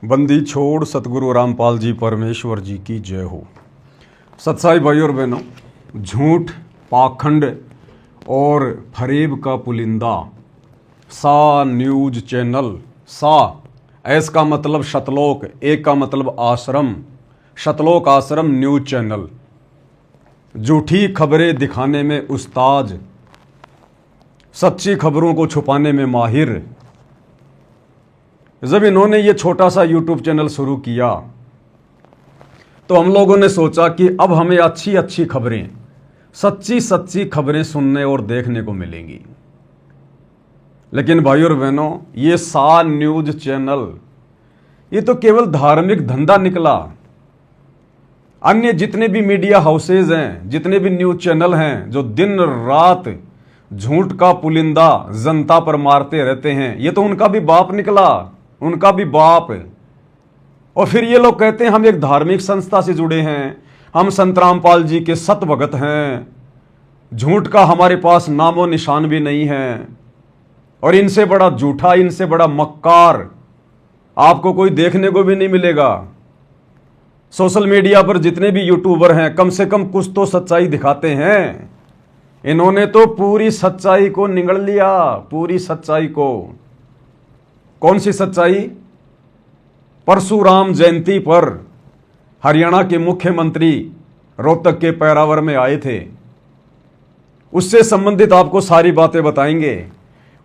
बंदी छोड़ सतगुरु रामपाल जी परमेश्वर जी की जय हो। सत्साई भाई और बहनों, झूठ, पाखंड और फरेब का पुलिंदा सा न्यूज चैनल। सा एस का मतलब शतलोक, एक का मतलब आश्रम, शतलोक आश्रम न्यूज चैनल झूठी खबरें दिखाने में उस्ताद, सच्ची खबरों को छुपाने में माहिर। जब इन्होंने ये छोटा सा यूट्यूब चैनल शुरू किया तो हम लोगों ने सोचा कि अब हमें अच्छी अच्छी खबरें, सच्ची सच्ची खबरें सुनने और देखने को मिलेंगी। लेकिन भाई और बहनों, ये सा न्यूज चैनल ये तो केवल धार्मिक धंधा निकला। अन्य जितने भी मीडिया हाउसेज हैं, जितने भी न्यूज चैनल हैं जो दिन रात झूठ का पुलिंदा जनता पर मारते रहते हैं, ये तो उनका भी बाप निकला, उनका भी बाप। और फिर ये लोग कहते हैं हम एक धार्मिक संस्था से जुड़े हैं, हम संत रामपाल जी के सत भगत हैं, झूठ का हमारे पास नामो निशान भी नहीं है। और इनसे बड़ा झूठा, इनसे बड़ा मक्कार आपको कोई देखने को भी नहीं मिलेगा। सोशल मीडिया पर जितने भी यूट्यूबर हैं, कम से कम कुछ तो सच्चाई दिखाते हैं। इन्होंने तो पूरी सच्चाई को निगल लिया, पूरी सच्चाई को। कौन सी सच्चाई? परशुराम जयंती पर हरियाणा के मुख्यमंत्री रोहतक के पैरावर में आए थे, उससे संबंधित आपको सारी बातें बताएंगे।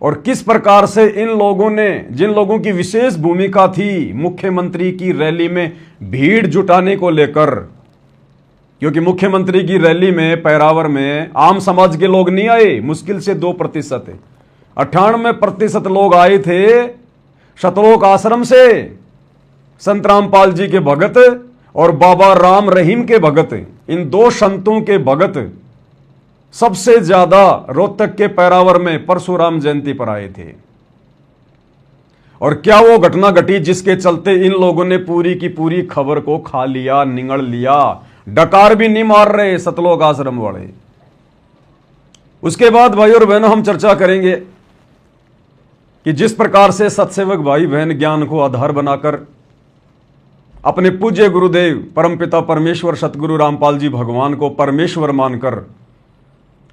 और किस प्रकार से इन लोगों ने, जिन लोगों की विशेष भूमिका थी मुख्यमंत्री की रैली में भीड़ जुटाने को लेकर, क्योंकि मुख्यमंत्री की रैली में पैरावर में आम समाज के लोग नहीं आए, मुश्किल से 2%, 98% लोग आए थे शतलोक आश्रम से, संत रामपाल जी के भगत और बाबा राम रहीम के भगत, इन दो संतों के भगत सबसे ज्यादा रोहतक के पैरावर में परशुराम जयंती पर आए थे। और क्या वो घटना घटी जिसके चलते इन लोगों ने पूरी की पूरी खबर को खा लिया, निगल लिया, डकार भी नहीं मार रहे सतलोक आश्रम वाले। उसके बाद भाई और बहनों, हम चर्चा करेंगे कि जिस प्रकार से सत्सेवक भाई बहन ज्ञान को आधार बनाकर अपने पूज्य गुरुदेव परमपिता परमेश्वर सतगुरु रामपाल जी भगवान को परमेश्वर मानकर,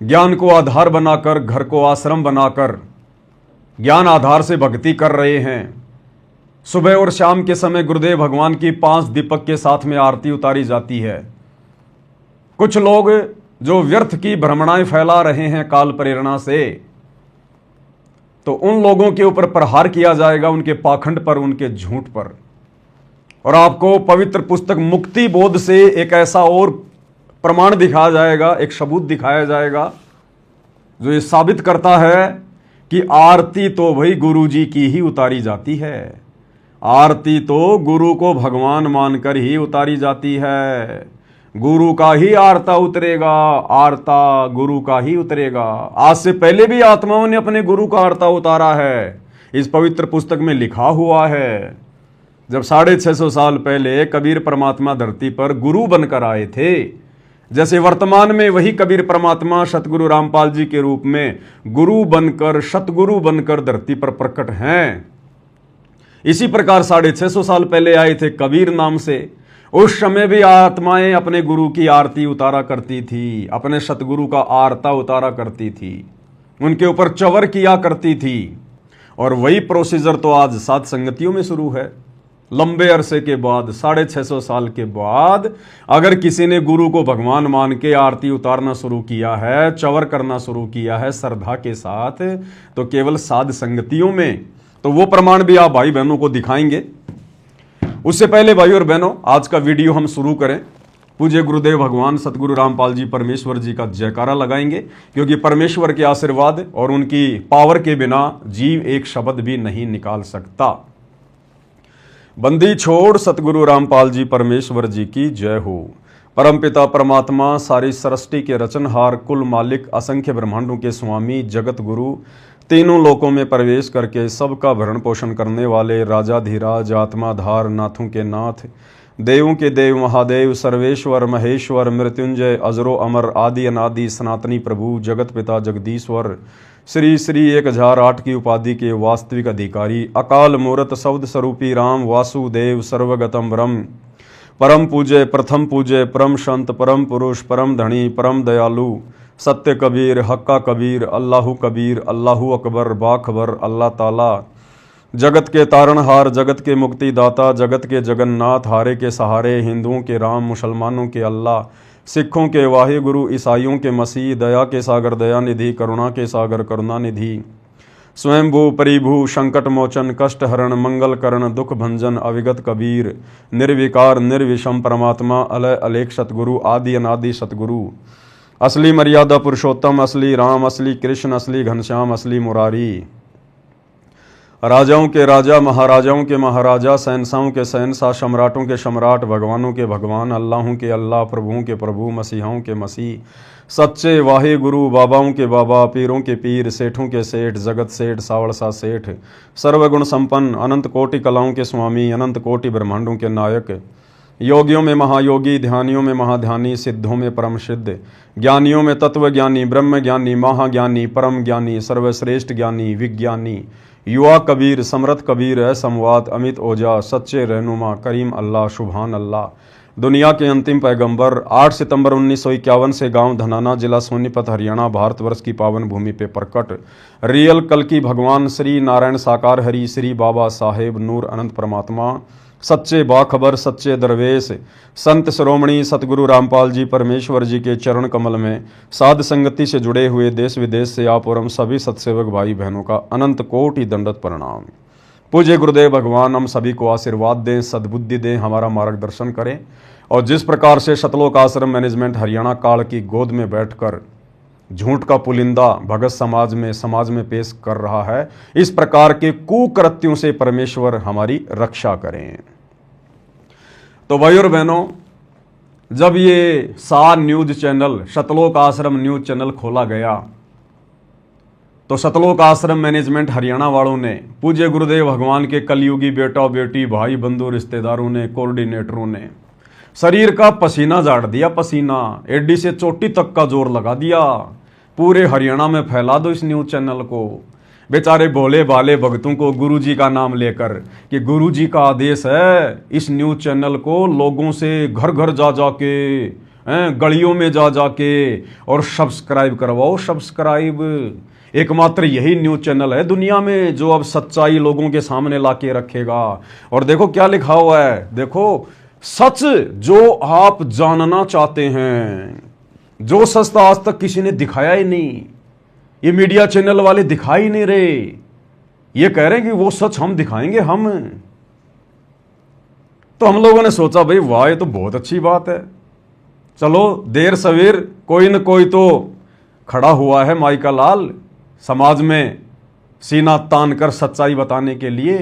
ज्ञान को आधार बनाकर, घर को आश्रम बनाकर ज्ञान आधार से भक्ति कर रहे हैं। सुबह और शाम के समय गुरुदेव भगवान की 5 दीपक के साथ में आरती उतारी जाती है। कुछ लोग जो व्यर्थ की भ्रमणाएं फैला रहे हैं काल प्रेरणा से, तो उन लोगों के ऊपर प्रहार किया जाएगा, उनके पाखंड पर, उनके झूठ पर। और आपको पवित्र पुस्तक मुक्ति बोध से एक ऐसा और प्रमाण दिखाया जाएगा, एक सबूत दिखाया जाएगा जो ये साबित करता है कि आरती तो भाई गुरु जी की ही उतारी जाती है। आरती तो गुरु को भगवान मानकर ही उतारी जाती है। गुरु का ही आरता उतरेगा, आरता गुरु का ही उतरेगा। आज से पहले भी आत्माओं ने अपने गुरु का आरता उतारा है, इस पवित्र पुस्तक में लिखा हुआ है। जब 650 साल पहले कबीर परमात्मा धरती पर गुरु बनकर आए थे, जैसे वर्तमान में वही कबीर परमात्मा सतगुरु रामपाल जी के रूप में गुरु बनकर, सतगुरु बनकर धरती पर प्रकट हैं, इसी प्रकार 650 साल पहले आए थे कबीर नाम से। उस समय भी आत्माएं अपने गुरु की आरती उतारा करती थी, अपने सतगुरु का आरता उतारा करती थी, उनके ऊपर चवर किया करती थी। और वही प्रोसीजर तो आज सात संगतियों में शुरू है। लंबे अरसे के बाद, 650 साल के बाद, अगर किसी ने गुरु को भगवान मान के आरती उतारना शुरू किया है, चवर करना शुरू किया है श्रद्धा के साथ, तो केवल साध संगतियों में। तो वो प्रमाण भी आप भाई बहनों को दिखाएंगे। उससे पहले भाई और बहनों, आज का वीडियो हम शुरू करें, पूज्य गुरुदेव भगवान सतगुरु रामपाल जी परमेश्वर जी का जयकारा लगाएंगे, क्योंकि परमेश्वर के आशीर्वाद और उनकी पावर के बिना जीव एक शब्द भी नहीं निकाल सकता। बंदी छोड़ सतगुरु रामपाल जी परमेश्वर जी की जय हो। परमपिता परमात्मा, सारी सृष्टि के रचनहार, कुल मालिक, असंख्य ब्रह्मांडों के स्वामी, जगत गुरु, तीनों लोकों में प्रवेश करके सबका भरण पोषण करने वाले राजाधिराज, आत्माधार, नाथों के नाथ, देवों के देव, महादेव, सर्वेश्वर, महेश्वर, मृत्युंजय, अजरो अमर, आदि अनादि, सनातनी प्रभु, जगत पिता, जगदीश्वर, श्री श्री 1008 की उपाधि के वास्तविक अधिकारी, अकाल मूर्त शब्द स्वरूपी राम वासुदेव सर्वगतम ब्रह्म, परम पूज्य प्रथम पूज्य परम संत परम पुरुष परम धनी परम दयालु सत्य कबीर हक्का कबीर अल्लाहु कबीर अल्लाहु अकबर बाखबर अल्लाह ताला, जगत के तारणहार जगत के मुक्तिदाता जगत के जगन्नाथ, हारे के सहारे, हिंदुओं के राम मुसलमानों के अल्लाह, सिखों के वाहिगुरु ईसाइयों के मसीह, दया के सागर दया निधि करुणा के सागर करुणा निधि, स्वयंभू परिभू संकट मोचन कष्ट हरण मंगल करण दुख भंजन अविगत कबीर, निर्विकार निर्विषम परमात्मा अलय अलेख सतगुरु आदि अनादि सतगुरु, असली मर्यादा पुरुषोत्तम असली राम असली कृष्ण असली घनश्याम असली मुरारी, राजाओं के राजा महाराजाओं के महाराजा, शहंशाहों के शहंशाह, सम्राटों के सम्राट, भगवानों के भगवान, अल्लाहों के अल्लाह, प्रभुओं के प्रभु, मसीहाओं के मसीह, सच्चे वाहे गुरु, बाबाओं के बाबा, पीरों के पीर, सेठों के सेठ, जगत सेठ सावड़सा सेठ, सर्वगुण संपन्न, अनंत कोटि कलाओं के स्वामी, अनंत कोटि ब्रह्मांडों के नायक, योगियों में महायोगी, ध्यानियों में महाध्यानी, सिद्धों में परम सिद्ध, ज्ञानियों में तत्व ज्ञानी, ब्रह्म ज्ञानी, महाज्ञानी, परम ज्ञानी, सर्वश्रेष्ठ ज्ञानी, विज्ञानी, युवा कबीर, समर्थ कबीर है संवाद, अमित ओझा, सच्चे रहनुमा, करीम अल्लाह, सुभान अल्लाह, दुनिया के अंतिम पैगंबर। 8 सितंबर 1951 से गांव धनाना, जिला सोनीपत, हरियाणा, भारतवर्ष की पावन भूमि पे प्रकट रियल कल की भगवान श्री नारायण साकार हरि, श्री बाबा साहेब नूर अनंत परमात्मा, सच्चे बाखबर, सच्चे दरवेश, संत शिरोमणि सतगुरु रामपाल जी परमेश्वर जी के चरण कमल में साध संगति से जुड़े हुए देश विदेश से आप और हम सभी सत्सेवक भाई बहनों का अनंत कोटि दंडवत प्रणाम। पूज्य गुरुदेव भगवान हम सभी को आशीर्वाद दें, सद्बुद्धि दें, हमारा मार्गदर्शन करें, और जिस प्रकार से सतलोक आश्रम मैनेजमेंट हरियाणा काल की गोद में बैठकर झूठ का पुलिंदा भगत समाज में पेश कर रहा है, इस प्रकार के कुकृत्यों से परमेश्वर हमारी रक्षा करें। तो भाई और बहनों, जब ये सार न्यूज चैनल सतलोक आश्रम न्यूज चैनल खोला गया तो सतलोक आश्रम मैनेजमेंट हरियाणा वालों ने, पूज्य गुरुदेव भगवान के कलयुगी बेटा बेटी भाई बंधु रिश्तेदारों ने, कोऑर्डिनेटरों ने शरीर का पसीना झाड़ दिया, पसीना एडी से चोटी तक का जोर लगा दिया, पूरे हरियाणा में फैला दो इस न्यूज चैनल को। बेचारे भोले भाले भक्तों को गुरुजी का नाम लेकर कि गुरुजी का आदेश है, इस न्यूज चैनल को लोगों से घर घर जा जाके, गलियों में जा जाके और सब्सक्राइब करवाओ। सब्सक्राइब एकमात्र यही न्यूज चैनल है दुनिया में जो अब सच्चाई लोगों के सामने लाके रखेगा। और देखो क्या लिखा हुआ है, देखो, सच जो आप जानना चाहते हैं, जो सच तो आज तक किसी ने दिखाया ही नहीं, ये मीडिया चैनल वाले दिखा ही नहीं रहे, ये कह रहे हैं कि वो सच हम दिखाएंगे हम। तो हम लोगों ने सोचा भाई वाह, ये तो बहुत अच्छी बात है, चलो देर सवेर कोई न कोई तो खड़ा हुआ है माई का लाल समाज में सीना तान कर सच्चाई बताने के लिए।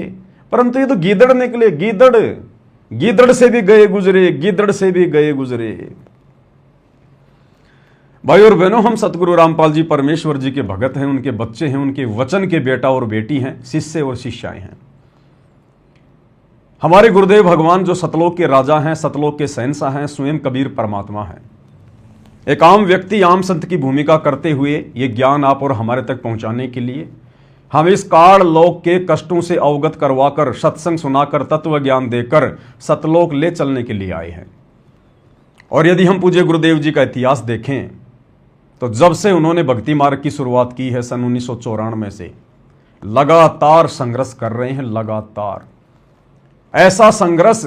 परंतु ये तो गीदड़ निकले, गीदड़ से भी गए गुजरे, गीदड़ से भी गए गुजरे। भाई और बहनों, हम सतगुरु रामपाल जी परमेश्वर जी के भगत हैं, उनके बच्चे हैं, उनके वचन के बेटा और बेटी हैं, शिष्य और शिष्याएं हैं। हमारे गुरुदेव भगवान जो सतलोक के राजा हैं, सतलोक के शहंशाह हैं, स्वयं कबीर परमात्मा हैं। एक आम व्यक्ति आम संत की भूमिका करते हुए ये ज्ञान आप और हमारे तक पहुंचाने के लिए हम इस काल लोक के कष्टों से अवगत करवाकर, सत्संग सुनाकर, तत्व ज्ञान देकर सतलोक ले चलने के लिए आए हैं। और यदि हम पूज्य गुरुदेव जी का इतिहास देखें तो जब से उन्होंने भक्ति मार्ग की शुरुआत की है सन 1994 से लगातार संघर्ष कर रहे हैं, लगातार ऐसा संघर्ष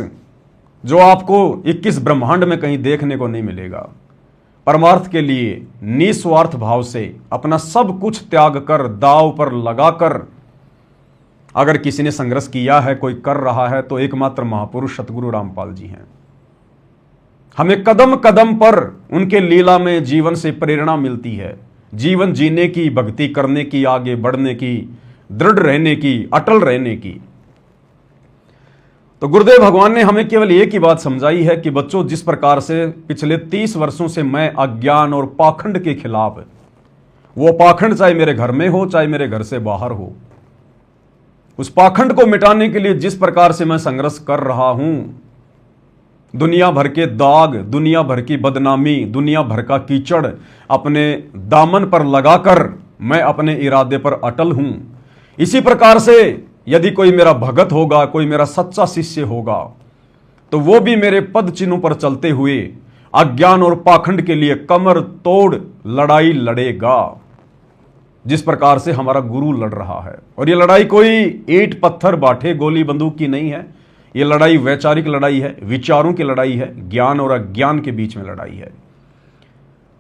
जो आपको 21 ब्रह्मांड में कहीं देखने को नहीं मिलेगा। परमार्थ के लिए निस्वार्थ भाव से अपना सब कुछ त्याग कर, दांव पर लगाकर अगर किसी ने संघर्ष किया है, कोई कर रहा है, तो एकमात्र महापुरुष सतगुरु रामपाल जी हैं। हमें कदम कदम पर उनके लीला में जीवन से प्रेरणा मिलती है, जीवन जीने की, भक्ति करने की, आगे बढ़ने की, दृढ़ रहने की, अटल रहने की। तो गुरुदेव भगवान ने हमें केवल एक ही बात समझाई है कि बच्चों, जिस प्रकार से पिछले 30 वर्षों से मैं अज्ञान और पाखंड के खिलाफ, वो पाखंड चाहे मेरे घर में हो, चाहे मेरे घर से बाहर हो, उस पाखंड को मिटाने के लिए जिस प्रकार से मैं संघर्ष कर रहा हूं, दुनिया भर के दाग, दुनिया भर की बदनामी, दुनिया भर का कीचड़ अपने दामन पर लगाकर मैं अपने इरादे पर अटल हूं। इसी प्रकार से यदि कोई मेरा भगत होगा, कोई मेरा सच्चा शिष्य होगा, तो वो भी मेरे पद चिन्हों पर चलते हुए अज्ञान और पाखंड के लिए कमर तोड़ लड़ाई लड़ेगा, जिस प्रकार से हमारा गुरु लड़ रहा है। और ये लड़ाई कोई ईंट पत्थर बाठे गोली बंदूक की नहीं है, ये लड़ाई वैचारिक लड़ाई है, विचारों की लड़ाई है, ज्ञान और अज्ञान के बीच में लड़ाई है।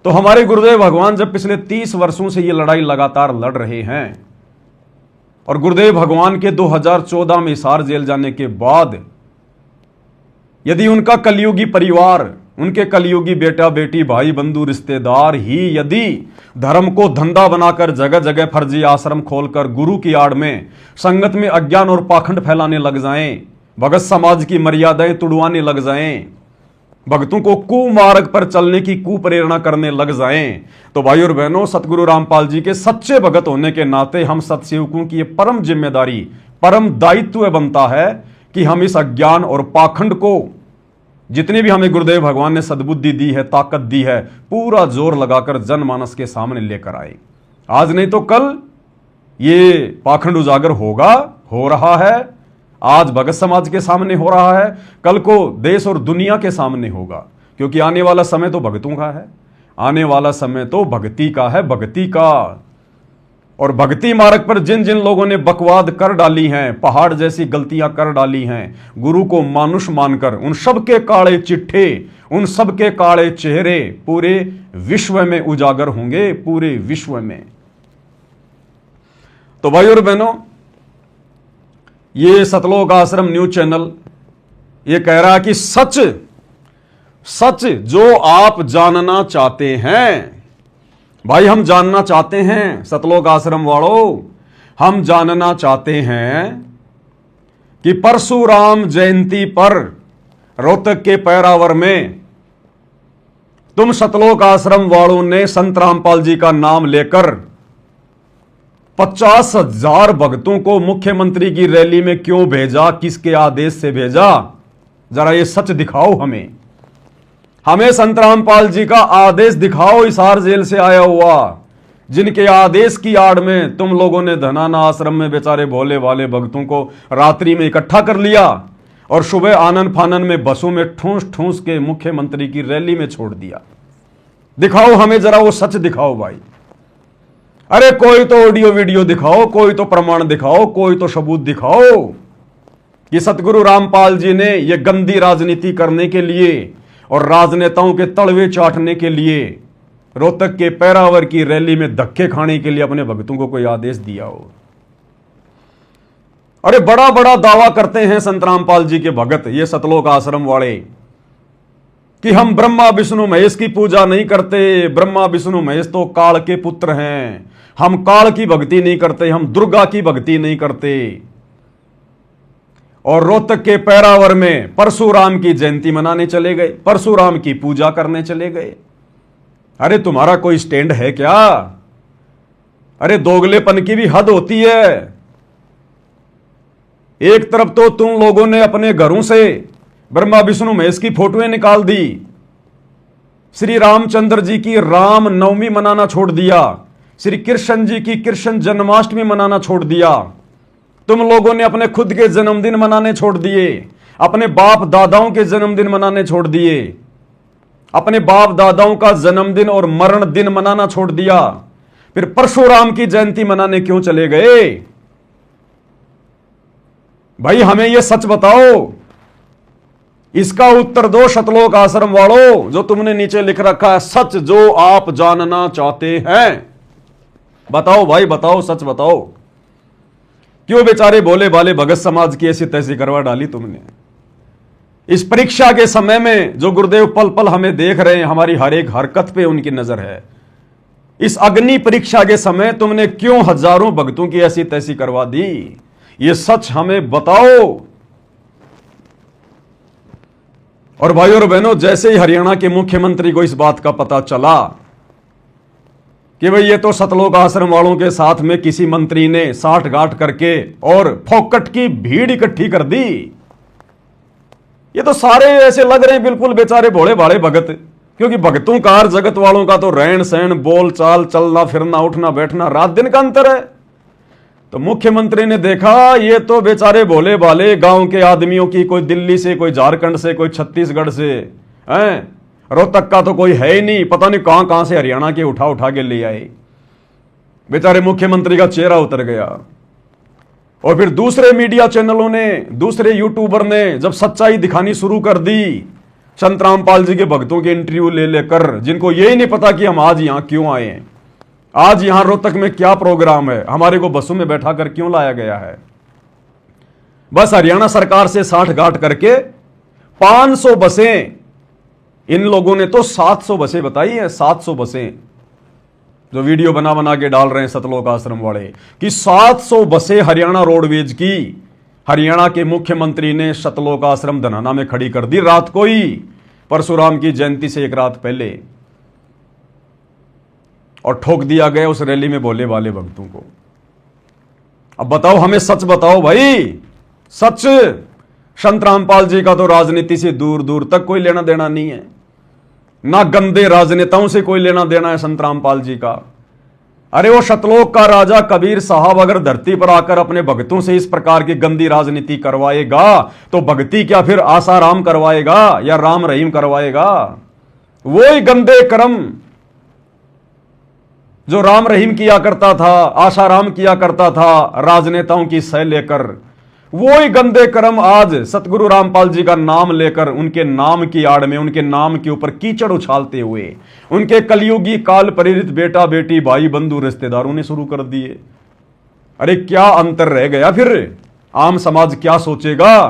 तो हमारे गुरुदेव भगवान जब पिछले 30 वर्षों से ये लड़ाई लगातार लड़ रहे हैं, और गुरुदेव भगवान के 2014 में हिसार जेल जाने के बाद यदि उनका कलयुगी परिवार, उनके कलयुगी बेटा बेटी भाई बंधु रिश्तेदार ही यदि धर्म को धंधा बनाकर जगह जगह फर्जी आश्रम खोलकर गुरु की आड़ में संगत में अज्ञान और पाखंड फैलाने लग जाएं, भगत समाज की मर्यादाएं तुड़वाने लग जाएं, भक्तों को कुमार्ग पर चलने की कुप्रेरणा करने लग जाएं, तो भाई और बहनों, सतगुरु रामपाल जी के सच्चे भगत होने के नाते हम सतसेवकों की यह परम जिम्मेदारी, परम दायित्व बनता है कि हम इस अज्ञान और पाखंड को, जितनी भी हमें गुरुदेव भगवान ने सद्बुद्धि दी है, ताकत दी है, पूरा जोर लगाकर जनमानस के सामने लेकर आए। आज नहीं तो कल ये पाखंड उजागर होगा, हो रहा है। आज भगत समाज के सामने हो रहा है, कल को देश और दुनिया के सामने होगा, क्योंकि आने वाला समय तो भक्तों का है, आने वाला समय तो भक्ति का है, भक्ति का। और भक्ति मार्ग पर जिन जिन लोगों ने बकवाद कर डाली हैं, पहाड़ जैसी गलतियां कर डाली हैं, गुरु को मानुष मानकर, उन सब के काले चिट्ठे, उन सब के काले चेहरे पूरे विश्व में उजागर होंगे, पूरे विश्व में। तो भाई और बहनों, ये सतलोक आश्रम न्यूज चैनल ये कह रहा है कि सच सच जो आप जानना चाहते हैं, भाई हम जानना चाहते हैं, सतलोक आश्रम वालों, हम जानना चाहते हैं कि परशुराम जयंती पर रोहतक के पैरावर में तुम सतलोक आश्रम वालों ने संत रामपाल जी का नाम लेकर 50,000 भक्तों को मुख्यमंत्री की रैली में क्यों भेजा, किसके आदेश से भेजा? जरा ये सच दिखाओ हमें संत रामपाल जी का आदेश दिखाओ, हिसार जेल से आया हुआ, जिनके आदेश की आड़ में तुम लोगों ने धनाना आश्रम में बेचारे भोले वाले भक्तों को रात्रि में इकट्ठा कर लिया और सुबह आनन फानन में बसों में ठूंस ठूंस के मुख्यमंत्री की रैली में छोड़ दिया। दिखाओ हमें जरा वो सच दिखाओ भाई। अरे कोई तो ऑडियो वीडियो दिखाओ, कोई तो प्रमाण दिखाओ, कोई तो सबूत दिखाओ कि सतगुरु रामपाल जी ने यह गंदी राजनीति करने के लिए और राजनेताओं के तलवे चाटने के लिए रोहतक के पैरावर की रैली में धक्के खाने के लिए अपने भक्तों को कोई आदेश दिया हो। अरे बड़ा बड़ा दावा करते हैं संत रामपाल जी के भगत, ये सतलोक आश्रम वाले, कि हम ब्रह्मा विष्णु महेश की पूजा नहीं करते, ब्रह्मा विष्णु महेश तो काल के पुत्र हैं, हम काल की भक्ति नहीं करते, हम दुर्गा की भक्ति नहीं करते। और रोहतक के पैरावर में परशुराम की जयंती मनाने चले गए, परशुराम की पूजा करने चले गए। अरे तुम्हारा कोई स्टैंड है क्या? अरे दोगलेपन की भी हद होती है। एक तरफ तो तुम लोगों ने अपने घरों से ब्रह्मा विष्णु महेश की फोटोएं निकाल दी, श्री रामचंद्र जी की राम नवमी मनाना छोड़ दिया, श्री कृष्ण जी की कृष्ण जन्माष्टमी मनाना छोड़ दिया, तुम लोगों ने अपने खुद के जन्मदिन मनाने छोड़ दिए, अपने बाप दादाओं के जन्मदिन मनाने छोड़ दिए, अपने बाप दादाओं का जन्मदिन और मरण दिन मनाना छोड़ दिया, फिर परशुराम की जयंती मनाने क्यों चले गए? भाई हमें यह सच बताओ, इसका उत्तर दो सतलोक आश्रम वालों, जो तुमने नीचे लिख रखा है सच जो आप जानना चाहते हैं। बताओ भाई बताओ, सच बताओ, क्यों बेचारे भोले भाले भगत समाज की ऐसी तैसी करवा डाली तुमने? इस परीक्षा के समय में जो गुरुदेव पल पल हमें देख रहे हैं, हमारी हर एक हरकत पे उनकी नजर है, इस अग्नि परीक्षा के समय तुमने क्यों हजारों भक्तों की ऐसी तैसी करवा दी? ये सच हमें बताओ। और भाइयों और बहनों, जैसे ही हरियाणा के मुख्यमंत्री को इस बात का पता चला कि भाई ये तो सतलोक आश्रम वालों के साथ में किसी मंत्री ने साठ गांठ करके और फोकट की भीड़ इकट्ठी कर दी, ये तो सारे ऐसे लग रहे हैं बिल्कुल बेचारे भोले भाले भगत, क्योंकि भगतों का और जगत वालों का तो रहन सहन, बोल चाल, चलना फिरना, उठना बैठना रात दिन का अंतर है। तो मुख्यमंत्री ने देखा ये तो बेचारे भोले भाले गांव के आदमियों की, कोई दिल्ली से, कोई झारखंड से, कोई छत्तीसगढ़ से, हैं रोहतक का तो कोई है ही नहीं, पता नहीं कहां कहां से हरियाणा के उठा उठा के ले आए। बेचारे मुख्यमंत्री का चेहरा उतर गया। और फिर दूसरे मीडिया चैनलों ने, दूसरे यूट्यूबर ने जब सच्चाई दिखानी शुरू कर दी, संत रामपाल जी के भक्तों के इंटरव्यू ले लेकर, जिनको यही नहीं पता कि हम आज यहां क्यों आए हैं, आज यहां रोहतक में क्या प्रोग्राम है, हमारे को बसों में बैठा कर क्यों लाया गया है। बस हरियाणा सरकार से साठ गांठ करके 500 बसें, इन लोगों ने तो 700 बसें बताई हैं, 700 बसें, जो वीडियो बना बना के डाल रहे हैं सतलोक आश्रम वाले, कि 700 बसें हरियाणा रोडवेज की हरियाणा के मुख्यमंत्री ने सतलोक आश्रम धनाना में खड़ी कर दी रात को ही, परशुराम की जयंती से एक रात पहले, और ठोक दिया गया उस रैली में बोले वाले भक्तों को। अब बताओ, हमें सच बताओ भाई, सच। संत रामपाल जी का तो राजनीति से दूर दूर तक कोई लेना देना नहीं है, ना गंदे राजनेताओं से कोई लेना देना है संत रामपाल जी का। अरे वो सतलोक का राजा कबीर साहब अगर धरती पर आकर अपने भक्तों से इस प्रकार की गंदी राजनीति करवाएगा, तो भक्ति क्या फिर आसाराम करवाएगा या राम रहीम करवाएगा? वही गंदे कर्म जो राम रहीम किया करता था, आसाराम किया करता था राजनेताओं की सह लेकर, वही गंदे कर्म आज सतगुरु रामपाल जी का नाम लेकर, उनके नाम की आड़ में, उनके नाम के ऊपर कीचड़ उछालते हुए, उनके कलयुगी काल प्रेरित बेटा बेटी भाई बंधु रिश्तेदारों ने शुरू कर दिए। अरे क्या अंतर रह गया फिर? आम समाज क्या सोचेगा?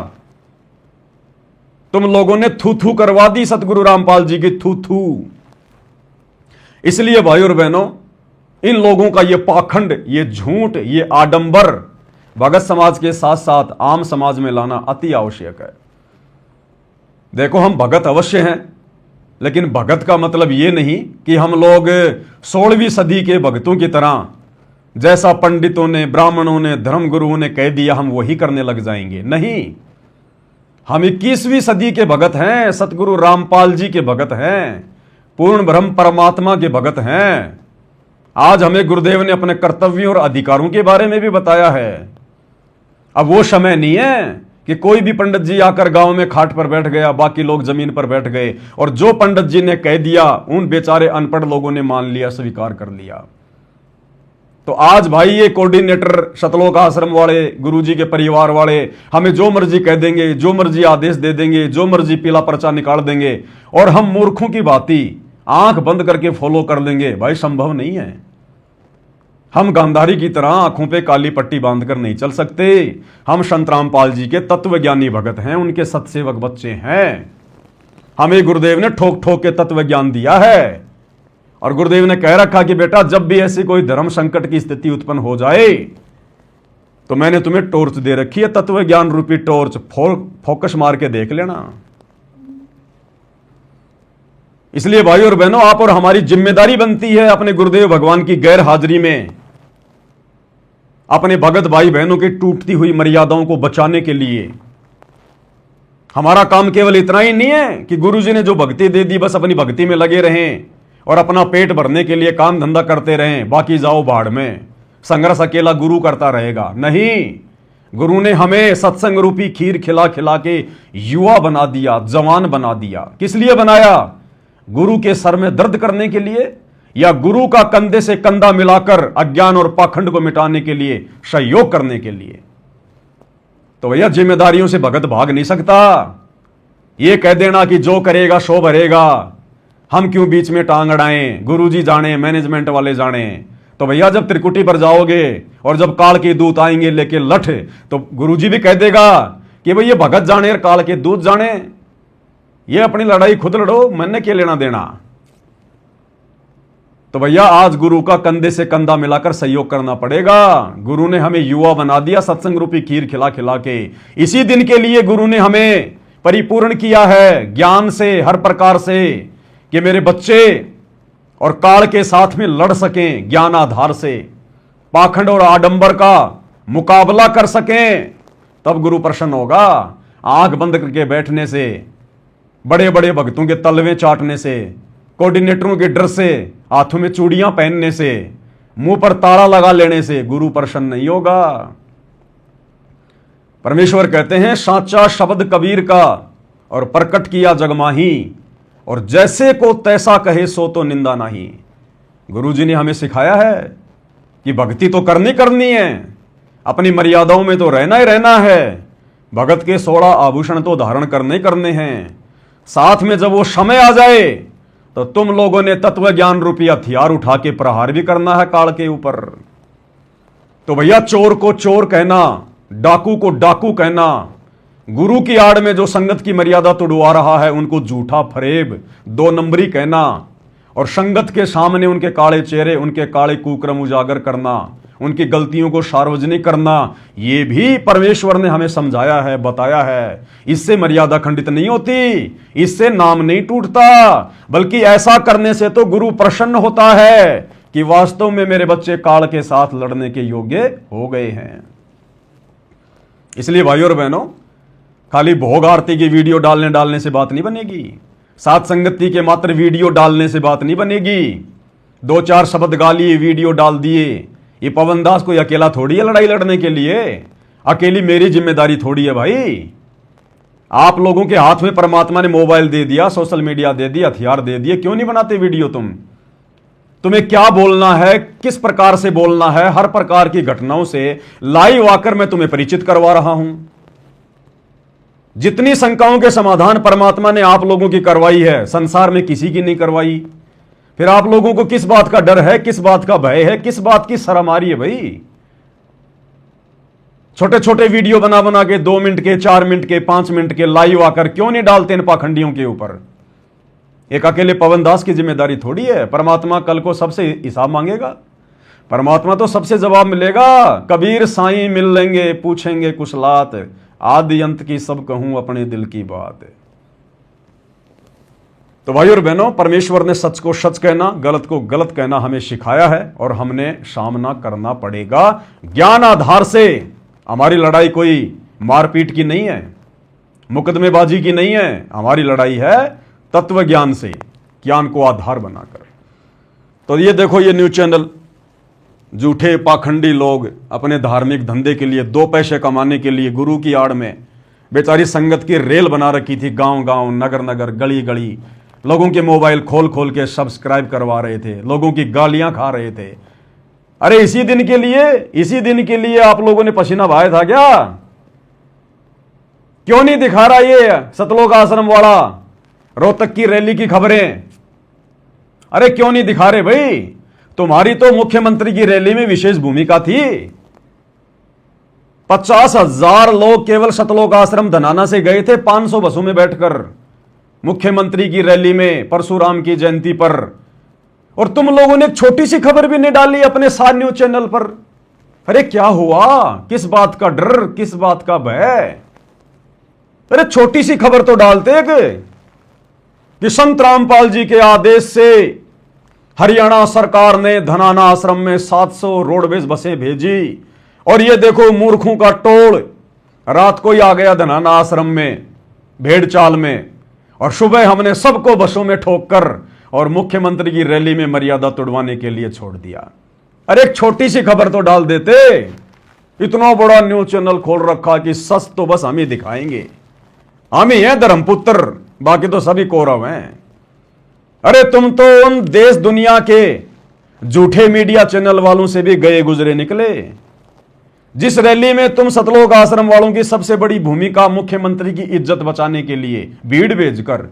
तुम लोगों ने थू थू करवा दी सतगुरु रामपाल जी की, थू थू। इसलिए भाई और बहनों, इन लोगों का ये पाखंड, ये झूठ, ये आडंबर भगत समाज के साथ साथ आम समाज में लाना अति आवश्यक है। देखो, हम भगत अवश्य हैं, लेकिन भगत का मतलब ये नहीं कि हम लोग 16वीं सदी के भगतों की तरह, जैसा पंडितों ने, ब्राह्मणों ने, धर्मगुरुओं ने कह दिया हम वही करने लग जाएंगे। नहीं, हम 21वीं सदी के भगत हैं, सतगुरु रामपाल जी के भगत हैं, पूर्ण ब्रह्म परमात्मा के भगत हैं। आज हमें गुरुदेव ने अपने कर्तव्यों और अधिकारों के बारे में भी बताया है। अब वो समय नहीं है कि कोई भी पंडित जी आकर गांव में खाट पर बैठ गया, बाकी लोग जमीन पर बैठ गए, और जो पंडित जी ने कह दिया उन बेचारे अनपढ़ लोगों ने मान लिया, स्वीकार कर लिया। तो आज भाई ये कोऑर्डिनेटर, सतलोक आश्रम वाले, गुरुजी के परिवार वाले हमें जो मर्जी कह देंगे, जो मर्जी आदेश दे देंगे, जो मर्जी पीला पर्चा निकाल देंगे, और हम मूर्खों की भांति आंख बंद करके फॉलो कर लेंगे। भाई संभव नहीं है। हम गांधारी की तरह आंखों पे काली पट्टी बांधकर नहीं चल सकते। हम संत रामपाल जी के तत्वज्ञानी भगत हैं, उनके सतसेवक बच्चे हैं। हमें गुरुदेव ने ठोक ठोक के तत्व ज्ञान दिया है, और गुरुदेव ने कह रखा कि बेटा जब भी ऐसी कोई धर्म संकट की स्थिति उत्पन्न हो जाए, तो मैंने तुम्हें टॉर्च दे रखी है, तत्व ज्ञान रूपी टॉर्च, फोकस मार के देख लेना। इसलिए भाई और बहनों, आप और हमारी जिम्मेदारी बनती है अपने गुरुदेव भगवान की गैर हाजिरी में अपने भगत भाई बहनों की टूटती हुई मर्यादाओं को बचाने के लिए। हमारा काम केवल इतना ही नहीं है कि गुरुजी ने जो भक्ति दे दी बस अपनी भक्ति में लगे रहें और अपना पेट भरने के लिए काम धंधा करते रहें, बाकी जाओ भाड़ में, संघर्ष अकेला गुरु करता रहेगा। नहीं, गुरु ने हमें सत्संग रूपी खीर खिला खिला के युवा बना दिया, जवान बना दिया। किस लिए बनाया? गुरु के सर में दर्द करने के लिए, या गुरु का कंधे से कंधा मिलाकर अज्ञान और पाखंड को मिटाने के लिए, सहयोग करने के लिए। तो भैया जिम्मेदारियों से भगत भाग नहीं सकता। ये कह देना कि जो करेगा सो भरेगा, हम क्यों बीच में टांग अड़ाएं, गुरुजी जाने, मैनेजमेंट वाले जाने। तो भैया जब त्रिकुटी पर जाओगे और जब काल के दूत आएंगे लेके लठ, तो गुरुजी भी कह देगा कि भाई ये भगत जाने और काल के दूत जाने, ये अपनी लड़ाई खुद लड़ो, मैंने क्या लेना देना। तो भैया आज गुरु का कंधे से कंधा मिलाकर सहयोग करना पड़ेगा। गुरु ने हमें युवा बना दिया सत्संग रूपी खीर खिला खिला के। इसी दिन के लिए गुरु ने हमें परिपूर्ण किया है ज्ञान से, हर प्रकार से, कि मेरे बच्चे और काल के साथ में लड़ सकें, ज्ञान आधार से पाखंड और आडंबर का मुकाबला कर सकें। तब गुरु प्रसन्न होगा। आंख बंद करके बैठने से, बड़े बड़े भक्तों के तलवे चाटने से कोऑर्डिनेटरों के डर से, हाथों में चूड़ियां पहनने से, मुंह पर ताला लगा लेने से गुरु प्रसन्न नहीं होगा। परमेश्वर कहते हैं साचा शब्द कबीर का और प्रकट किया जगमाही, और जैसे को तैसा कहे सो तो निंदा नहीं। गुरु जी ने हमें सिखाया है कि भक्ति तो करनी है, अपनी मर्यादाओं में तो रहना ही रहना है। भगत के 16 आभूषण तो धारण करने हैं। साथ में जब वो समय आ जाए तो तुम लोगों ने तत्व ज्ञान रूपी हथियार उठा के प्रहार भी करना है काल के ऊपर। तो भैया चोर को चोर कहना, डाकू को डाकू कहना, गुरु की आड़ में जो संगत की मर्यादा तोड़वा रहा है उनको झूठा फरेब, 2 नंबरी कहना, और संगत के सामने उनके काले चेहरे, उनके काले कुक्रम उजागर करना, उनकी गलतियों को सार्वजनिक करना, ये भी परमेश्वर ने हमें समझाया है, बताया है। इससे मर्यादा खंडित नहीं होती, इससे नाम नहीं टूटता, बल्कि ऐसा करने से तो गुरु प्रसन्न होता है कि वास्तव में मेरे बच्चे काल के साथ लड़ने के योग्य हो गए हैं। इसलिए भाइयों और बहनों, खाली भोग आरती की वीडियो डालने से बात नहीं बनेगी, सात संगति के मात्र वीडियो डालने से बात नहीं बनेगी। 2-4 शब्द गा लिए, वीडियो डाल दिए, ये पवन दास कोई अकेला थोड़ी है लड़ाई लड़ने के लिए, अकेली मेरी जिम्मेदारी थोड़ी है भाई। आप लोगों के हाथ में परमात्मा ने मोबाइल दे दिया, सोशल मीडिया दे दिया, हथियार दे दिए, क्यों नहीं बनाते वीडियो? तुम्हें क्या बोलना है, किस प्रकार से बोलना है, हर प्रकार की घटनाओं से लाइव आकर मैं तुम्हें परिचित करवा रहा हूं। जितनी शंकाओं के समाधान परमात्मा ने आप लोगों की करवाई है, संसार में किसी की नहीं करवाई। फिर आप लोगों को किस बात का डर है, किस बात का भय है, किस बात की शर्म आ रही है भाई? छोटे छोटे वीडियो बना बना के 2 मिनट के, 4 मिनट के, 5 मिनट के लाइव आकर क्यों नहीं डालते इन पाखंडियों के ऊपर? एक अकेले पवन दास की जिम्मेदारी थोड़ी है। परमात्मा कल को सबसे हिसाब मांगेगा। परमात्मा तो सबसे जवाब मिलेगा। कबीर साईं मिल लेंगे, पूछेंगे कुशलात, आदि अंत की सब कहूं अपने दिल की बात। तो भाई और बहनों, परमेश्वर ने सच को सच कहना, गलत को गलत कहना हमें सिखाया है और हमने सामना करना पड़ेगा ज्ञान आधार से। हमारी लड़ाई कोई मारपीट की नहीं है, मुकदमेबाजी की नहीं है। हमारी लड़ाई है तत्व ज्ञान से, ज्ञान को आधार बनाकर। तो ये देखो, ये न्यूज चैनल, झूठे पाखंडी लोग अपने धार्मिक धंधे के लिए, 2 पैसे कमाने के लिए गुरु की आड़ में बेचारी संगत की रेल बना रखी थी। गांव गांव, नगर नगर, गली गली लोगों के मोबाइल खोल खोल के सब्सक्राइब करवा रहे थे, लोगों की गालियां खा रहे थे। अरे इसी दिन के लिए आप लोगों ने पसीना बहाया था क्या? क्यों नहीं दिखा रहा ये सतलोक आश्रम वाला रोहतक की रैली की खबरें? अरे क्यों नहीं दिखा रहे भाई? तुम्हारी तो मुख्यमंत्री की रैली में विशेष भूमिका थी। 50,000 लोग केवल सतलोक आश्रम धनाना से गए थे 500 बसों में बैठकर मुख्यमंत्री की रैली में, परशुराम की जयंती पर। और तुम लोगों ने छोटी सी खबर भी नहीं डाली अपने सार न्यूज चैनल पर। अरे क्या हुआ? किस बात का डर, किस बात का भय? अरे छोटी सी खबर तो डालते कि संत रामपाल जी के आदेश से हरियाणा सरकार ने धनाना आश्रम में 700 रोडवेज बसें भेजी, और ये देखो मूर्खों का टोल रात को ही आ गया धनाना आश्रम में भेड़ चाल में, और सुबह हमने सबको बसों में ठोककर और मुख्यमंत्री की रैली में मर्यादा तोड़वाने के लिए छोड़ दिया। अरे एक छोटी सी खबर तो डाल देते। इतना बड़ा न्यूज चैनल खोल रखा कि सच तो बस हम ही दिखाएंगे, हम ही हैं धर्मपुत्र, बाकी तो सभी कौरव हैं। अरे तुम तो उन देश दुनिया के झूठे मीडिया चैनल वालों से भी गए गुजरे निकले। जिस रैली में तुम सतलोक आश्रम वालों की सबसे बड़ी भूमिका मुख्यमंत्री की इज्जत बचाने के लिए भीड़ भेजकर,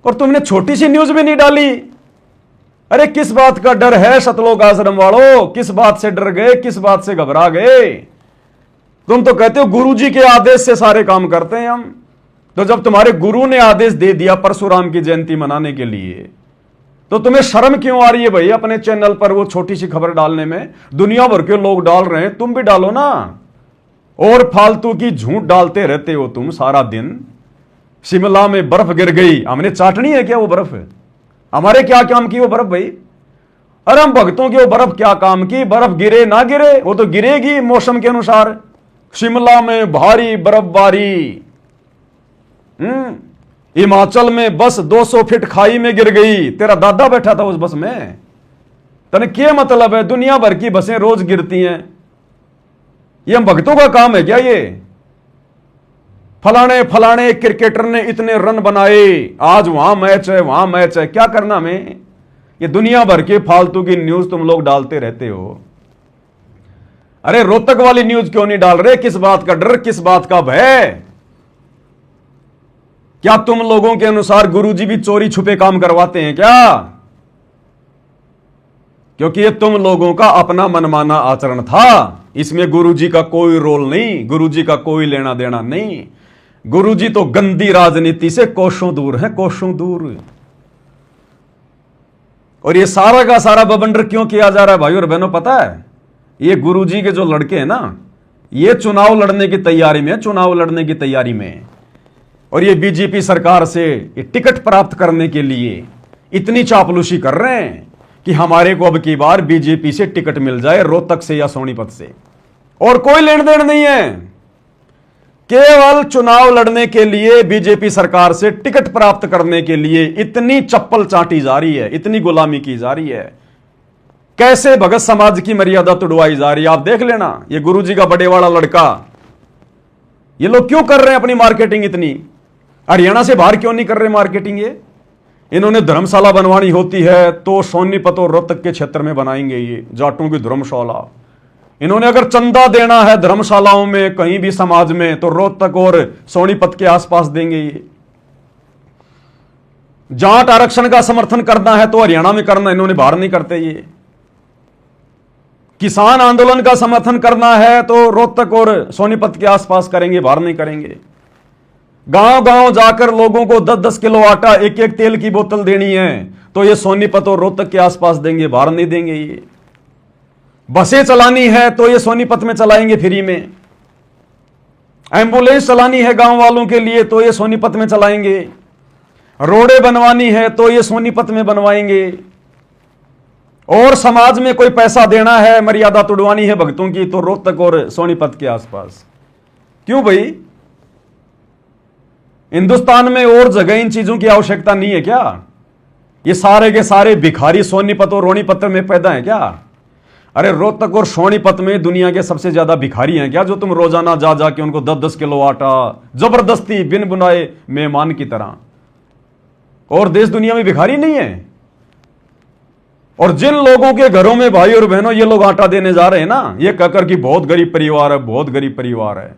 और तुमने छोटी सी न्यूज भी नहीं डाली। अरे किस बात का डर है सतलोक आश्रम वालों? किस बात से डर गए, किस बात से घबरा गए? तुम तो कहते हो गुरुजी के आदेश से सारे काम करते हैं हम। तो जब तुम्हारे गुरु ने आदेश दे दिया परशुराम की जयंती मनाने के लिए, तो तुम्हें शर्म क्यों आ रही है भाई अपने चैनल पर वो छोटी सी खबर डालने में? दुनिया भर के लोग डाल रहे हैं, तुम भी डालो ना। और फालतू की झूठ डालते रहते हो तुम सारा दिन। शिमला में बर्फ गिर गई, हमने चाटनी है क्या वो बर्फ? हमारे क्या काम की वो बर्फ भाई? अरे हम भक्तों की वो बर्फ क्या काम की? बर्फ गिरे ना गिरे, वो तो गिरेगी मौसम के अनुसार। शिमला में भारी बर्फबारी, हिमाचल में बस 200 फीट खाई में गिर गई, तेरा दादा बैठा था उस बस में। तने क्या मतलब है? दुनिया भर की बसें रोज गिरती हैं, ये हम भक्तों का काम है क्या? ये फलाने फलाने क्रिकेटर ने इतने रन बनाए, आज वहां मैच है वहां मैच है, क्या करना में? ये दुनिया भर के फालतू की न्यूज तुम लोग डालते रहते हो। अरे रोहतक वाली न्यूज क्यों नहीं डाल रहे? किस बात का डर, किस बात का भय? क्या तुम लोगों के अनुसार गुरुजी भी चोरी छुपे काम करवाते हैं क्या? क्योंकि ये तुम लोगों का अपना मनमाना आचरण था, इसमें गुरुजी का कोई रोल नहीं, गुरुजी का कोई लेना देना नहीं। गुरुजी तो गंदी राजनीति से कोसों दूर है, कोसों दूर। और ये सारा का सारा बवंडर क्यों किया जा रहा है भाई और बहनों? पता है, ये गुरुजी के जो लड़के हैं ना, ये चुनाव लड़ने की तैयारी में, चुनाव लड़ने की तैयारी में, और ये बीजेपी सरकार से ये टिकट प्राप्त करने के लिए इतनी चापलूसी कर रहे हैं कि हमारे को अब की बार बीजेपी से टिकट मिल जाए, रोहतक से या सोनीपत से, और कोई लेन देन नहीं है। केवल चुनाव लड़ने के लिए, बीजेपी सरकार से टिकट प्राप्त करने के लिए इतनी चप्पल चाटी जा रही है, इतनी गुलामी की जा रही है, कैसे भगत समाज की मर्यादा तुड़वाई जा रही है। आप देख लेना, ये गुरुजी का बड़े वाला लड़का, ये लोग क्यों कर रहे हैं अपनी मार्केटिंग इतनी? हरियाणा से बाहर क्यों नहीं कर रहे मार्केटिंग? ये इन्होंने धर्मशाला बनवानी होती है तो सोनीपत और रोहतक के क्षेत्र में बनाएंगे, ये जाटों की धर्मशाला। इन्होंने अगर चंदा देना है धर्मशालाओं में कहीं भी समाज में, तो रोहतक और सोनीपत के आसपास देंगे। ये जाट आरक्षण का समर्थन करना है तो हरियाणा में करना, इन्होंने बाहर नहीं करते। ये किसान आंदोलन का समर्थन करना है तो रोहतक और सोनीपत के आसपास करेंगे, बाहर नहीं करेंगे। गांव गांव जाकर लोगों को 10-10 किलो आटा, एक एक तेल की बोतल देनी है तो ये सोनीपत और रोहतक के आसपास देंगे, बाहर नहीं देंगे। ये बसें चलानी है तो ये सोनीपत में चलाएंगे फ्री में। एम्बुलेंस चलानी है गांव वालों के लिए तो ये सोनीपत में चलाएंगे। रोडें बनवानी है तो ये सोनीपत में बनवाएंगे। और समाज में कोई पैसा देना है, मर्यादा तुड़वानी है भक्तों की, तो रोहतक और सोनीपत के आसपास। क्यों भाई? हिंदुस्तान में और जगह इन चीजों की आवश्यकता नहीं है क्या? ये सारे के सारे भिखारी सोनीपत और रोनीपत में पैदा हैं क्या? अरे रोहतक और सोनीपत में दुनिया के सबसे ज्यादा भिखारी हैं क्या, जो तुम रोजाना जा जाके उनको 10-10 किलो आटा जबरदस्ती बिन बुनाए मेहमान की तरह? और देश दुनिया में भिखारी नहीं है? और जिन लोगों के घरों में भाई और बहनों ये लोग आटा देने जा रहे हैं ना, ये कहकर कि बहुत गरीब परिवार है, बहुत गरीब परिवार है,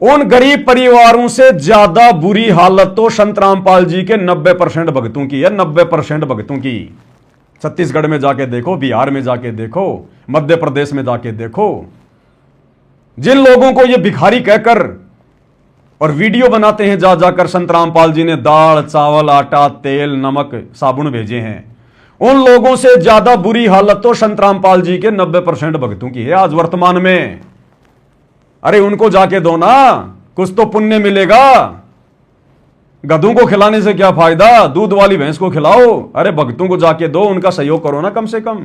उन गरीब परिवारों से ज्यादा बुरी हालत तो संत रामपाल जी के 90% भक्तों की है, 90% भक्तों की। छत्तीसगढ़ में जाके देखो, बिहार में जाके देखो, मध्य प्रदेश में जाके देखो। जिन लोगों को ये भिखारी कहकर और वीडियो बनाते हैं जा जाकर संत रामपाल जी ने दाल चावल आटा तेल नमक साबुन भेजे हैं, उन लोगों से ज्यादा बुरी हालत तो संत रामपाल जी के 90% भक्तों की है आज वर्तमान में। अरे उनको जाके दो ना, कुछ तो पुण्य मिलेगा। गधों को खिलाने से क्या फायदा, दूध वाली भैंस को खिलाओ। अरे भक्तों को जाके दो, उनका सहयोग करो ना कम से कम।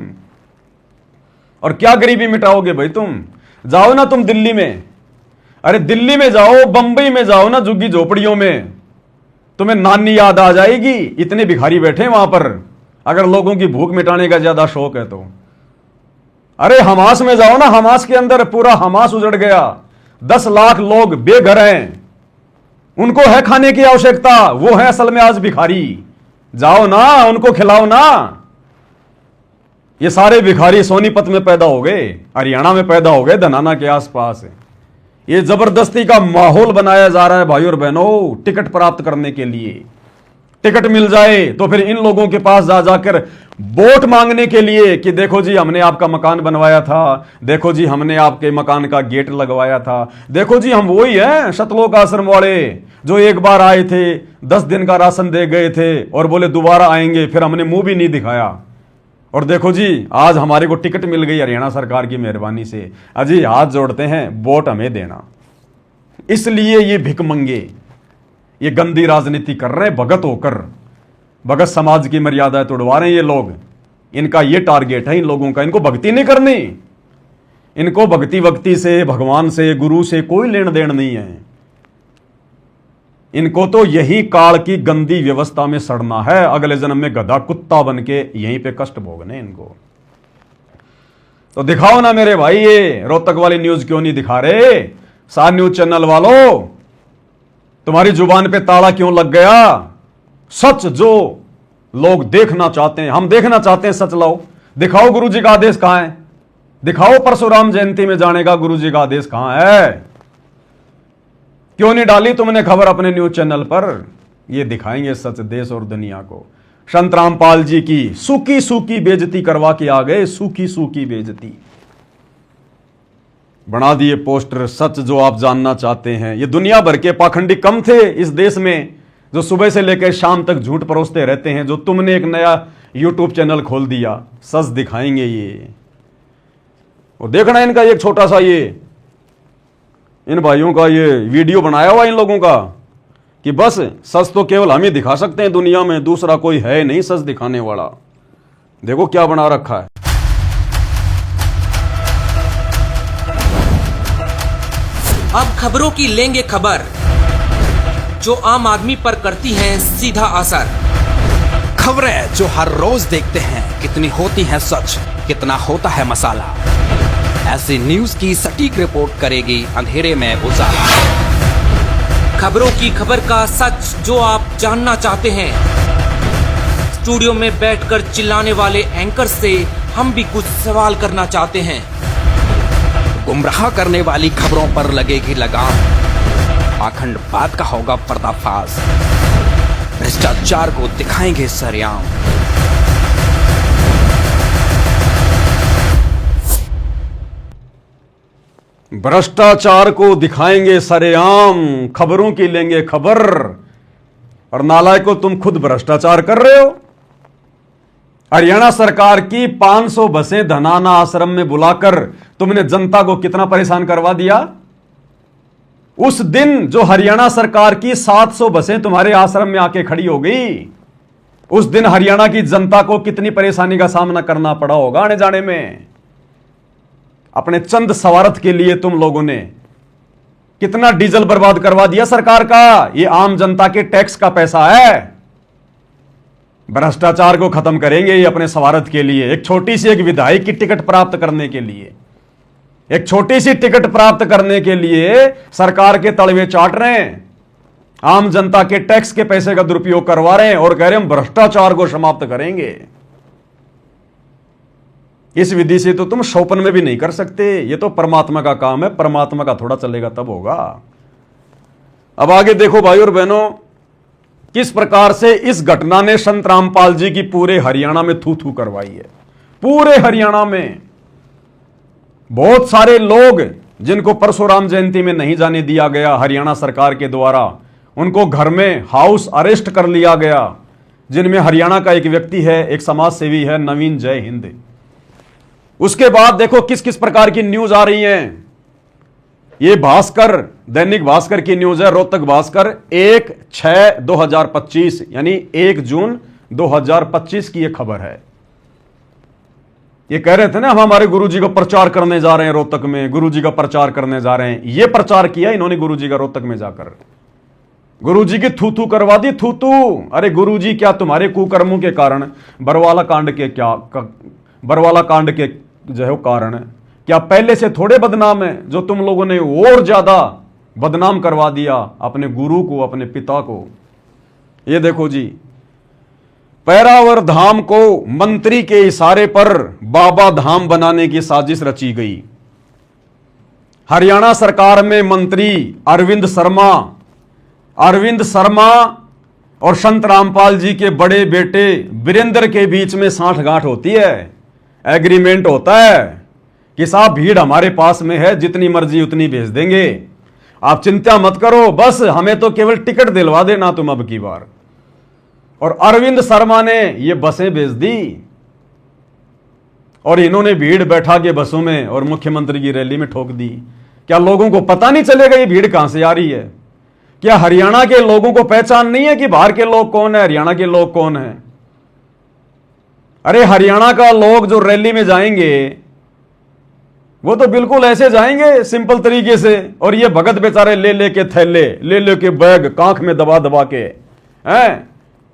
और क्या गरीबी मिटाओगे भाई तुम? जाओ ना तुम दिल्ली में, अरे दिल्ली में जाओ, बंबई में जाओ ना, झुग्गी झोपड़ियों में, तुम्हें नानी याद आ जाएगी। इतने भिखारी बैठे वहां पर, अगर लोगों की भूख मिटाने का ज्यादा शौक है तो। अरे हमास में जाओ ना, हमास के अंदर पूरा हमास उजड़ गया, 10 लाख लोग बेघर हैं, उनको है खाने की आवश्यकता, वो है असल में आज भिखारी। जाओ ना, उनको खिलाओ ना। ये सारे भिखारी सोनीपत में पैदा हो गए, हरियाणा में पैदा हो गए, धनाना के आसपास। ये जबरदस्ती का माहौल बनाया जा रहा है भाई और बहनों, टिकट प्राप्त करने के लिए। टिकट मिल जाए तो फिर इन लोगों के पास जा जाकर वोट मांगने के लिए कि देखो जी हमने आपका मकान बनवाया था, देखो जी हमने आपके मकान का गेट लगवाया था, देखो जी हम वही हैं सतलोक आश्रम वाले जो एक बार आए थे, 10 दिन का राशन दे गए थे और बोले दोबारा आएंगे, फिर हमने मुंह भी नहीं दिखाया। और देखो जी आज हमारे को टिकट मिल गई हरियाणा सरकार की मेहरबानी से, अजी हाथ जोड़ते हैं, वोट हमें देना। इसलिए ये भिखमंगे ये गंदी राजनीति कर रहे हैं भगत होकर, भगत समाज की मर्यादाएं तोड़वा रहे हैं ये लोग। इनका ये टारगेट है इन लोगों का, इनको भक्ति नहीं करनी, इनको भक्ति से भगवान से गुरु से कोई लेन देन नहीं है। इनको तो यही काल की गंदी व्यवस्था में सड़ना है, अगले जन्म में गधा कुत्ता बन के यहीं पे कष्ट भोगने इनको। तो दिखाओ ना मेरे भाई, ये रोहतक वाली न्यूज क्यों नहीं दिखा रहे? सार न्यूज चैनल वालों, तुम्हारी जुबान पे ताला क्यों लग गया? सच जो लोग देखना चाहते हैं, हम देखना चाहते हैं, सच लाओ। दिखाओ गुरुजी का आदेश कहां है, दिखाओ परशुराम जयंती में जाने का गुरुजी का आदेश कहां है? क्यों नहीं डाली तुमने खबर अपने न्यूज चैनल पर? ये दिखाएंगे सच देश और दुनिया को। संत रामपाल जी की सूखी सूखी बेइज्जती करवा के आ गए, सूखी सूखी बेइज्जती बना दिए पोस्टर। सच जो आप जानना चाहते हैं, ये दुनिया भर के पाखंडी कम थे इस देश में जो सुबह से लेकर शाम तक झूठ परोसते रहते हैं। जो तुमने एक नया यूट्यूब चैनल खोल दिया, सच दिखाएंगे ये। और देखना इनका एक छोटा सा ये इन भाइयों का ये वीडियो बनाया हुआ इन लोगों का कि बस सच तो केवल हम ही दिखा सकते हैं दुनिया में, दूसरा कोई है नहीं सच दिखाने वाला। देखो क्या बना रखा है। अब खबरों की लेंगे खबर जो आम आदमी पर करती हैं सीधा असर। खबरें जो हर रोज देखते हैं, कितनी होती हैं सच, कितना होता है मसाला। ऐसी न्यूज की सटीक रिपोर्ट करेगी अंधेरे में उजाला। खबरों की खबर का सच जो आप जानना चाहते हैं। स्टूडियो में बैठकर चिल्लाने वाले एंकर से हम भी कुछ सवाल करना चाहते हैं। गुमराह करने वाली खबरों पर लगेगी लगाम, पाखंडवाद का होगा पर्दाफाश, भ्रष्टाचार को दिखाएंगे सरेआम। भ्रष्टाचार को दिखाएंगे सरेआम, खबरों की लेंगे खबर। और नालायकों, तुम खुद भ्रष्टाचार कर रहे हो। हरियाणा सरकार की 500 बसें धनाना आश्रम में बुलाकर तुमने जनता को कितना परेशान करवा दिया। उस दिन जो हरियाणा सरकार की 700 बसें तुम्हारे आश्रम में आके खड़ी हो गई, उस दिन हरियाणा की जनता को कितनी परेशानी का सामना करना पड़ा होगा आने जाने में। अपने चंद स्वार्थ के लिए तुम लोगों ने कितना डीजल बर्बाद करवा दिया सरकार का। ये आम जनता के टैक्स का पैसा है। भ्रष्टाचार को खत्म करेंगे ये अपने स्वार्थ के लिए। एक छोटी सी एक विधायक की टिकट प्राप्त करने के लिए, एक छोटी सी टिकट प्राप्त करने के लिए सरकार के तलवे चाट रहे हैं, आम जनता के टैक्स के पैसे का दुरुपयोग करवा रहे हैं और कह रहे हैं हम भ्रष्टाचार को समाप्त करेंगे। इस विधि से तो तुम शोपन में भी नहीं कर सकते। ये तो परमात्मा का काम है, परमात्मा का थोड़ा चलेगा तब होगा। अब आगे देखो भाई और बहनों, किस प्रकार से इस घटना ने संत रामपाल जी की पूरे हरियाणा में थू थू करवाई है। पूरे हरियाणा में बहुत सारे लोग जिनको परशुराम जयंती में नहीं जाने दिया गया हरियाणा सरकार के द्वारा, उनको घर में हाउस अरेस्ट कर लिया गया। जिनमें हरियाणा का एक व्यक्ति है, एक समाज सेवी है, नवीन जय हिंद। उसके बाद देखो किस किस प्रकार की न्यूज आ रही है। ये भास्कर, दैनिक भास्कर की न्यूज है, रोहतक भास्कर 1/6/2025 यानी 1 जून 2025 की ये खबर है। ये कह रहे थे ना हम हमारे गुरुजी का प्रचार करने जा रहे हैं रोहतक में, गुरुजी का प्रचार करने जा रहे हैं। ये प्रचार किया इन्होंने गुरुजी का रोहतक में जाकर। गुरुजी की थू थू करवा दी, थू थू। अरे गुरुजी क्या तुम्हारे कुकर्मों के कारण, बरवाला कांड के जो है कारण क्या पहले से थोड़े बदनाम है, जो तुम लोगों ने और ज्यादा बदनाम करवा दिया अपने गुरु को, अपने पिता को। ये देखो जी, पैरावर धाम को मंत्री के इशारे पर बाबा धाम बनाने की साजिश रची गई। हरियाणा सरकार में मंत्री अरविंद शर्मा और संत रामपाल जी के बड़े बेटे वीरेंद्र के बीच में सांठगांठ होती है, एग्रीमेंट होता है कि साहब भीड़ हमारे पास में है, जितनी मर्जी उतनी भेज देंगे, आप चिंता मत करो, बस हमें तो केवल टिकट दिलवा देना तुम अब की बार। और अरविंद शर्मा ने ये बसें भेज दी और इन्होंने भीड़ बैठा के बसों में और मुख्यमंत्री की रैली में ठोक दी। क्या लोगों को पता नहीं चलेगा ये भीड़ कहां से आ रही है? क्या हरियाणा के लोगों को पहचान नहीं है कि बाहर के लोग कौन है, हरियाणा के लोग कौन है? अरे हरियाणा का लोग जो रैली में जाएंगे वो तो बिल्कुल ऐसे जाएंगे सिंपल तरीके से, और ये भगत बेचारे ले लेके थैले, ले लेके बैग कांख में दबा दबा के हैं,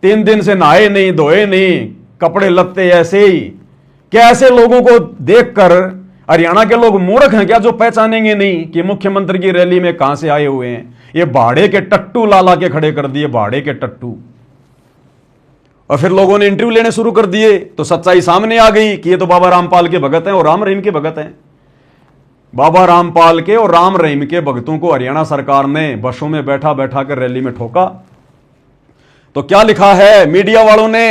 3 दिन से नहाए नहीं, धोए नहीं, कपड़े लत्ते ऐसे ही। क्या ऐसे लोगों को देखकर हरियाणा के लोग मूर्ख हैं क्या, जो पहचानेंगे नहीं कि मुख्यमंत्री की रैली में कहां से आए हुए हैं? ये भाड़े के टट्टू लाला के खड़े कर दिए, भाड़े के टट्टू। और फिर लोगों ने इंटरव्यू लेने शुरू कर दिए, तो सच्चाई सामने आ गई कि ये तो बाबा रामपाल के भगत हैं और राम रहीम के भगत हैं। बाबा रामपाल के और राम रहीम के भक्तों को हरियाणा सरकार ने बसों में बैठा बैठा कर रैली में ठोका। तो क्या लिखा है मीडिया वालों ने?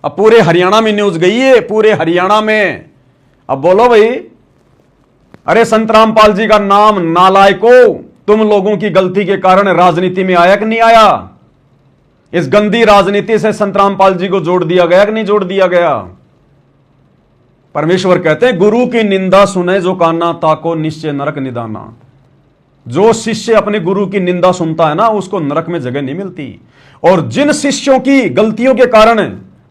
अब पूरे हरियाणा में न्यूज गई है, पूरे हरियाणा में। अब बोलो भाई, अरे संत रामपाल जी का नाम नालायकों तुम लोगों की गलती के कारण राजनीति में आया कि नहीं आया? इस गंदी राजनीति से संत रामपाल जी को जोड़ दिया गया कि नहीं जोड़ दिया गया? परमेश्वर कहते हैं गुरु की निंदा सुने जो काना ताको निश्चय नरक निदाना। जो शिष्य अपने गुरु की निंदा सुनता है ना, उसको नरक में जगह नहीं मिलती। और जिन शिष्यों की गलतियों के कारण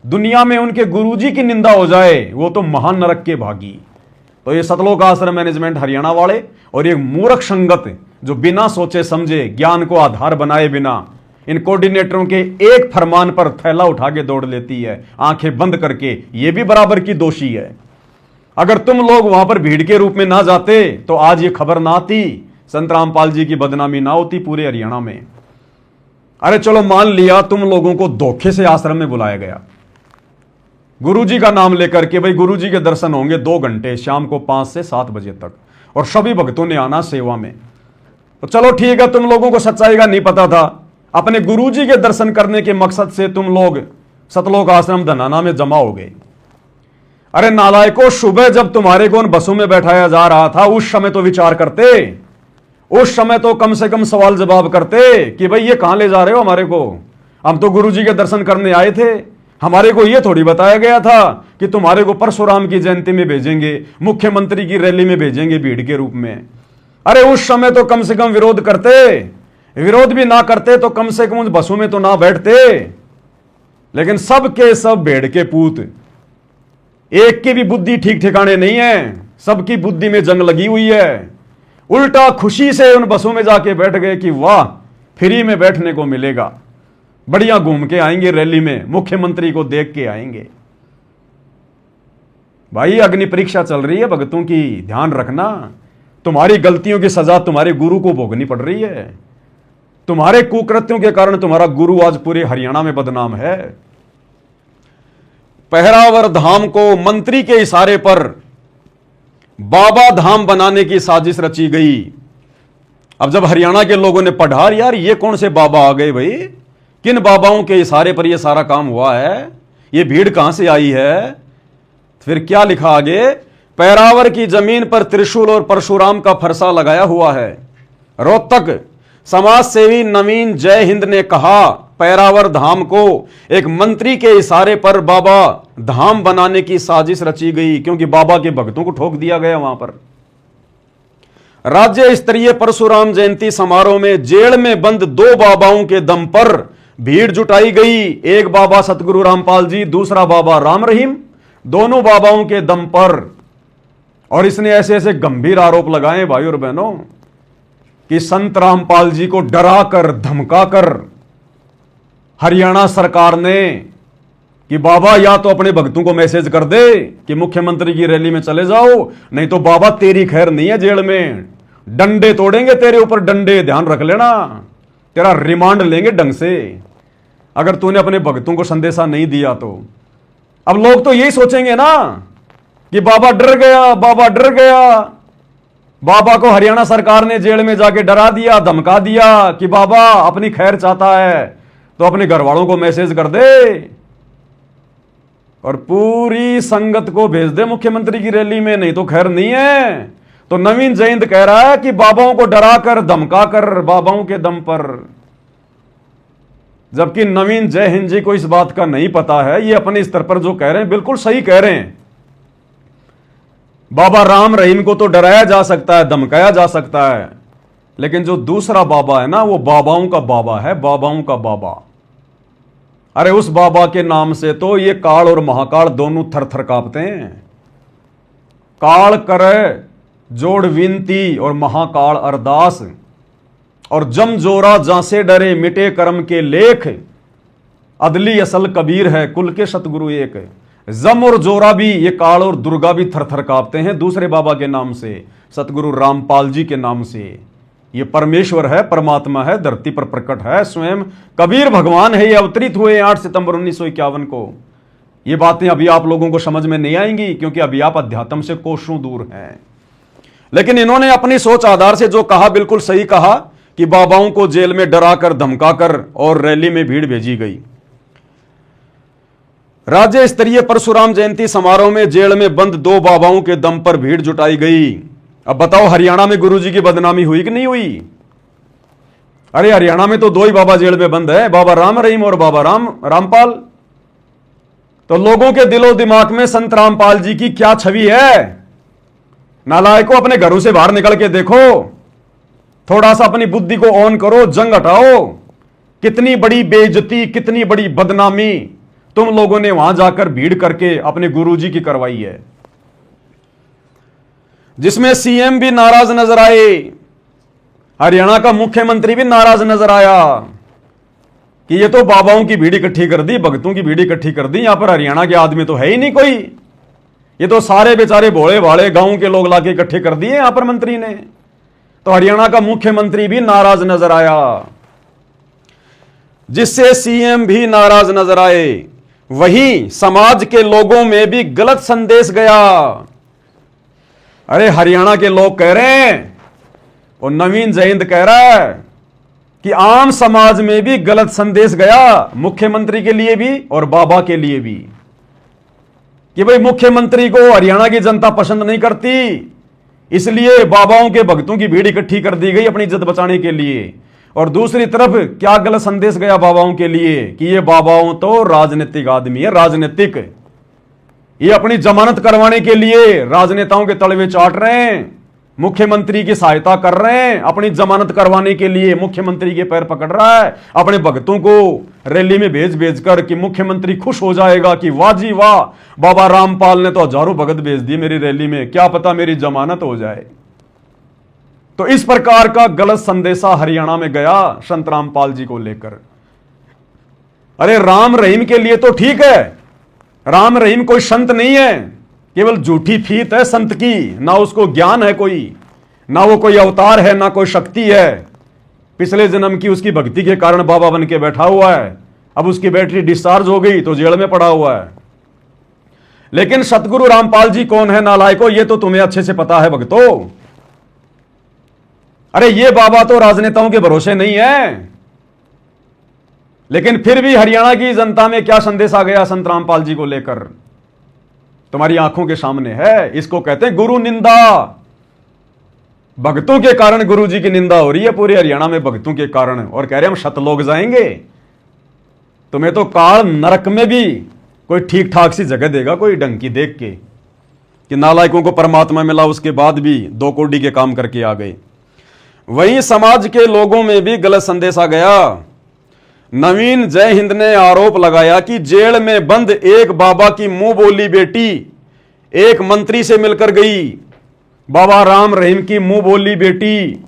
दुनिया में उनके गुरुजी की निंदा हो जाए, वो तो महान नरक के भागी। तो ये सतलोक आश्रम मैनेजमेंट हरियाणा वाले और ये मूर्ख संगत जो बिना सोचे समझे, ज्ञान को आधार बनाए बिना इन कोऑर्डिनेटरों के एक फरमान पर थैला उठा के दौड़ लेती है, आंखें बंद करके, ये भी बराबर की दोषी है। अगर तुम लोग वहां पर भीड़ के रूप में ना जाते तो आज ये खबर ना आती, संत रामपाल जी की बदनामी ना होती पूरे हरियाणा में। अरे चलो मान लिया तुम लोगों को धोखे से आश्रम में बुलाया गया, गुरुजी का नाम लेकर के, भाई गुरुजी के दर्शन होंगे 2 घंटे शाम को 5 से 7 बजे तक, और सभी भक्तों ने आना सेवा में। तो चलो ठीक है, तुम लोगों को सच्चाई का नहीं पता था, अपने गुरुजी के दर्शन करने के मकसद से तुम लोग सतलोक आश्रम धनाना में जमा हो गए। अरे नालायकों, सुबह जब तुम्हारे को उन बसों में बैठाया जा रहा था, उस समय तो विचार करते, उस समय तो कम से कम सवाल जवाब करते कि भाई ये कहां ले जा रहे हो हमारे को? हम तो गुरुजी के दर्शन करने आए थे, हमारे को ये थोड़ी बताया गया था कि तुम्हारे को परशुराम की जयंती में भेजेंगे, मुख्यमंत्री की रैली में भेजेंगे भीड़ के रूप में। अरे उस समय तो कम से कम विरोध करते, विरोध भी ना करते तो कम से कम उन बसों में तो ना बैठते। लेकिन सब के सब भेड़ के पूत, एक की भी बुद्धि ठीक ठिकाने नहीं है, सबकी बुद्धि में जंग लगी हुई है। उल्टा खुशी से उन बसों में जाके बैठ गए कि वाह, फ्री में बैठने को मिलेगा, बढ़िया घूम के आएंगे रैली में, मुख्यमंत्री को देख के आएंगे। भाई अग्नि परीक्षा चल रही है भक्तों की, ध्यान रखना। तुम्हारी गलतियों की सजा तुम्हारे गुरु को भोगनी पड़ रही है। तुम्हारे कुकृत्यों के कारण तुम्हारा गुरु आज पूरे हरियाणा में बदनाम है। पहरावर धाम को मंत्री के इशारे पर बाबा धाम बनाने की साजिश रची गई। अब जब हरियाणा के लोगों ने पढ़ा, यार ये कौन से बाबा आ गए भाई, किन बाबाओं के इशारे पर यह सारा काम हुआ है, ये भीड़ कहां से आई है? फिर क्या लिखा आगे? पैरावर की जमीन पर त्रिशूल और परशुराम का फरसा लगाया हुआ है। रोहतक समाज सेवी नवीन जय हिंद ने कहा, पैरावर धाम को एक मंत्री के इशारे पर बाबा धाम बनाने की साजिश रची गई, क्योंकि बाबा के भक्तों को ठोक दिया गया वहां पर। राज्य स्तरीय परशुराम जयंती समारोह में जेल में बंद 2 बाबाओं के दम पर भीड़ जुटाई गई। एक बाबा सतगुरु रामपाल जी, दूसरा बाबा राम रहीम, दोनों बाबाओं के दम पर। और इसने ऐसे ऐसे गंभीर आरोप लगाए भाई और बहनों कि संत रामपाल जी को डरा कर धमका कर हरियाणा सरकार ने कि बाबा या तो अपने भक्तों को मैसेज कर दे कि मुख्यमंत्री की रैली में चले जाओ, नहीं तो बाबा तेरी खैर नहीं है, जेल में डंडे तोड़ेंगे तेरे ऊपर, डंडे, ध्यान रख लेना, तेरा रिमांड लेंगे ढंग से अगर तूने अपने भक्तों को संदेशा नहीं दिया तो। अब लोग तो यही सोचेंगे ना कि बाबा डर गया, बाबा डर गया, बाबा को हरियाणा सरकार ने जेल में जाके डरा दिया, धमका दिया कि बाबा अपनी खैर चाहता है तो अपने घर वालों को मैसेज कर दे और पूरी संगत को भेज दे मुख्यमंत्री की रैली में, नहीं तो खैर नहीं है। तो नवीन जयंत कह रहा है कि बाबाओं को डरा कर धमका कर बाबाओं के दम पर, जबकि नवीन जय हिंद जी को इस बात का नहीं पता है। ये अपने स्तर पर जो कह रहे हैं बिल्कुल सही कह रहे हैं। बाबा राम रहीम को तो डराया जा सकता है, धमकाया जा सकता है, लेकिन जो दूसरा बाबा है ना, वो बाबाओं का बाबा है, बाबाओं का बाबा। अरे उस बाबा के नाम से तो ये काल और महाकाल दोनों थर थर कांपते हैं। काल करे जोड़ विनती और महाकाल अरदास, और जम जोरा जासे डरे मिटे कर्म के लेख, अदली असल कबीर है कुल के सतगुरु एक। जम और जोरा भी, ये काल और दुर्गा भी थर थर कांपते हैं दूसरे बाबा के नाम से, सतगुरु रामपाल जी के नाम से। ये परमेश्वर है, परमात्मा है, धरती पर प्रकट है, स्वयं कबीर भगवान है। ये अवतरित हुए 8 सितंबर 1951 को। ये बातें अभी आप लोगों को समझ में नहीं आएंगी क्योंकि अभी आप अध्यात्म से कोसों दूर हैं। लेकिन इन्होंने अपनी सोच आधार से जो कहा बिल्कुल सही कहा कि बाबाओं को जेल में डराकर धमकाकर और रैली में भीड़ भेजी गई। राज्य स्तरीय परशुराम जयंती समारोह में जेल में बंद 2 बाबाओं के दम पर भीड़ जुटाई गई। अब बताओ हरियाणा में गुरुजी की बदनामी हुई कि नहीं हुई? अरे हरियाणा में तो 2 ही बाबा जेल में बंद है, बाबा राम रहीम और बाबा रामपाल। तो लोगों के दिलो दिमाग में संत रामपाल जी की क्या छवि है? नालायकों, अपने घरों से बाहर निकल के देखो, थोड़ा सा अपनी बुद्धि को ऑन करो, जंग हटाओ। कितनी बड़ी बेइज्जती, कितनी बड़ी बदनामी तुम लोगों ने वहां जाकर भीड़ करके अपने गुरुजी की करवाई है, जिसमें सीएम भी नाराज नजर आए, हरियाणा का मुख्यमंत्री भी नाराज नजर आया कि ये तो बाबाओं की भीड़ इकट्ठी कर दी, भक्तों की भीड़ इकट्ठी कर दी, यहां पर हरियाणा के आदमी तो है ही नहीं कोई, ये तो सारे बेचारे भोले भाले गांव के लोग लाके इकट्ठे कर दिए यहां पर मंत्री ने। तो हरियाणा का मुख्यमंत्री भी नाराज नजर आया, जिससे सीएम भी नाराज नजर आए। वहीं समाज के लोगों में भी गलत संदेश गया। अरे हरियाणा के लोग कह रहे हैं और नवीन जयंत कह रहा है कि आम समाज में भी गलत संदेश गया, मुख्यमंत्री के लिए भी और बाबा के लिए भी, कि भाई मुख्यमंत्री को हरियाणा की जनता पसंद नहीं करती, इसलिए बाबाओं के भक्तों की भीड़ इकट्ठी कर दी गई अपनी इज्जत बचाने के लिए। और दूसरी तरफ क्या गलत संदेश गया बाबाओं के लिए कि ये बाबाओं तो राजनीतिक आदमी है, राजनीतिक, ये अपनी जमानत करवाने के लिए राजनेताओं के तलवे चाट रहे हैं, मुख्यमंत्री की सहायता कर रहे हैं, अपनी जमानत करवाने के लिए मुख्यमंत्री के पैर पकड़ रहा है, अपने भक्तों को रैली में भेज भेज कर कि मुख्यमंत्री खुश हो जाएगा कि वाह जी वाह, बाबा रामपाल ने तो हजारों भगत भेज दिए मेरी रैली में, क्या पता मेरी जमानत हो जाए। तो इस प्रकार का गलत संदेशा हरियाणा में गया संत रामपाल जी को लेकर। अरे राम रहीम के लिए तो ठीक है, राम रहीम कोई संत नहीं है, केवल झूठी फीत है संत की, ना उसको ज्ञान है कोई, ना वो कोई अवतार है, ना कोई शक्ति है। पिछले जन्म की उसकी भक्ति के कारण बाबा बन के बैठा हुआ है, अब उसकी बैटरी डिस्चार्ज हो गई तो जेल में पड़ा हुआ है। लेकिन सतगुरु रामपाल जी कौन है नालायको, ये तो तुम्हें अच्छे से पता है भक्तों। अरे ये बाबा तो राजनेताओं के भरोसे नहीं है, लेकिन फिर भी हरियाणा की जनता में क्या संदेश आ गया संत रामपाल जी को लेकर, तुम्हारी आंखों के सामने है। इसको कहते हैं गुरु निंदा। भक्तों के कारण गुरु जी की निंदा हो रही है पूरे हरियाणा में, भक्तों के कारण, और कह रहे हम शत लोग जाएंगे। तुम्हें तो काल नरक में भी कोई ठीक ठाक सी जगह देगा कोई ढंग की देख के, कि नालायकों को परमात्मा मिला उसके बाद भी 2 कौड़ी के काम करके आ गए। वहीं समाज के लोगों में भी गलत संदेश आ गया। नवीन जय हिंद ने आरोप लगाया कि जेल में बंद एक बाबा की मुंह बोली बेटी एक मंत्री से मिलकर गई। बाबा राम रहीम की मुंह बोली बेटी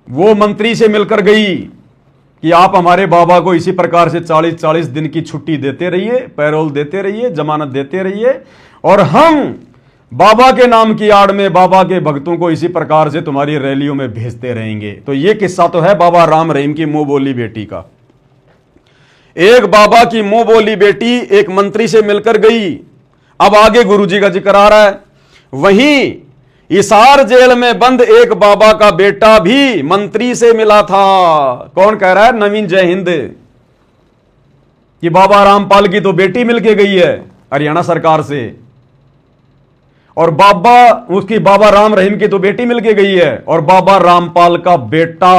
वो मंत्री से मिलकर गई कि आप हमारे बाबा को इसी प्रकार से 40-40 दिन की छुट्टी देते रहिए, पैरोल देते रहिए, जमानत देते रहिए, और हम बाबा के नाम की आड़ में बाबा के भक्तों को इसी प्रकार से तुम्हारी रैलियों में भेजते रहेंगे। तो ये किस्सा तो है बाबा राम रहीम की मुंह बोली बेटी का। एक बाबा की मुंह बोली बेटी एक मंत्री से मिलकर गई। अब आगे गुरुजी का जिक्र आ रहा है। वहीं हिसार जेल में बंद एक बाबा का बेटा भी मंत्री से मिला था। कौन कह रहा है? नवीन जय हिंद। कि बाबा रामपाल की तो बेटी मिलके गई है हरियाणा सरकार से, और उसकी बाबा राम रहीम की तो बेटी मिलके गई है, और बाबा रामपाल का बेटा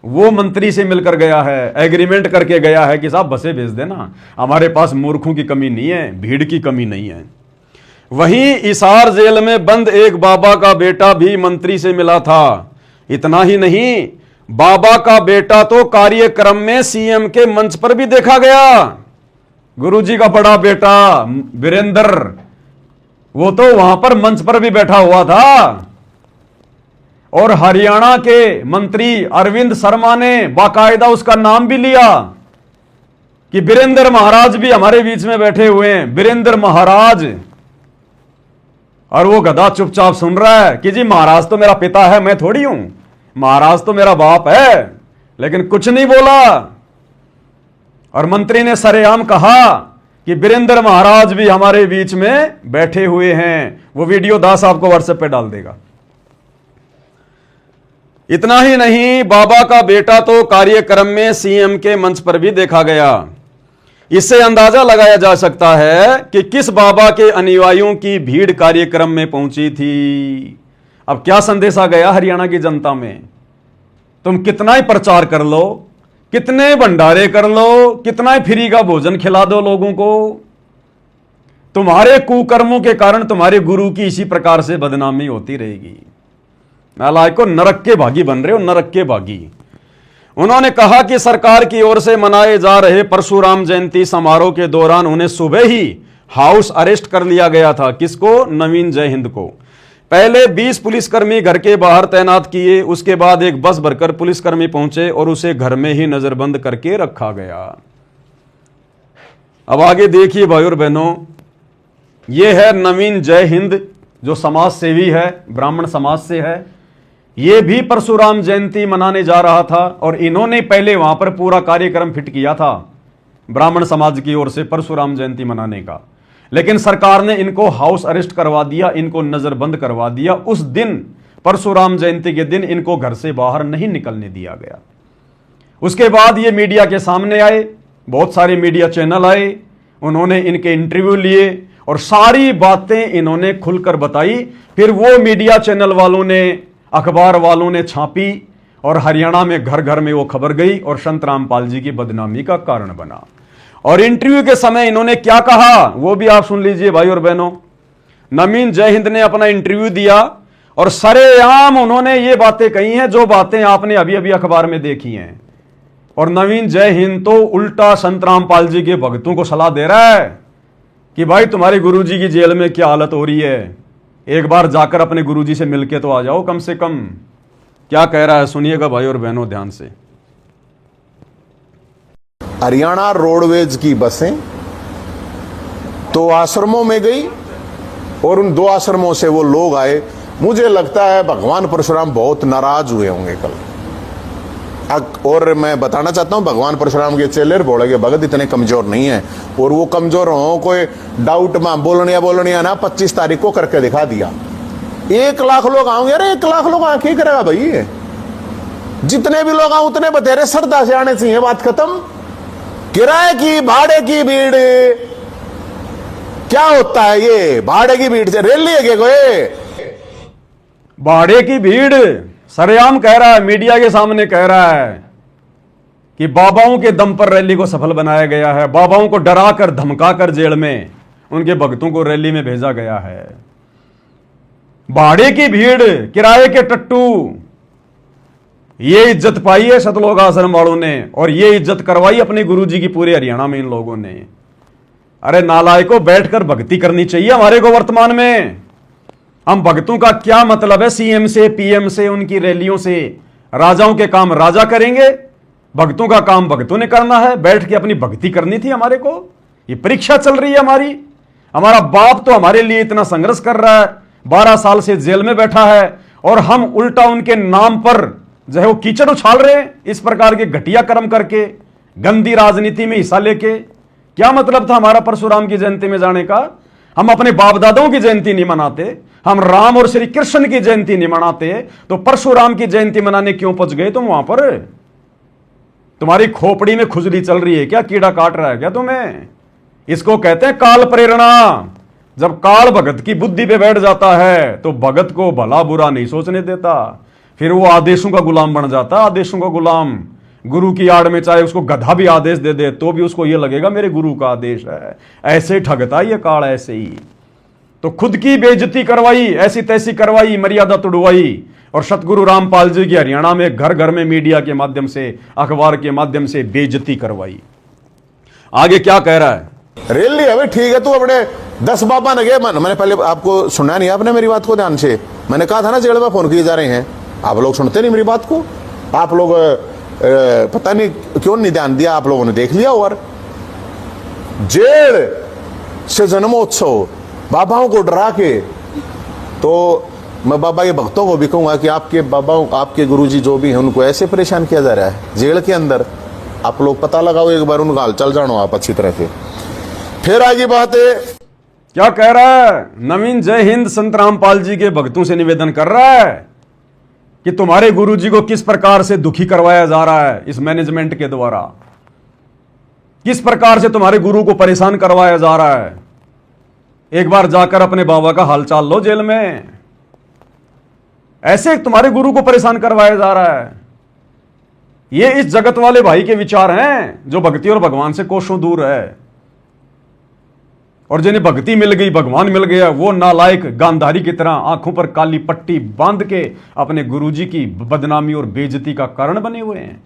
वो मंत्री से मिलकर गया है, एग्रीमेंट करके गया है कि साहब बसें भेज देना, हमारे पास मूर्खों की कमी नहीं है, भीड़ की कमी नहीं है। वहीं हिसार जेल में बंद एक बाबा का बेटा भी मंत्री से मिला था। इतना ही नहीं, बाबा का बेटा तो कार्यक्रम में सीएम के मंच पर भी देखा गया। गुरुजी का बड़ा बेटा वीरेंद्र वो तो वहां पर मंच पर भी बैठा हुआ था। और हरियाणा के मंत्री अरविंद शर्मा ने बाकायदा उसका नाम भी लिया कि वीरेंद्र महाराज भी हमारे बीच में बैठे हुए हैं, वीरेंद्र महाराज। और वो गधा चुपचाप सुन रहा है कि जी महाराज तो मेरा पिता है, मैं थोड़ी हूं, महाराज तो मेरा बाप है, लेकिन कुछ नहीं बोला। और मंत्री ने सरेआम कहा कि वीरेंद्र महाराज भी हमारे बीच में बैठे हुए हैं। वो वीडियो दास आपको व्हाट्सएप पे डाल देगा। इतना ही नहीं, बाबा का बेटा तो कार्यक्रम में सीएम के मंच पर भी देखा गया। इससे अंदाजा लगाया जा सकता है कि किस बाबा के अनुयायियों की भीड़ कार्यक्रम में पहुंची थी। अब क्या संदेशा गया हरियाणा की जनता में? तुम कितना ही प्रचार कर लो, कितने भंडारे कर लो, कितना ही फ्री का भोजन खिला दो लोगों को, तुम्हारे कुकर्मों के कारण तुम्हारे गुरु की इसी प्रकार से बदनामी होती रहेगी। नालायको, नरक के भागी बन रहे हो, नरक के भागी। उन्होंने कहा कि सरकार की ओर से मनाए जा रहे परशुराम जयंती समारोह के दौरान उन्हें सुबह ही हाउस अरेस्ट कर लिया गया था। किसको? नवीन जय हिंद को। पहले 20 पुलिसकर्मी घर के बाहर तैनात किए, उसके बाद एक बस भरकर पुलिसकर्मी पहुंचे और उसे घर में ही नजरबंद करके रखा गया। अब आगे देखिए भाई और बहनों, यह है नवीन जय हिंद, जो समाज सेवी है, ब्राह्मण समाज से है। यह भी परशुराम जयंती मनाने जा रहा था और इन्होंने पहले वहां पर पूरा कार्यक्रम फिट किया था ब्राह्मण समाज की ओर से परशुराम जयंती मनाने का। लेकिन सरकार ने इनको हाउस अरेस्ट करवा दिया, इनको नजरबंद करवा दिया। उस दिन परशुराम जयंती के दिन इनको घर से बाहर नहीं निकलने दिया गया। उसके बाद ये मीडिया के सामने आए, बहुत सारे मीडिया चैनल आए, उन्होंने इनके इंटरव्यू लिए और सारी बातें इन्होंने खुलकर बताई। फिर वो मीडिया चैनल वालों ने, अखबार वालों ने छापी और हरियाणा में घर घर में वो खबर गई और संत रामपाल जी की बदनामी का कारण बना। और इंटरव्यू के समय इन्होंने क्या कहा वो भी आप सुन लीजिए भाई और बहनों। नवीन जय हिंद ने अपना इंटरव्यू दिया और सरेआम उन्होंने ये बातें कही हैं जो बातें आपने अभी अभी अखबार में देखी हैं। और नवीन जय हिंद तो उल्टा संत रामपाल जी के भक्तों को सलाह दे रहा है कि भाई तुम्हारे गुरुजी की जेल में क्या हालत हो रही है, एक बार जाकर अपने गुरुजी से मिलके तो आ जाओ कम से कम। क्या कह रहा है सुनिएगा भाई और बहनों ध्यान से। हरियाणा रोडवेज की बसें तो आश्रमों में गई और उन 2 आश्रमों से वो लोग आए। मुझे लगता है भगवान परशुराम बहुत नाराज हुए होंगे कल। और मैं बताना चाहता हूं, भगवान परशुराम के चेले बोले के भगत इतने कमजोर नहीं है, और वो कमजोर हो कोई डाउट में बोलनिया ना 25 तारीख को करके दिखा दिया। 1 लाख लोग आएंगे। अरे 1 लाख लोग आके करेगा भाई? जितने भी लोग आए उतने बतेरे श्रद्धा से आने चाहिए, बात खत्म। किराए की भाड़े की भीड़ क्या होता है? ये भाड़े की भीड़ से रैली है क्या कोई? भाड़े की भीड़ सरेआम कह रहा है, मीडिया के सामने कह रहा है कि बाबाओं के दम पर रैली को सफल बनाया गया है। बाबाओं को डराकर धमकाकर जेल में उनके भक्तों को रैली में भेजा गया है। भाड़े की भीड़, किराए के टट्टू, ये इज्जत पाई है सतलोक आश्रम वालों ने और ये इज्जत करवाई अपने गुरुजी की पूरे हरियाणा में इन लोगों ने। अरे नालायकों, बैठकर भक्ति करनी चाहिए हमारे को वर्तमान में। हम भक्तों का क्या मतलब है सीएम से, पीएम से, उनकी रैलियों से? राजाओं के काम राजा करेंगे, भक्तों का काम भक्तों ने करना है। बैठ के अपनी भक्ति करनी थी हमारे को। ये परीक्षा चल रही है हमारी। हमारा बाप तो हमारे लिए इतना संघर्ष कर रहा है, 12 साल से जेल में बैठा है और हम उल्टा उनके नाम पर जो है वो कीचड़ उछाल रहे हैं इस प्रकार के घटिया कर्म करके, गंदी राजनीति में हिस्सा लेके। क्या मतलब था हमारा परशुराम की जयंती में जाने का? हम अपने बाप दादाओं की जयंती नहीं मनाते, हम राम और श्री कृष्ण की जयंती नहीं मनाते, तो परशुराम की जयंती मनाने क्यों पहुंच गए तुम वहां पर? तुम्हारी खोपड़ी में खुजली चल रही है क्या? कीड़ा काट रहा है क्या तुम्हें? इसको कहते हैं काल प्रेरणा। जब काल भगत की बुद्धि पे बैठ जाता है तो भगत को भला बुरा नहीं सोचने देता, फिर वो आदेशों का गुलाम बन जाता। आदेशों का गुलाम, गुरु की आड़ में चाहे उसको गधा भी आदेश दे दे तो भी उसको ये लगेगा मेरे गुरु का आदेश है। ऐसे ठगता ये काल, ऐसे ही। तो खुद की बेइज्जती करवाई, ऐसी तैसी करवाई, मर्यादा तुड़वाई और सतगुरु रामपाल जी की हरियाणा में घर घर में मीडिया के माध्यम से, अखबार के माध्यम से बेइज्जती करवाई। आगे क्या कह रहा है? रैली है भाई, ठीक है, तू अपने 10 बाबा न गए। मैंने पहले आपको सुना नहीं, आपने मेरी बात को ध्यान से। मैंने कहा था ना जेल में फोन किए जा रहे हैं, आप लोग सुनते नहीं मेरी बात को। आप लोग पता नहीं क्यों नहीं ध्यान दिया, आप लोगों ने देख लिया। और जेल से जन्मोत्सव बाबाओं को डरा के, तो मैं बाबा के भक्तों को भी कहूंगा कि आपके बाबाओं, आपके गुरुजी जो भी हैं, उनको ऐसे परेशान किया जा रहा है जेल के अंदर। आप लोग पता लगाओ एक बार, उनका हाल चल जानो आप अच्छी तरह से। फिर आगे बात है, क्या कह रहा है नवीन? जय हिंद संत रामपाल जी के भक्तों से निवेदन कर रहा है कि तुम्हारे गुरुजी को किस प्रकार से दुखी करवाया जा रहा है इस मैनेजमेंट के द्वारा, किस प्रकार से तुम्हारे गुरु को परेशान करवाया जा रहा है। एक बार जाकर अपने बाबा का हालचाल लो जेल में। ऐसे तुम्हारे गुरु को परेशान करवाया जा रहा है। ये इस जगत वाले भाई के विचार हैं जो भक्ति और भगवान से कोसों दूर है, और जिन्हें भक्ति मिल गई, भगवान मिल गया, वो नालायक गांधारी की तरह आंखों पर काली पट्टी बांध के अपने गुरुजी की बदनामी और बेइज्जती का कारण बने हुए हैं।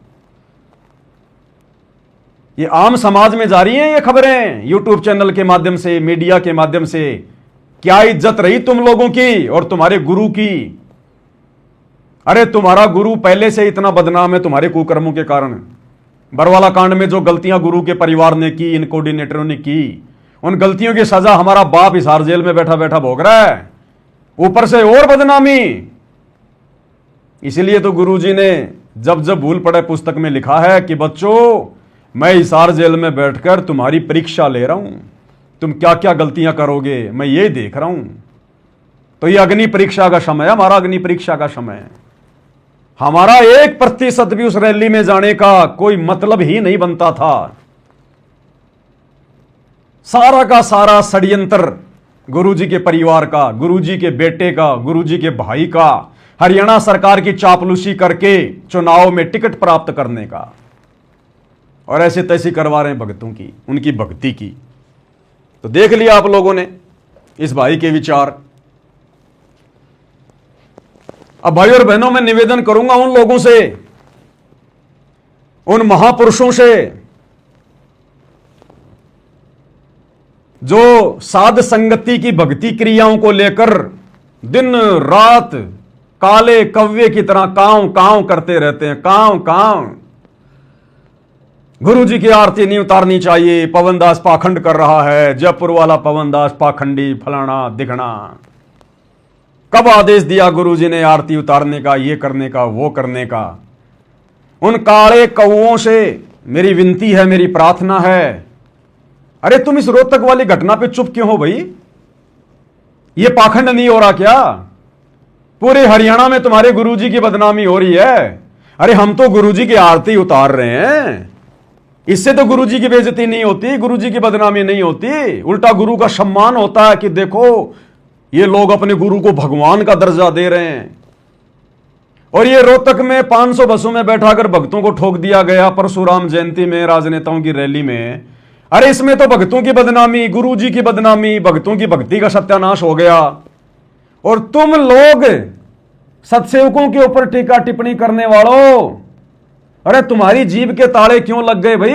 ये आम समाज में जारी हैं ये खबरें, यूट्यूब चैनल के माध्यम से, मीडिया के माध्यम से। क्या इज्जत रही तुम लोगों की और तुम्हारे गुरु की? अरे तुम्हारा गुरु पहले से इतना बदनाम है तुम्हारे कुकर्मों के कारण। बरवाला कांड में जो गलतियां गुरु के परिवार ने की, इन कोऑर्डिनेटरों ने की, उन गलतियों की सजा हमारा बाप हिसार जेल में बैठा बैठा भोग रहा है, ऊपर से और बदनामी। इसीलिए तो गुरुजी ने जब जब भूल पड़े पुस्तक में लिखा है कि बच्चों, मैं हिसार जेल में बैठकर तुम्हारी परीक्षा ले रहा हूं, तुम क्या क्या गलतियां करोगे मैं ये देख रहा हूं। तो ये अग्नि परीक्षा का समय है, हमारा अग्नि परीक्षा का समय है। हमारा 1% भी उस रैली में जाने का कोई मतलब ही नहीं बनता था। सारा का सारा षड्यंत्र गुरुजी के परिवार का, गुरुजी के बेटे का, गुरुजी के भाई का, हरियाणा सरकार की चापलूसी करके चुनाव में टिकट प्राप्त करने का, और ऐसे तैसी करवा रहे हैं भक्तों की, उनकी भक्ति की। तो देख लिया आप लोगों ने इस भाई के विचार। अब भाई और बहनों, मैं निवेदन करूंगा उन लोगों से, उन महापुरुषों से जो साध संगति की भक्ति क्रियाओं को लेकर दिन रात काले कव्वे की तरह कांव कांव करते रहते हैं, कांव कांव। गुरुजी की आरती नहीं उतारनी चाहिए, पवनदास पाखंड कर रहा है, जयपुर वाला पवनदास पाखंडी, फलाना दिखना। कब आदेश दिया गुरुजी ने आरती उतारने का, ये करने का, वो करने का? उन काले कौओं से मेरी विनती है, मेरी प्रार्थना है, अरे तुम इस रोहतक वाली घटना पे चुप क्यों हो भाई? ये पाखंड नहीं हो रहा क्या? पूरे हरियाणा में तुम्हारे गुरुजी की बदनामी हो रही है। अरे हम तो गुरुजी की आरती उतार रहे हैं, इससे तो गुरुजी की बेइज्जती नहीं होती, गुरुजी की बदनामी नहीं होती, उल्टा गुरु का सम्मान होता है कि देखो ये लोग अपने गुरु को भगवान का दर्जा दे रहे हैं। और ये रोहतक में 500 बसों में बैठाकर भक्तों को ठोक दिया गया परशुराम जयंती में, राजनेताओं की रैली में। अरे इसमें तो भक्तों की बदनामी, गुरुजी की बदनामी, भक्तों की भक्ति का सत्यानाश हो गया। और तुम लोग सत्सेवकों के ऊपर टीका टिप्पणी करने वालों, अरे तुम्हारी जीभ के ताले क्यों लग गए भाई?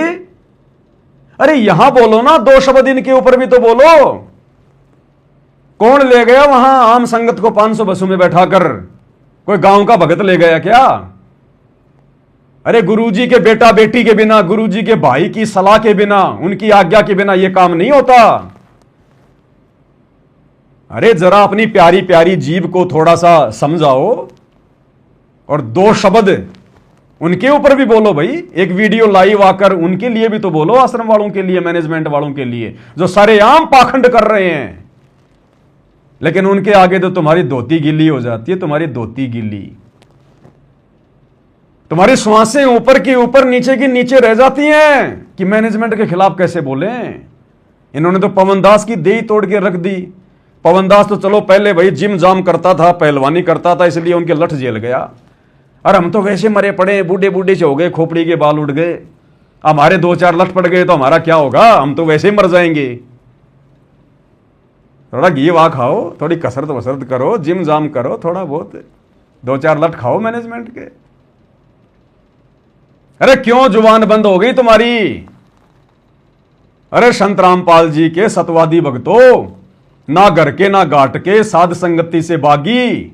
अरे यहां बोलो ना, 2 शब्द इनके ऊपर भी तो बोलो। कौन ले गया वहां आम संगत को 500 बसों में बैठाकर? कोई गांव का भगत ले गया क्या? अरे गुरुजी के बेटा बेटी के बिना, गुरुजी के भाई की सलाह के बिना, उनकी आज्ञा के बिना यह काम नहीं होता। अरे जरा अपनी प्यारी प्यारी जीभ को थोड़ा सा समझाओ और 2 शब्द उनके ऊपर भी बोलो भाई। एक वीडियो लाइव आकर उनके लिए भी तो बोलो, आश्रम वालों के लिए, मैनेजमेंट वालों के लिए जो सरेआम पाखंड कर रहे हैं। लेकिन उनके आगे तो तुम्हारी धोती गीली हो जाती है, तुम्हारी धोती गीली, तुम्हारी श्वासें ऊपर की ऊपर नीचे की नीचे रह जाती हैं कि मैनेजमेंट के खिलाफ कैसे बोले। इन्होंने तो पवनदास की देही तोड़ के रख दी। पवनदास तो चलो पहले भाई जिम जाम करता था, पहलवानी करता था, इसलिए उनके लठ जेल गया। और हम तो वैसे मरे पड़े, बूढ़े बूढ़े से हो गए, खोपड़ी के बाल उड़ गए, हमारे 2-4 लठ पड़ गए तो हमारा क्या होगा? हम तो वैसे ही मर जाएंगे। थोड़ा घी वा खाओ, थोड़ी कसरत वसरत करो, जिम जाम करो, थोड़ा बहुत 2-4 लठ खाओ मैनेजमेंट के। अरे क्यों जुबान बंद हो गई तुम्हारी? अरे संत रामपाल जी के सतवादी भक्तों, ना घर के ना घाट के, साध संगति से बागी।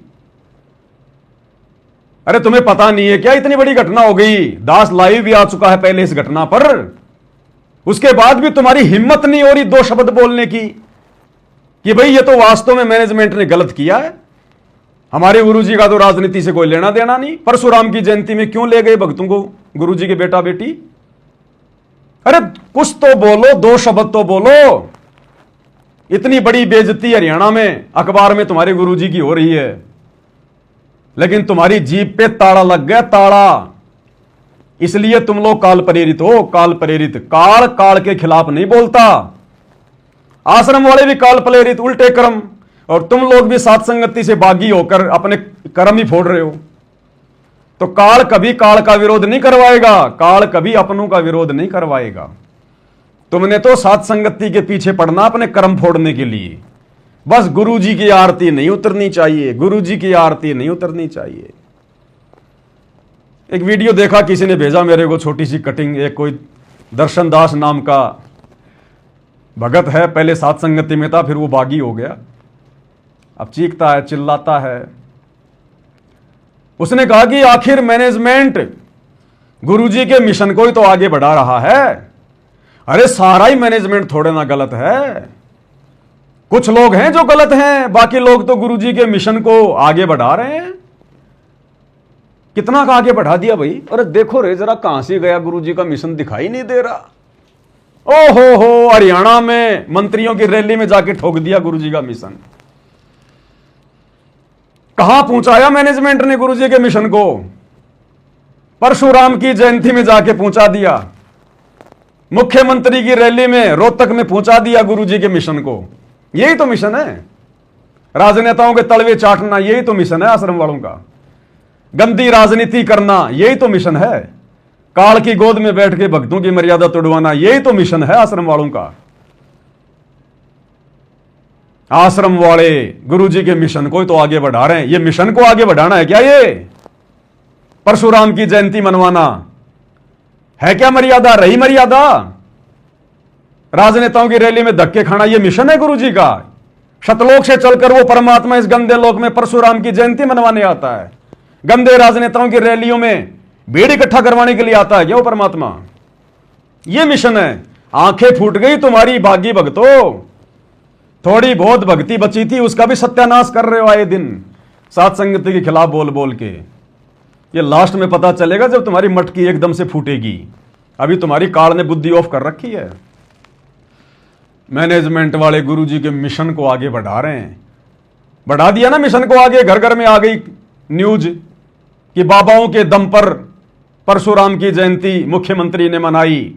अरे तुम्हें पता नहीं है क्या इतनी बड़ी घटना हो गई? दास लाइव भी आ चुका है पहले इस घटना पर, उसके बाद भी तुम्हारी हिम्मत नहीं हो रही दो शब्द बोलने की कि भाई ये तो वास्तव में मैनेजमेंट ने गलत किया है। हमारे गुरुजी का तो राजनीति से कोई लेना देना नहीं। परशुराम की जयंती में क्यों ले गए भक्तों को गुरुजी के बेटा बेटी? अरे कुछ तो बोलो, दो शब्द तो बोलो। इतनी बड़ी बेइज्जती हरियाणा में अखबार में तुम्हारे गुरुजी की हो रही है, लेकिन तुम्हारी जीभ पे ताड़ा लग गया, ताड़ा। इसलिए तुम लोग काल प्रेरित हो, काल प्रेरित। काल काल के खिलाफ नहीं बोलता। आश्रम वाले भी काल प्रेरित, उल्टे कर्म, और तुम लोग भी साथ संगति से बागी होकर अपने कर्म ही फोड़ रहे हो। तो काल कभी काल का विरोध नहीं करवाएगा, काल कभी अपनों का विरोध नहीं करवाएगा। तुमने तो साथ संगति के पीछे पड़ना अपने कर्म फोड़ने के लिए। बस गुरुजी की आरती नहीं उतरनी चाहिए, गुरुजी की आरती नहीं उतरनी चाहिए। एक वीडियो देखा, किसी ने भेजा मेरे को, छोटी सी कटिंग। एक कोई दर्शन दास नाम का भगत है, पहले साथ संगति में था, फिर वो बागी हो गया, अब चीखता है, चिल्लाता है। उसने कहा कि आखिर मैनेजमेंट गुरुजी के मिशन को ही तो आगे बढ़ा रहा है। अरे सारा ही मैनेजमेंट थोड़े ना गलत है, कुछ लोग हैं जो गलत हैं, बाकी लोग तो गुरुजी के मिशन को आगे बढ़ा रहे हैं। कितना का आगे बढ़ा दिया भाई? अरे देखो रे जरा, कहां से गया गुरुजी का मिशन, दिखाई नहीं दे रहा। ओहो, हरियाणा में मंत्रियों की रैली में जाके ठोक दिया गुरुजी का मिशन। कहां पहुंचाया मैनेजमेंट ने गुरुजी के मिशन को? परशुराम की जयंती में जाके पहुंचा दिया, मुख्यमंत्री की रैली में रोहतक में पहुंचा दिया गुरुजी के मिशन को। यही तो मिशन है, राजनेताओं के तलवे चाटना, यही तो मिशन है आश्रम वालों का। गंदी राजनीति करना, यही तो मिशन है। काल की गोद में बैठ के भक्तों की मर्यादा तोड़वाना, यही तो मिशन है आश्रम वालों का। आश्रम वाले गुरुजी के मिशन को तो आगे बढ़ा रहे हैं। ये मिशन को आगे बढ़ाना है क्या? ये परशुराम की जयंती मनवाना है क्या मर्यादा? रही मर्यादा? राजनेताओं की रैली में धक्के खाना, ये मिशन है गुरुजी का? शतलोक से चलकर वो परमात्मा इस गंदे लोक में परशुराम की जयंती मनवाने आता है? गंदे राजनेताओं की रैलियों में भीड़ इकट्ठा करवाने के लिए आता है क्या वो परमात्मा? ये मिशन है। आंखें फूट गई तुम्हारी बागी भक्तों। थोड़ी बहुत भक्ति बची थी, उसका भी सत्यानाश कर रहे हो आए दिन, साथ संगति के खिलाफ बोल बोल के। ये लास्ट में पता चलेगा जब तुम्हारी मटकी एकदम से फूटेगी। अभी तुम्हारी काल ने बुद्धि ऑफ कर रखी है। मैनेजमेंट वाले गुरुजी के मिशन को आगे बढ़ा रहे हैं। बढ़ा दिया ना मिशन को आगे। घर घर में आ गई न्यूज कि बाबाओं के दम पर परशुराम की जयंती मुख्यमंत्री ने मनाई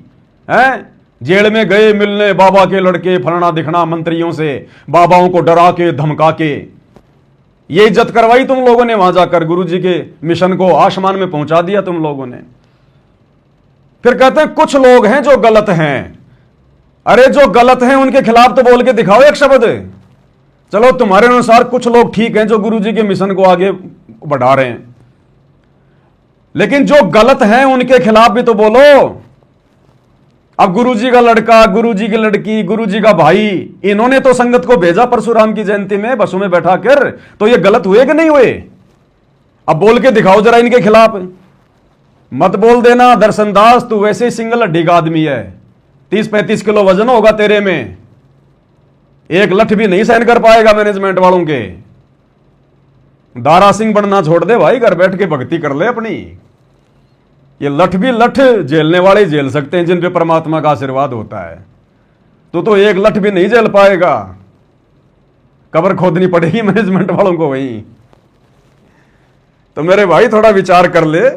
है। जेल में गए मिलने बाबा के लड़के, फलाना दिखना मंत्रियों से, बाबाओं को डरा के धमका के ये इज्जत करवाई तुम लोगों ने। वहां जाकर गुरुजी के मिशन को आसमान में पहुंचा दिया तुम लोगों ने। फिर कहते हैं कुछ लोग हैं जो गलत हैं। अरे जो गलत हैं उनके खिलाफ तो बोल के दिखाओ एक शब्द। चलो तुम्हारे अनुसार कुछ लोग ठीक हैं जो गुरुजी के मिशन को आगे बढ़ा रहे हैं, लेकिन जो गलत हैं उनके खिलाफ भी तो बोलो। अब गुरुजी का लड़का, गुरुजी की लड़की, गुरुजी का भाई, इन्होंने तो संगत को भेजा परशुराम की जयंती में बसों में बैठा कर, तो ये गलत हुए कि नहीं हुए? अब बोल के दिखाओ जरा इनके खिलाफ। मत बोल देना दर्शन दास, तू वैसे ही सिंगल हड्डी का आदमी है, 30-35 किलो वजन होगा तेरे में, एक लठ भी नहीं सहन कर पाएगा मैनेजमेंट वालों के। दारा सिंह बनना छोड़ दे भाई, घर बैठ के भक्ति कर ले अपनी। ये लठ भी लठ झेलने वाले झेल सकते हैं जिन पे परमात्मा का आशीर्वाद होता है। तो एक लठ भी नहीं झेल पाएगा, कब्र खोदनी पड़ेगी मैनेजमेंट वालों को वहीं। तो मेरे भाई थोड़ा विचार कर ले।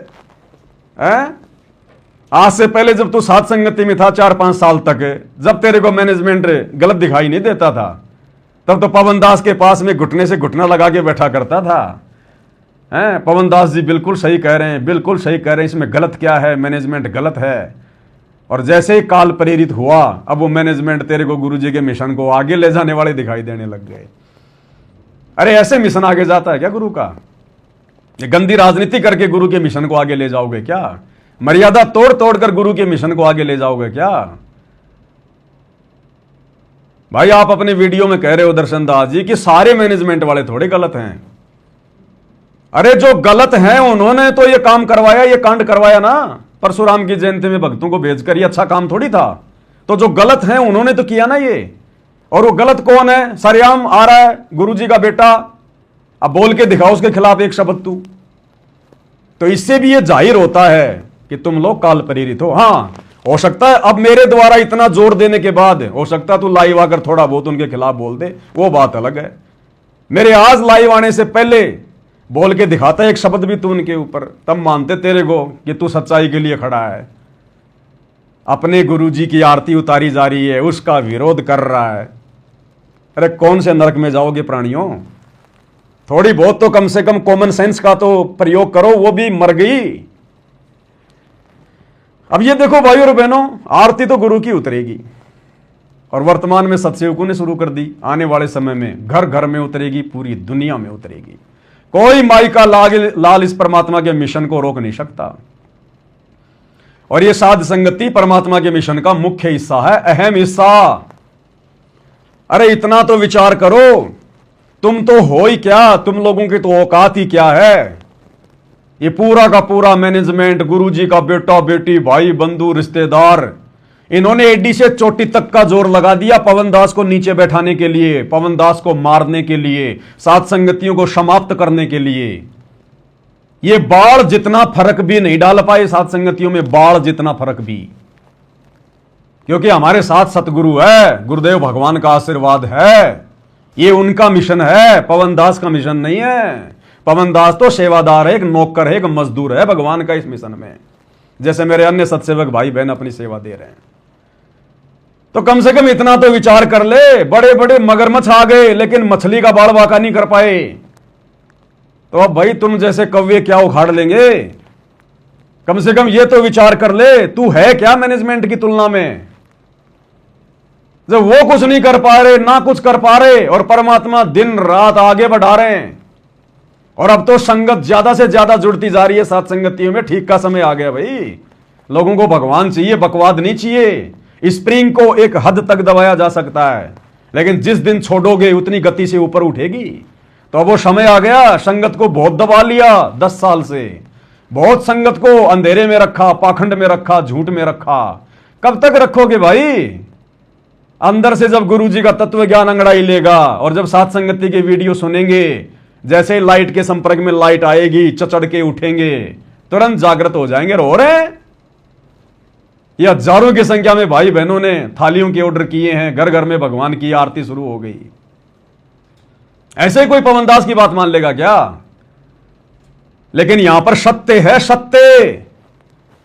आज से पहले जब तू साथ संगति में था 4-5 साल तक, जब तेरे को मैनेजमेंट गलत दिखाई नहीं देता था, तब तो पवन दास के पास में घुटने से घुटना लगा के बैठा करता था। पवन दास जी बिल्कुल सही कह रहे हैं, बिल्कुल सही कह रहे हैं, इसमें गलत क्या है, मैनेजमेंट गलत है। और जैसे ही काल प्रेरित हुआ, अब वो मैनेजमेंट तेरे को गुरुजी के मिशन को आगे ले जाने वाले दिखाई देने लग गए। अरे ऐसे मिशन आगे जाता है क्या गुरु का? ये गंदी राजनीति करके गुरु के मिशन को आगे ले जाओगे क्या? मर्यादा तोड़ तोड़ कर गुरु के मिशन को आगे ले जाओगे क्या? भाई आप अपने वीडियो में कह रहे हो दर्शन दास जी कि सारे मैनेजमेंट वाले थोड़े गलत हैं। अरे जो गलत हैं उन्होंने तो ये काम करवाया, ये कांड करवाया ना, परशुराम की जयंती में भक्तों को भेजकर। ये अच्छा काम थोड़ी था। तो जो गलत हैं उन्होंने तो किया ना ये। और वो गलत कौन है? सरेआम आ रहा है गुरुजी का बेटा, अब बोल के दिखाओ उसके खिलाफ एक शब्द तू। तो इससे भी ये जाहिर होता है कि तुम लोग काल प्रेरित हो। हाँ, हो सकता है अब मेरे द्वारा इतना जोर देने के बाद हो सकता है तू लाइव आकर थोड़ा बहुत उनके खिलाफ बोल दे, वो बात अलग है। मेरे आज लाइव आने से पहले बोल के दिखाता एक शब्द भी तू उनके ऊपर, तब मानते तेरे को कि तू सच्चाई के लिए खड़ा है। अपने गुरुजी की आरती उतारी जा रही है, उसका विरोध कर रहा है। अरे कौन से नरक में जाओगे प्राणियों? थोड़ी बहुत तो कम से कम कॉमन सेंस का तो प्रयोग करो, वो भी मर गई। अब ये देखो भाई और बहनों, आरती तो गुरु की उतरेगी और वर्तमान में सत्संगों ने शुरू कर दी। आने वाले समय में घर घर में उतरेगी, पूरी दुनिया में उतरेगी। कोई माई का लाल इस परमात्मा के मिशन को रोक नहीं सकता। और ये साध संगति परमात्मा के मिशन का मुख्य हिस्सा है, अहम हिस्सा। अरे इतना तो विचार करो, तुम तो हो ही क्या, तुम लोगों की तो औकात ही क्या है। ये पूरा का पूरा मैनेजमेंट, गुरुजी का बेटा बेटी भाई बंधु रिश्तेदार, इन्होंने एडी से चोटी तक का जोर लगा दिया पवन दास को नीचे बैठाने के लिए, पवन दास को मारने के लिए, सात संगतियों को समाप्त करने के लिए। ये बाढ़ जितना फर्क भी नहीं डाल पाए सात संगतियों में, बाढ़ जितना फर्क भी, क्योंकि हमारे साथ सतगुरु है, गुरुदेव भगवान का आशीर्वाद है। ये उनका मिशन है, पवन दास का मिशन नहीं है। पवन दास तो सेवादार है, एक नौकर है, एक मजदूर है भगवान का इस मिशन में, जैसे मेरे अन्य सत्सेवक भाई बहन अपनी सेवा दे रहे हैं। तो कम से कम इतना तो विचार कर ले। बड़े बड़े मगरमच्छ आ गए लेकिन मछली का बाल बाका नहीं कर पाए, तो अब भाई तुम जैसे कौवे क्या उखाड़ लेंगे? कम से कम ये तो विचार कर ले, तू है क्या मैनेजमेंट की तुलना में? जब वो कुछ नहीं कर पा रहे, ना कुछ कर पा रहे, और परमात्मा दिन रात आगे बढ़ा रहे हैं। और अब तो संगत ज्यादा से ज्यादा जुड़ती जा रही है सात संगतियों में। ठीक का समय आ गया भाई, लोगों को भगवान चाहिए, बकवाद नहीं चाहिए। स्प्रिंग को एक हद तक दबाया जा सकता है, लेकिन जिस दिन छोड़ोगे उतनी गति से ऊपर उठेगी। तो अब वो समय आ गया। संगत को बहुत दबा लिया 10 साल से, बहुत संगत को अंधेरे में रखा, पाखंड में रखा, झूठ में रखा। कब तक रखोगे भाई? अंदर से जब गुरुजी का तत्व ज्ञान अंगड़ाई लेगा और जब सात संगति के वीडियो सुनेंगे, जैसे ही लाइट के संपर्क में लाइट आएगी, चचड़ के उठेंगे, तुरंत जागृत हो जाएंगे। रो रहे हैं ये हजारों की संख्या में भाई बहनों ने थालियों के ऑर्डर किए हैं, घर घर में भगवान की आरती शुरू हो गई। ऐसे ही कोई पवन दास की बात मान लेगा क्या? लेकिन यहां पर सत्य है, सत्य।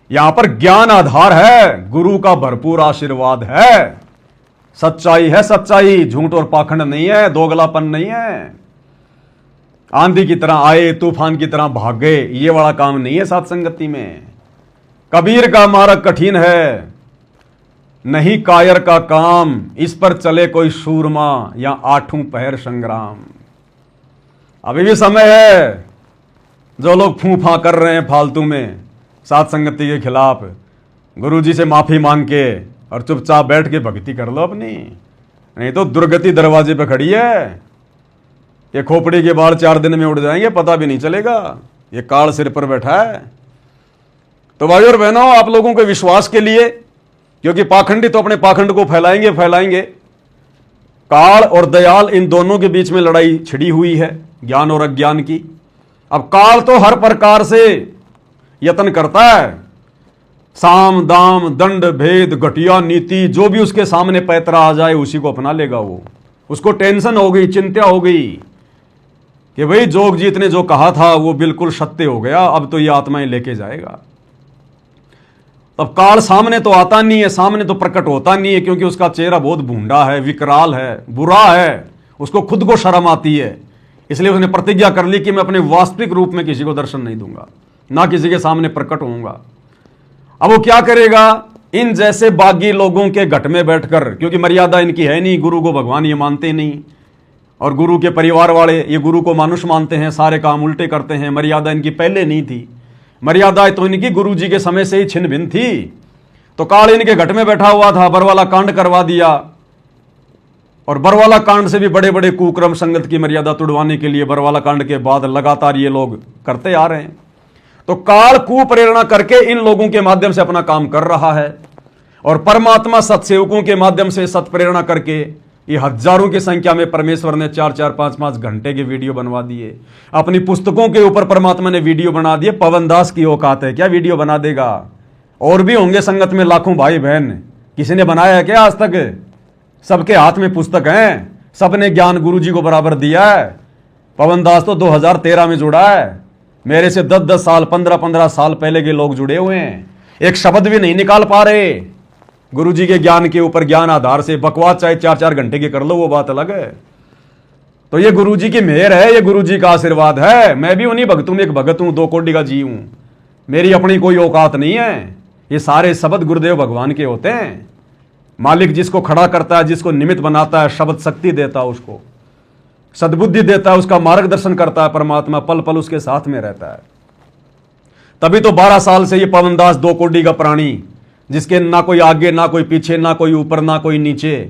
यहां पर ज्ञान आधार है, गुरु का भरपूर आशीर्वाद है, सच्चाई है, सच्चाई। झूठ और पाखंड नहीं है, दोगलापन नहीं है। आंधी की तरह आए, तूफान की तरह भाग गए, ये वाला काम नहीं है सात संगति में। कबीर का मार्ग कठिन है, नहीं कायर का काम, इस पर चले कोई सूरमा या आठों पहर संग्राम। अभी भी समय है। जो लोग फूफा कर रहे हैं फालतू में सात संगति के खिलाफ, गुरुजी से माफी मांग के और चुपचाप बैठ के भक्ति कर लो अपनी, नहीं तो दुर्गति दरवाजे पे खड़ी है। ये खोपड़ी के बाल 4 दिन में उड़ जाएंगे, पता भी नहीं चलेगा। ये काल सिर पर बैठा है। तो भाई और बहनों, आप लोगों के विश्वास के लिए, क्योंकि पाखंडी तो अपने पाखंड को फैलाएंगे, काल और दयाल इन दोनों के बीच में लड़ाई छिड़ी हुई है, ज्ञान और अज्ञान की। अब काल तो हर प्रकार से यत्न करता है, साम दाम दंड भेद घटिया नीति, जो भी उसके सामने पैतरा आ जाए उसी को अपना लेगा। वो उसको टेंशन हो गई, चिंता हो गई कि भाई जोगजीत ने जो कहा था वो बिल्कुल सत्य हो गया, अब तो ये आत्माएं लेके जाएगा। तब काल सामने तो आता नहीं है, सामने तो प्रकट होता नहीं है, क्योंकि उसका चेहरा बहुत भूंडा है, विकराल है, बुरा है, उसको खुद को शर्म आती है। इसलिए उसने प्रतिज्ञा कर ली कि मैं अपने वास्तविक रूप में किसी को दर्शन नहीं दूंगा, ना किसी के सामने प्रकट होऊंगा। अब वो क्या करेगा? इन जैसे बागी लोगों के घट में बैठकर, क्योंकि मर्यादा इनकी है नहीं, गुरु को भगवान ये मानते नहीं, और गुरु के परिवार वाले ये गुरु को मानुष मानते हैं, सारे काम उल्टे करते हैं। मर्यादा इनकी पहले नहीं थी, मर्यादा तो इनकी गुरु जी के समय से ही छिन्न भिन्न थी। तो काल इनके घट में बैठा हुआ था, बरवाला कांड करवा दिया। और बरवाला कांड से भी बड़े बड़े कुक्रम संगत की मर्यादा तुड़वाने के लिए बरवाला कांड के बाद लगातार ये लोग करते आ रहे हैं। तो काल कुप्रेरणा करके इन लोगों के माध्यम से अपना काम कर रहा है और परमात्मा सत्सेवकों के माध्यम से सत्प्रेरणा करके ये हजारों की संख्या में परमेश्वर ने 4-4, 5-5 घंटे के वीडियो बनवा दिए। अपनी पुस्तकों के ऊपर परमात्मा ने वीडियो बना दिए। पवन दास की औकात है क्या वीडियो बना देगा? और भी होंगे संगत में लाखों भाई बहन, किसी ने बनाया है क्या आज तक? सबके हाथ में पुस्तक हैं, सबने ज्ञान गुरु जी को बराबर दिया है। पवन दास तो 2013 में जुड़ा है, मेरे से 10-10 साल 15-15 साल पहले के लोग जुड़े हुए हैं। एक शब्द भी नहीं निकाल पा रहे गुरु जी के ज्ञान के ऊपर। ज्ञान आधार से बकवास चाहे 4-4 घंटे की कर लो, वो बात अलग है। तो ये गुरु जी की मेहर है, ये गुरु जी का आशीर्वाद है। मैं भी उन्हीं भक्तों में एक भगत हूं, 2 कोटि का जी हूं। मेरी अपनी कोई औकात नहीं है। ये सारे शब्द गुरुदेव भगवान के होते हैं। मालिक जिसको खड़ा करता है, जिसको निमित्त बनाता है, शब्द शक्ति देता है, उसको सद्बुद्धि देता है, उसका मार्गदर्शन करता है परमात्मा, पल पल उसके साथ में रहता है। तभी तो 12 साल से ये पवन दास 2 कोटि का प्राणी, जिसके ना कोई आगे ना कोई पीछे, ना कोई ऊपर ना कोई नीचे,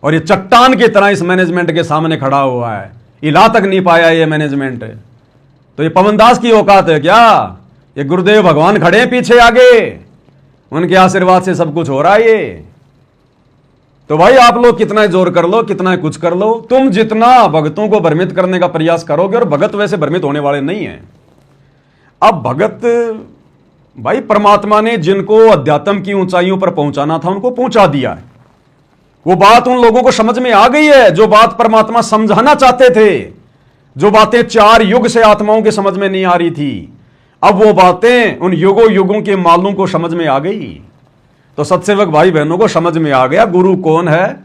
और ये चट्टान की तरह इस मैनेजमेंट के सामने खड़ा हुआ है। हिला तक नहीं पाया ये मैनेजमेंट। तो ये पवन दास की औकात है क्या? ये गुरुदेव भगवान खड़े हैं पीछे आगे, उनके आशीर्वाद से सब कुछ हो रहा है ये। तो भाई आप लोग कितना जोर कर लो, कितना कुछ कर लो, तुम जितना भगतों को भ्रमित करने का प्रयास करोगे, और भगत वैसे भ्रमित होने वाले नहीं है। अब भगत भाई परमात्मा ने जिनको अध्यात्म की ऊंचाइयों पर पहुंचाना था उनको पहुंचा दिया है। वो बात उन लोगों को समझ में आ गई है जो बात परमात्मा समझाना चाहते थे, जो बातें 4 युग से आत्माओं के समझ में नहीं आ रही थी। अब वो बातें उन युगों युगों के मालूम को समझ में आ गई। तो सत्सेवक भाई बहनों को समझ में आ गया गुरु कौन है,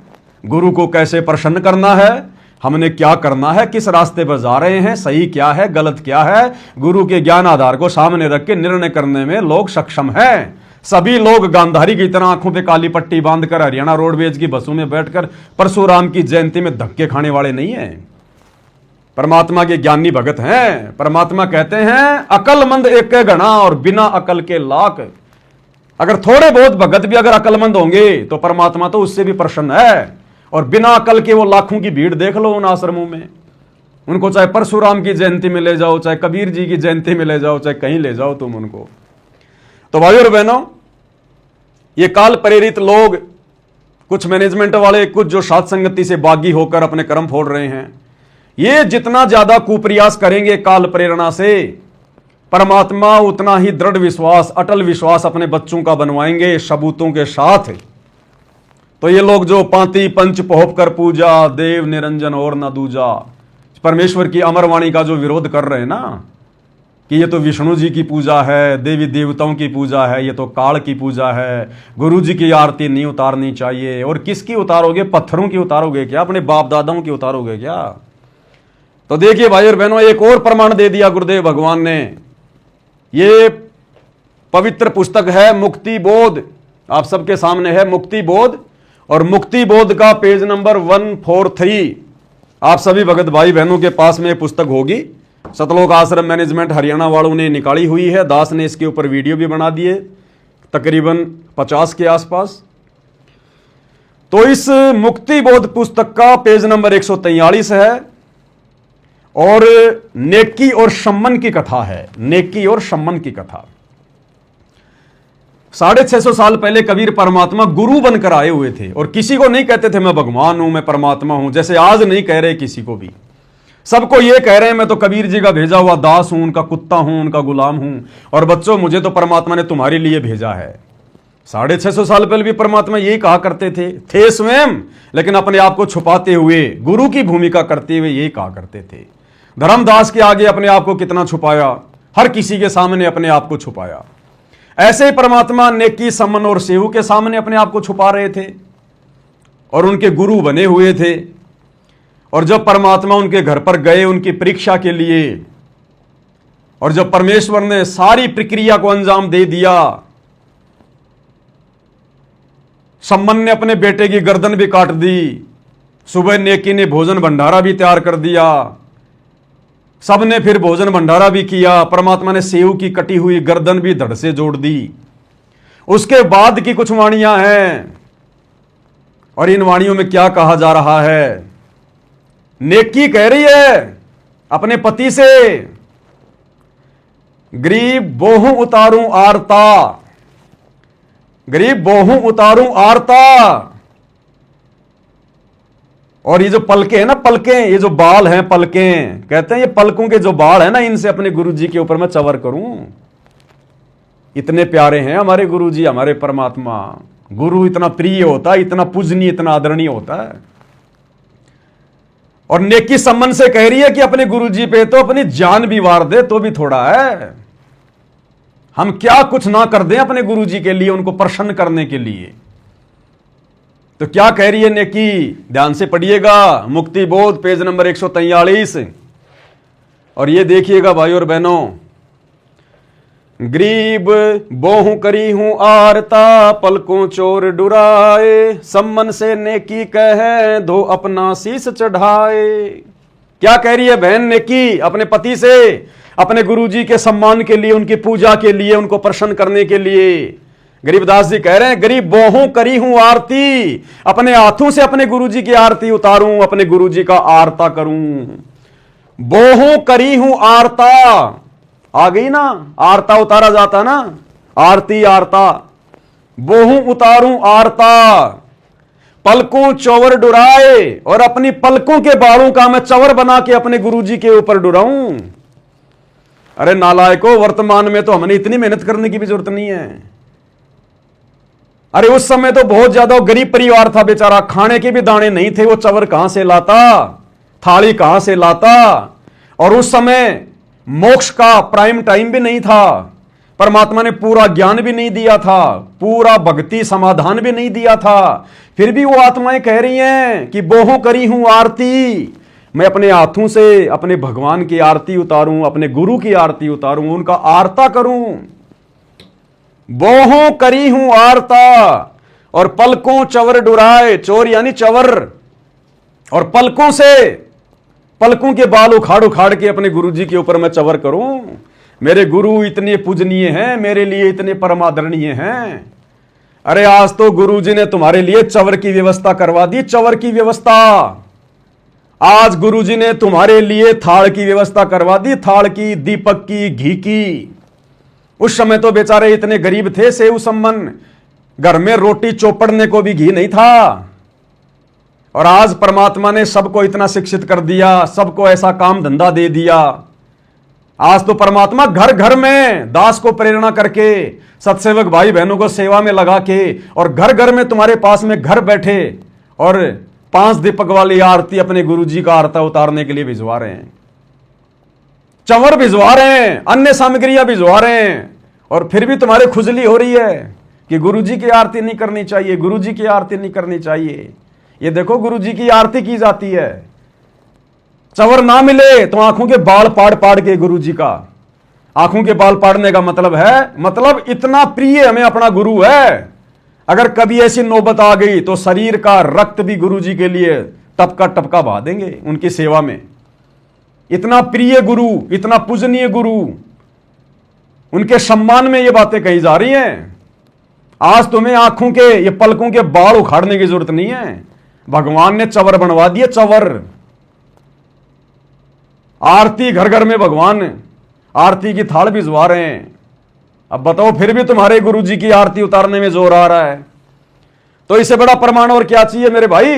गुरु को कैसे प्रसन्न करना है, हमने क्या करना है, किस रास्ते पर जा रहे हैं, सही क्या है गलत क्या है। गुरु के ज्ञान आधार को सामने रख के निर्णय करने में लोग सक्षम हैं। सभी लोग गांधारी की तरह आंखों पे काली पट्टी बांधकर हरियाणा रोडवेज की बसों में बैठकर परशुराम की जयंती में धक्के खाने वाले नहीं हैं। परमात्मा के ज्ञानी भगत हैं। परमात्मा कहते हैं अकलमंद एक गणा और बिना अकल के लाख। अगर थोड़े बहुत भगत भी अगर अकलमंद होंगे तो परमात्मा तो उससे भी प्रसन्न है, और बिना अकल के वो लाखों की भीड़ देख लो उन आश्रमों में। उनको चाहे परशुराम की जयंती में ले जाओ, चाहे कबीर जी की जयंती में ले जाओ, चाहे कहीं ले जाओ तुम उनको। तो भाइयों और बहनों, ये काल प्रेरित लोग, कुछ मैनेजमेंट वाले, कुछ जो साध संगति से बागी होकर अपने कर्म फोड़ रहे हैं, ये जितना ज्यादा कुप्रयास करेंगे काल प्रेरणा से, परमात्मा उतना ही दृढ़ विश्वास, अटल विश्वास अपने बच्चों का बनवाएंगे सबूतों के साथ। तो ये लोग जो पांति पंच पोहप कर पूजा, देव निरंजन और न दूजा, परमेश्वर की अमरवाणी का जो विरोध कर रहे हैं ना, कि ये तो विष्णु जी की पूजा है, देवी देवताओं की पूजा है, ये तो काल की पूजा है, गुरु जी की आरती नहीं उतारनी चाहिए। और किसकी उतारोगे? पत्थरों की उतारोगे क्या? अपने बाप दादाओं की उतारोगे क्या? तो देखिए भाई और बहनों, एक और प्रमाण दे दिया गुरुदेव भगवान ने। ये पवित्र पुस्तक है मुक्ति बोध, आप सबके सामने है मुक्ति बोध, और मुक्ति बोध का पेज नंबर 143 आप सभी भगत भाई बहनों के पास में पुस्तक होगी। सतलोक आश्रम मैनेजमेंट हरियाणा वालों ने निकाली हुई है। दास ने इसके ऊपर वीडियो भी बना दिए, तकरीबन 50 के आसपास। तो इस मुक्ति बोध पुस्तक का पेज नंबर 143 है, और नेकी और सम्मन की कथा है। नेकी और सम्मन की कथा 650 साल पहले कबीर परमात्मा गुरु बनकर आए हुए थे, और किसी को नहीं कहते थे मैं भगवान हूं, मैं परमात्मा हूं, जैसे आज नहीं कह रहे किसी को भी। सबको ये कह रहे हैं मैं तो कबीर जी का भेजा हुआ दास हूं, उनका कुत्ता हूं, उनका गुलाम हूं, और बच्चों मुझे तो परमात्मा ने तुम्हारे लिए भेजा है। 650 साल पहले भी परमात्मा यही कहा करते थे स्वयं, लेकिन अपने आप को छुपाते हुए, गुरु की भूमिका करते हुए यही कहा करते थे। धर्मदास के आगे अपने आप को कितना छुपाया, हर किसी के सामने अपने आप को छुपाया। ऐसे ही परमात्मा नेकी सम्मन और सेवु के सामने अपने आप को छुपा रहे थे, और उनके गुरु बने हुए थे। और जब परमात्मा उनके घर पर गए उनकी परीक्षा के लिए, और जब परमेश्वर ने सारी प्रक्रिया को अंजाम दे दिया, सम्मन ने अपने बेटे की गर्दन भी काट दी, सुबह नेकी ने भोजन भंडारा भी तैयार कर दिया, सबने फिर भोजन भंडारा भी किया, परमात्मा ने सेव की कटी हुई गर्दन भी धड़ से जोड़ दी। उसके बाद की कुछ वाणियां हैं, और इन वाणियों में क्या कहा जा रहा है? नेकी कह रही है अपने पति से, गरीब बोहूं उतारूं आरता, गरीब बोहूं उतारूं आरता। और ये जो पलके हैं ना, पलकें, ये जो बाल हैं पलकें, कहते हैं ये पलकों के जो बाल हैं ना, इनसे अपने गुरुजी के ऊपर मैं चवर करूं। इतने प्यारे हैं हमारे गुरुजी, हमारे परमात्मा। गुरु इतना प्रिय होता है, इतना पूजनीय, इतना आदरणीय होता है। और नेकी संबंध से कह रही है कि अपने गुरुजी पे तो अपनी जान भी वार दे तो भी थोड़ा है। हम क्या कुछ ना कर दें अपने गुरुजी के लिए, उनको प्रसन्न करने के लिए। तो क्या कह रही है नेकी? ध्यान से पढ़िएगा, मुक्ति बोध पेज नंबर 143। और ये देखिएगा भाई और बहनों, गरीब बोहूं करी हूं आरता, पलकों चोर डुराए, सम्मन से नेकी कहे दो अपना शीस चढ़ाए। क्या कह रही है बहन नेकी अपने पति से? अपने गुरुजी के सम्मान के लिए, उनकी पूजा के लिए, उनको प्रसन्न करने के लिए। गरीबदास जी कह रहे हैं, गरीब बोहूं करी हूं आरती, अपने हाथों से अपने गुरुजी की आरती उतारूं, अपने गुरुजी का आरता करूं। बोहूं करी हूं आरता, आ गई ना, आरता उतारा जाता ना, आरती आरता। बोहूं उतारूं आरता, पलकों चौवर डुराए, और अपनी पलकों के बालों का मैं चवर बना के अपने गुरुजी के ऊपर डुराऊं। अरे नालायको, वर्तमान में तो हमने इतनी मेहनत करने की भी जरूरत नहीं है। अरे उस समय तो बहुत ज्यादा गरीब परिवार था बेचारा, खाने के भी दाने नहीं थे, वो चवर कहां से लाता, थाली कहां से लाता। और उस समय मोक्ष का प्राइम टाइम भी नहीं था, परमात्मा ने पूरा ज्ञान भी नहीं दिया था, पूरा भक्ति समाधान भी नहीं दिया था। फिर भी वो आत्माएं कह रही हैं कि बोहों करी हूं आरती, मैं अपने हाथों से अपने भगवान की आरती उतारूं, अपने गुरु की आरती उतारूं, उनका आरता करूं। बोहों करी हूं आरता, और पलकों चवर डुराए, चोर यानी चवर, और पलकों से, पलकों के बाल उखाड़ उखाड़ के अपने गुरुजी के ऊपर मैं चवर करूं। मेरे गुरु इतने पूजनीय हैं, मेरे लिए इतने परमादरणीय हैं। अरे आज तो गुरुजी ने तुम्हारे लिए चवर की व्यवस्था करवा दी, चवर की व्यवस्था। आज गुरुजी ने तुम्हारे लिए थाल की व्यवस्था करवा दी, थाल की, दीपक की, घी की। उस समय तो बेचारे इतने गरीब थे, सेव सम्मन, घर में रोटी चौपड़ने को भी घी नहीं था। और आज परमात्मा ने सबको इतना शिक्षित कर दिया, सबको ऐसा काम धंधा दे दिया। आज तो परमात्मा घर घर में दास को प्रेरणा करके, सत्सेवक भाई बहनों को सेवा में लगा के, और घर घर में तुम्हारे पास में घर बैठे और 5 दीपक वाली आरती अपने गुरुजी का आरता उतारने के लिए भिजवा रहे हैं, चंवर भिजवा रहे हैं, अन्य सामग्रियां भिजवा रहे हैं। और फिर भी तुम्हारे खुजली हो रही है कि गुरुजी की आरती नहीं करनी चाहिए, गुरुजी की आरती नहीं करनी चाहिए। ये देखो गुरुजी की आरती की जाती है, चंवर ना मिले तो आंखों के बाल पाड़ पाड़ के गुरुजी का, आंखों के बाल पाड़ने का मतलब है, मतलब इतना प्रिय हमें अपना गुरु है। अगर कभी ऐसी नौबत आ गई तो शरीर का रक्त भी गुरुजी के लिए टपका टपका बहा देंगे उनकी सेवा में। इतना प्रिय गुरु, इतना पूजनीय गुरु, उनके सम्मान में ये बातें कही जा रही हैं। आज तुम्हें आंखों के, ये पलकों के बाल उखाड़ने की जरूरत नहीं है, भगवान ने चंवर बनवा दिए, चंवर। आरती घर घर में भगवान आरती की थाल भिजवा रहे हैं। अब बताओ फिर भी तुम्हारे गुरुजी की आरती उतारने में जोर आ रहा है, तो इससे बड़ा प्रमाण और क्या चाहिए मेरे भाई।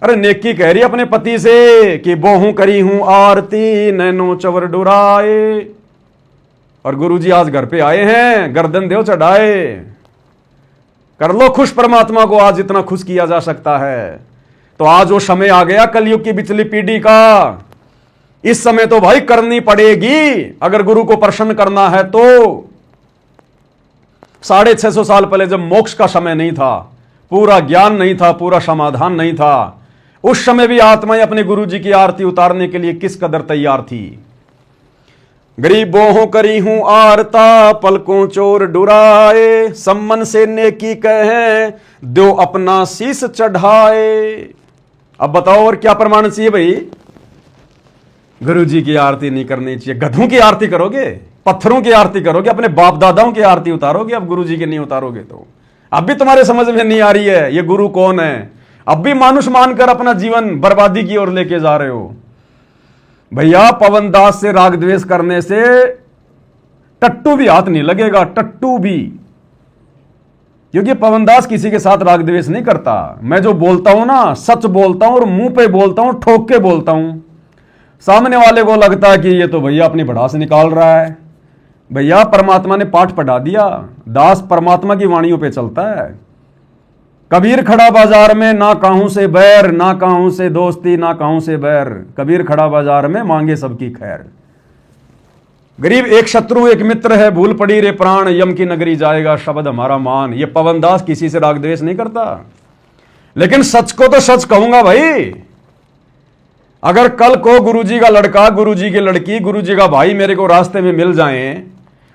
अरे नेकी कह रही अपने पति से कि बोहूं करी हूं आरती, नैनो चवर डुराए। और गुरुजी आज घर पे आए हैं, गर्दन देव चढ़ाए। कर लो खुश परमात्मा को, आज इतना खुश किया जा सकता है। तो आज वो समय आ गया कलयुग की पिछली पीढ़ी का। इस समय तो भाई करनी पड़ेगी, अगर गुरु को प्रसन्न करना है तो। 650 साल पहले जब मोक्ष का समय नहीं था, पूरा ज्ञान नहीं था, पूरा समाधान नहीं था, उस समय भी आत्माएं अपने गुरुजी की आरती उतारने के लिए किस कदर तैयार थी। गरीबों करी हूं आरता, पलकों चोर डुराए, सम्मन से नेकी कहे दो अपना शीस चढ़ाए। अब बताओ और क्या प्रमाण चाहिए भाई। गुरुजी की आरती नहीं करनी चाहिए, गधों की आरती करोगे, पत्थरों की आरती करोगे, अपने बाप दादाओं की आरती उतारोगे, अब गुरुजी की नहीं उतारोगे तो अब भी तुम्हारे समझ में नहीं आ रही है ये गुरु कौन है। अब भी मानुष मानकर अपना जीवन बर्बादी की ओर लेके जा रहे हो। भैया पवन दास से राग द्वेष करने से टट्टू भी हाथ नहीं लगेगा, टट्टू भी, क्योंकि पवन दास किसी के साथ राग द्वेष नहीं करता। मैं जो बोलता हूं ना सच बोलता हूं और मुंह पे बोलता हूं, ठोक के बोलता हूं। सामने वाले को लगता है कि ये तो भैया अपनी भड़ास निकाल रहा है। भैया परमात्मा ने पाठ पढ़ा दिया, दास परमात्मा की वाणियों पे चलता है। कबीर खड़ा बाजार में ना काहू से बैर, ना काहू से दोस्ती, ना काहू से बैर। कबीर खड़ा बाजार में मांगे सबकी खैर। गरीब एक शत्रु एक मित्र है, भूल पड़ी रे प्राण, यम की नगरी जाएगा शब्द हमारा मान। ये पवन दास किसी से राग द्वेष नहीं करता, लेकिन सच को तो सच कहूंगा भाई। अगर कल को गुरुजी का लड़का, गुरुजी की लड़की, गुरुजी का भाई मेरे को रास्ते में मिल जाएं,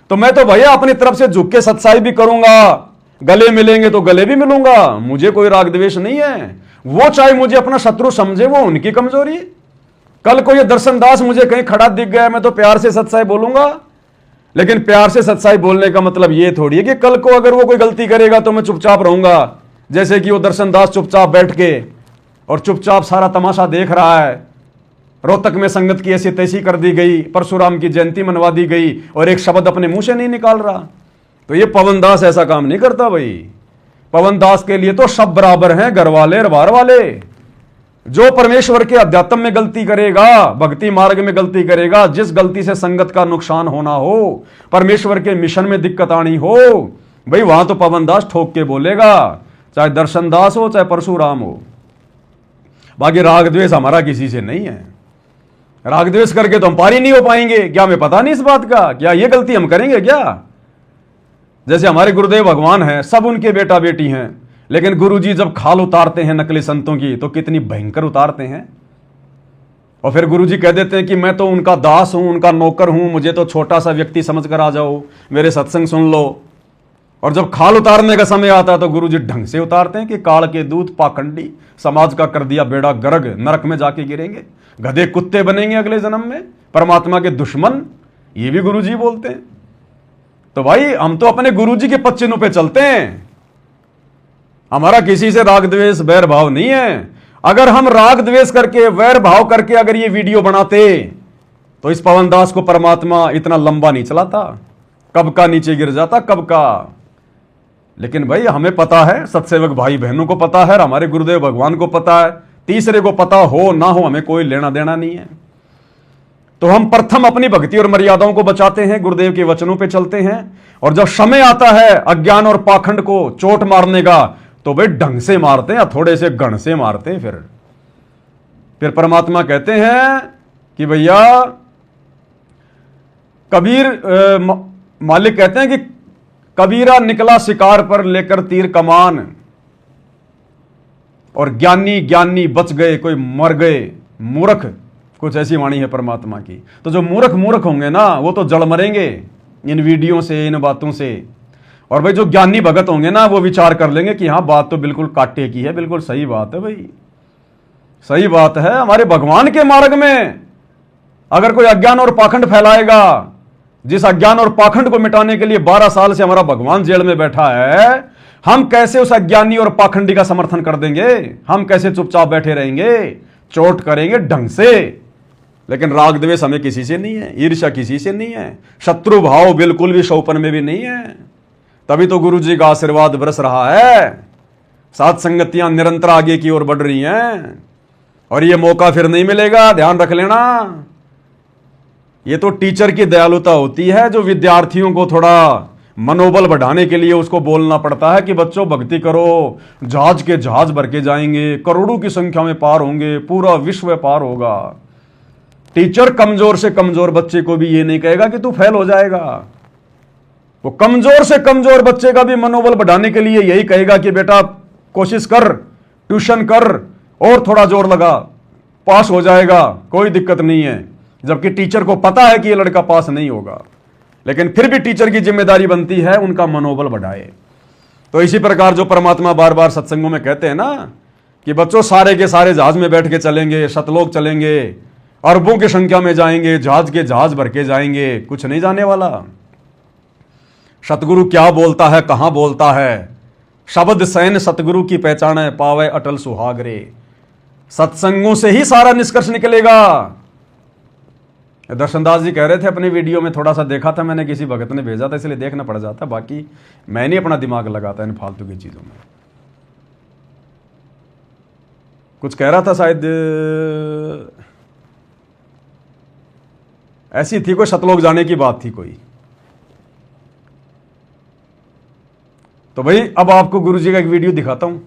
तो मैं तो भैया अपनी तरफ से झुक के सत्साई भी करूंगा, गले मिलेंगे तो गले भी मिलूंगा। मुझे कोई राग द्वेष नहीं है। वो चाहे मुझे अपना शत्रु समझे, वो उनकी कमजोरी। कल को ये दर्शन दास मुझे कहीं खड़ा दिख गया, मैं तो प्यार से सत्साई बोलूंगा। लेकिन प्यार से सत्साई बोलने का मतलब ये थोड़ी है कि कल को अगर वो कोई गलती करेगा तो मैं चुपचाप रहूंगा, जैसे कि वो दर्शन दास चुपचाप बैठ के और चुपचाप सारा तमाशा देख रहा है। रोहतक में संगत की ऐसी तैसी कर दी गई, परशुराम की जयंती मनवा दी गई और एक शब्द अपने मुंह से नहीं निकाल रहा। तो ये पवन दास ऐसा काम नहीं करता भाई। पवन दास के लिए तो सब बराबर हैं, घर वाले और बाहर वाले। जो परमेश्वर के अध्यात्म में गलती करेगा, भक्ति मार्ग में गलती करेगा, जिस गलती से संगत का नुकसान होना हो, परमेश्वर के मिशन में दिक्कत आनी हो, भाई वहां तो पवन दास ठोक के बोलेगा, चाहे दर्शन दास हो चाहे परशुराम हो। बाकी राग द्वेष हमारा किसी से नहीं है। राग द्वेष करके तो हम पारी नहीं हो पाएंगे। क्या हमें पता नहीं इस बात का? क्या ये गलती हम करेंगे क्या? जैसे हमारे गुरुदेव भगवान हैं, सब उनके बेटा बेटी हैं, लेकिन गुरुजी जब खाल उतारते हैं नकली संतों की तो कितनी भयंकर उतारते हैं। और फिर गुरुजी कह देते हैं कि मैं तो उनका दास हूं, उनका नौकर हूं, मुझे तो छोटा सा व्यक्ति समझकर आ जाओ, मेरे सत्संग सुन लो। और जब खाल उतारने का समय आता है तो गुरुजी ढंग से उतारते हैं कि काल के दूत पाखंडी, समाज का कर दिया बेड़ा गर्ग, नरक में जाके गिरेंगे, गधे कुत्ते बनेंगे अगले जन्म में, परमात्मा के दुश्मन। ये भी गुरुजी बोलते हैं। तो भाई हम तो अपने गुरुजी के पद चिन्हों पे चलते हैं। हमारा किसी से राग द्वेष बैर भाव नहीं है। अगर हम राग द्वेष करके वैर भाव करके अगर ये वीडियो बनाते तो इस पवन दास को परमात्मा इतना लंबा नहीं चलाता, कब का नीचे गिर जाता, कब का। लेकिन भाई हमें पता है, सत्सेवक भाई बहनों को पता है, हमारे गुरुदेव भगवान को पता है, तीसरे को पता हो ना हो हमें कोई लेना देना नहीं है। तो हम प्रथम अपनी भक्ति और मर्यादाओं को बचाते हैं, गुरुदेव के वचनों पे चलते हैं। और जब समय आता है अज्ञान और पाखंड को चोट मारने का, तो भाई ढंग से मारते हैं या थोड़े से गण से मारते हैं। फिर परमात्मा कहते हैं कि भैया कबीर मालिक कहते हैं कि कबीरा निकला शिकार पर लेकर तीर कमान, और ज्ञानी ज्ञानी बच गए, कोई मर गए मूर्ख, कुछ ऐसी वाणी है परमात्मा की। तो जो मूर्ख मूर्ख होंगे ना वो तो जड़ मरेंगे इन वीडियो से, इन बातों से। और भाई जो ज्ञानी भगत होंगे ना वो विचार कर लेंगे कि हाँ बात तो बिल्कुल काटे की है, बिल्कुल सही बात है भाई, सही बात है। हमारे भगवान के मार्ग में अगर कोई अज्ञान और पाखंड फैलाएगा, जिस अज्ञान और पाखंड को मिटाने के लिए 12 साल से हमारा भगवान जेल में बैठा है, हम कैसे उस अज्ञानी और पाखंडी का समर्थन कर देंगे? हम कैसे चुपचाप बैठे रहेंगे? चोट करेंगे ढंग से। लेकिन राग द्वेष हमें किसी से नहीं है, ईर्ष्या किसी से नहीं है, शत्रु भाव बिल्कुल भी शौपन में भी नहीं है। तभी तो गुरु जी का आशीर्वाद बरस रहा है, सात संगतियां निरंतर आगे की ओर बढ़ रही हैं, और ये मौका फिर नहीं मिलेगा, ध्यान रख लेना। ये तो टीचर की दयालुता होती है, जो विद्यार्थियों को थोड़ा मनोबल बढ़ाने के लिए उसको बोलना पड़ता है कि बच्चों भक्ति करो, जहाज के जहाज भर के जाएंगे, करोड़ों की संख्या में पार होंगे, पूरा विश्व पार होगा। टीचर कमजोर से कमजोर बच्चे को भी ये नहीं कहेगा कि तू फेल हो जाएगा। वो कमजोर से कमजोर बच्चे का भी मनोबल बढ़ाने के लिए यही कहेगा कि बेटा कोशिश कर, ट्यूशन कर और थोड़ा जोर लगा, पास हो जाएगा, कोई दिक्कत नहीं है। जबकि टीचर को पता है कि ये लड़का पास नहीं होगा, लेकिन फिर भी टीचर की जिम्मेदारी बनती है उनका मनोबल बढ़ाए। तो इसी प्रकार जो परमात्मा बार बार सत्संगों में कहते हैं ना कि बच्चों सारे के सारे जहाज में बैठ के चलेंगे, शतलोक चलेंगे, अरबों की संख्या में जाएंगे, जहाज के जहाज भर के जाएंगे, कुछ नहीं जाने वाला। सतगुरु क्या बोलता है, कहां बोलता है, शब्द सैन सतगुरु की पहचान है, पावे अटल सुहाग रे। सत्संगों से ही सारा निष्कर्ष निकलेगा। दर्शनदास जी कह रहे थे अपनी वीडियो में, थोड़ा सा देखा था मैंने, किसी भगत ने भेजा था इसलिए देखना पड़ जाता, बाकी मैं नहीं अपना दिमाग लगाता इन फालतू की चीजों में। कुछ कह रहा था शायद, ऐसी थी कोई सतलोक जाने की बात थी कोई। तो भाई अब आपको गुरुजी का एक वीडियो दिखाता हूं।